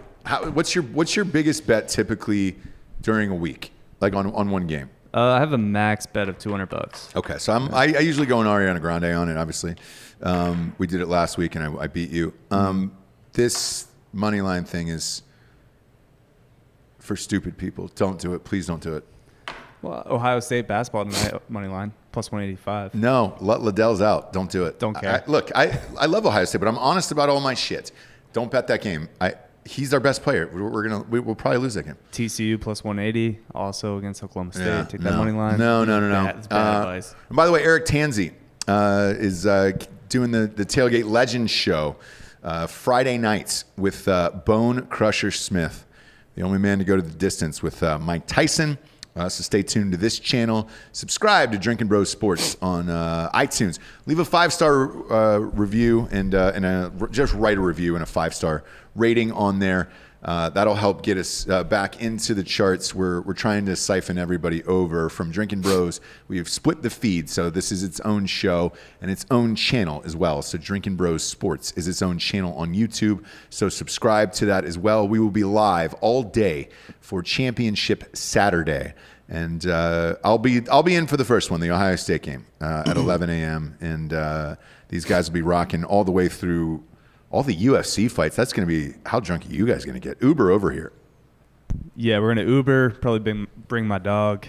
A: What's your biggest bet typically during a week, like on one game?
D: I have a max bet of $200.
A: Okay, so I usually go in Ariana Grande on it. Obviously, we did it last week and I beat you. This money line thing is for stupid people. Don't do it. Please don't do it.
D: Well, Ohio State basketball tonight, money line, plus 185.
A: No, Liddell's out. Don't do it.
D: Don't care.
A: I love Ohio State, but I'm honest about all my shit. Don't bet that game. He's our best player. We'll probably lose that game.
D: TCU plus 180, also against Oklahoma State. Take that money line.
A: No.
C: That's bad advice.
A: And by the way, Eric Tansey is doing the Tailgate Legends show Friday nights with Bone Crusher Smith, the only man to go to the distance with Mike Tyson. So stay tuned to this channel. Subscribe to Drinkin' Bros Sports on iTunes. Leave a 5-star review and just write a review and a 5-star rating on there. That'll help get us back into the charts. We're trying to siphon everybody over from Drinkin' Bros. We've split the feed, so this is its own show and its own channel as well. So Drinkin' Bros Sports is its own channel on YouTube. So subscribe to that as well. We will be live all day for Championship Saturday. And I'll be in for the first one, the Ohio State game at 11 a.m. And these guys will be rocking all the way through all the UFC fights. That's going to be, how drunk are you guys going to get? Uber over here.
D: Yeah, we're going to Uber, probably bring my dog.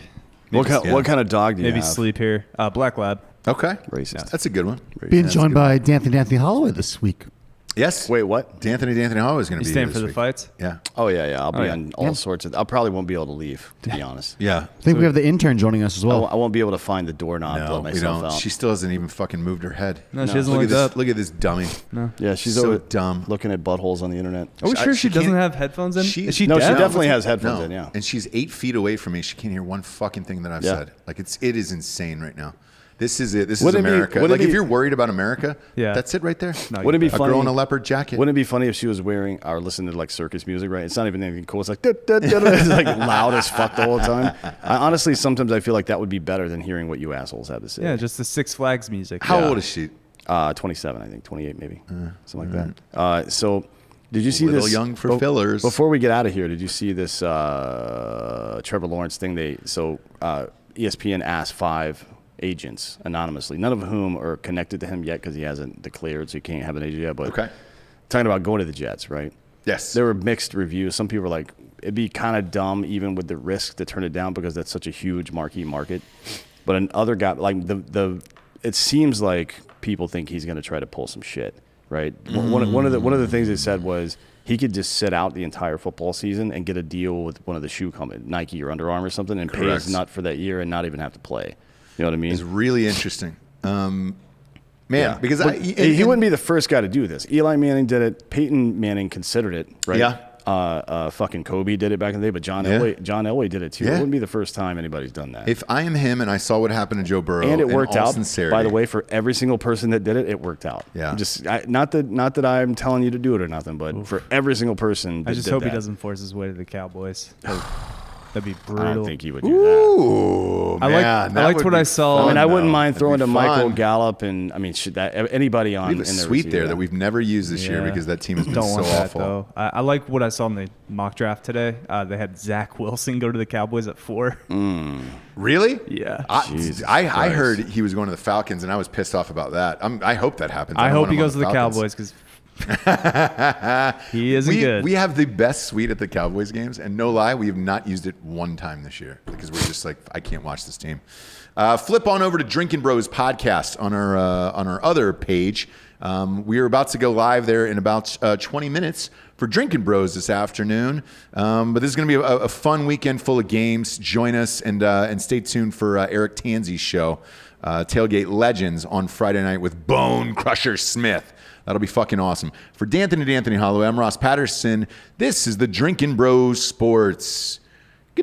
B: What kind of dog do you
D: Maybe
B: have?
D: sleep here. Black Lab.
A: Okay.
B: Racist.
A: That's a good one.
E: Being joined by D'Anthony Holloway this week.
A: Yes.
B: Wait, what?
A: D'Anthony Holloway is going to
D: You
A: be
D: staying
A: here
D: for
A: this
D: the
A: week.
D: fights?
A: Yeah.
B: Oh, yeah. I'll be
D: yeah.
B: on all sorts of... I probably won't be able to leave, to be honest.
A: Yeah.
E: I think we have the intern joining us as
B: I
E: well.
B: won't be able to find the doorknob,
A: No,
B: blow
A: we
B: myself
A: don't.
B: out.
A: She still hasn't even fucking moved her head.
D: No, she doesn't
A: Look
D: look
A: at
D: up.
A: this. Look at this dummy.
B: Yeah, she's
A: So
B: over
A: dumb.
B: looking at buttholes on the internet.
D: Are we sure
A: she
D: she doesn't
A: can't-
D: have headphones in?
A: she-
D: Is she
B: No, she
D: deaf?
B: definitely has headphones
A: No.
B: in, yeah.
A: And she's 8 feet away from me. She can't hear one fucking thing that I've
B: Yeah.
A: said. Like it is insane right now. This is it. This
B: Wouldn't
A: is
B: it be-
A: America.
B: wouldn't
A: Like
B: it
A: if
B: be-
A: you're worried about America,
D: Yeah.
A: that's it right there.
D: No,
B: Wouldn't it be
A: A
B: funny?
A: girl in a leopard jacket.
B: Wouldn't it be funny if she was wearing or listening to like circus music, right? It's not even anything cool. It's like, it's like loud as fuck the whole time. Honestly, sometimes I feel like that would be better than hearing what you assholes have to say.
D: Yeah, just the Six Flags music.
A: How
B: Yeah.
A: old is she?
B: 27, I think, 28 maybe, something like that. So, did you see
A: Little
B: this?
A: young for fillers.
B: Before we get out of here, did you see this Trevor Lawrence thing? ESPN asked 5 agents anonymously, none of whom are connected to him yet because he hasn't declared, so he can't have an agent yet. But
A: Okay.
B: talking about going to the Jets, right?
A: Yes.
B: There were mixed reviews. Some people were like, it'd be kind of dumb even with the risk to turn it down because that's such a huge marquee market. But another guy, like it seems like people think he's going to try to pull some shit, right? One of the things they said was he could just sit out the entire football season and get a deal with one of the shoe companies, Nike or Under Armour or something, and pay his
A: Correct.
B: nut for that year and not even have to play. You know what I mean?
A: It's really interesting. Man,
B: Yeah.
A: because
B: But he wouldn't be the first guy to do this. Eli Manning did it. Peyton Manning considered it, right?
A: Yeah.
B: Fucking Kobe did it back in the day, but John
A: Yeah.
B: Elway did it too.
A: Yeah.
B: It wouldn't be the first time anybody's done that.
A: If I am him and I saw what happened to Joe Burrow,
B: And it worked
A: in all
B: out.
A: sincerity,
B: By the way, for every single person that did it, it worked out.
A: Yeah.
B: Not that I'm telling you to do it or nothing, but for every single person that
D: I just
B: did
D: hope
B: that,
D: he doesn't force his way to the Cowboys. That'd be
B: I
D: brutal.
B: don't think he would do that.
A: Ooh,
D: I
A: man, that
D: liked
A: would
D: what
A: be
D: I saw.
B: I mean,
A: fun,
B: I wouldn't
A: though.
B: mind
A: That'd
B: throwing
A: be
B: to Michael
A: fun.
B: Gallup and anybody on
A: We have a
B: in their
A: suite
B: receiver,
A: there
B: yeah.
A: that we've never used this year
D: Yeah.
A: because that team has been
D: Don't
A: so
D: want that
A: awful.
D: though. I like what I saw in the mock draft today. They had Zach Wilson go to the Cowboys at 4.
A: Really?
D: Yeah.
B: Jesus
A: I
B: Christ.
A: heard he was going to the Falcons, and I was pissed off about that. I hope that happens.
D: I
A: don't
D: hope
A: want
D: he
A: him on
D: goes to the
A: Falcons.
D: Cowboys because He isn't good.
A: We have the best suite at the Cowboys games, and no lie, we have not used it one time this year because we're just like, I can't watch this team. Flip on over to Drinkin Bros podcast on our other page. We are about to go live there in about 20 minutes for Drinkin Bros this afternoon. But this is going to be a fun weekend full of games. Join us and stay tuned for Eric Tanzi's show, Tailgate Legends, on Friday night with Bone Crusher Smith. That'll be fucking awesome. For D'Anthony Holloway, I'm Ross Patterson. This is the Drinkin Bros Sports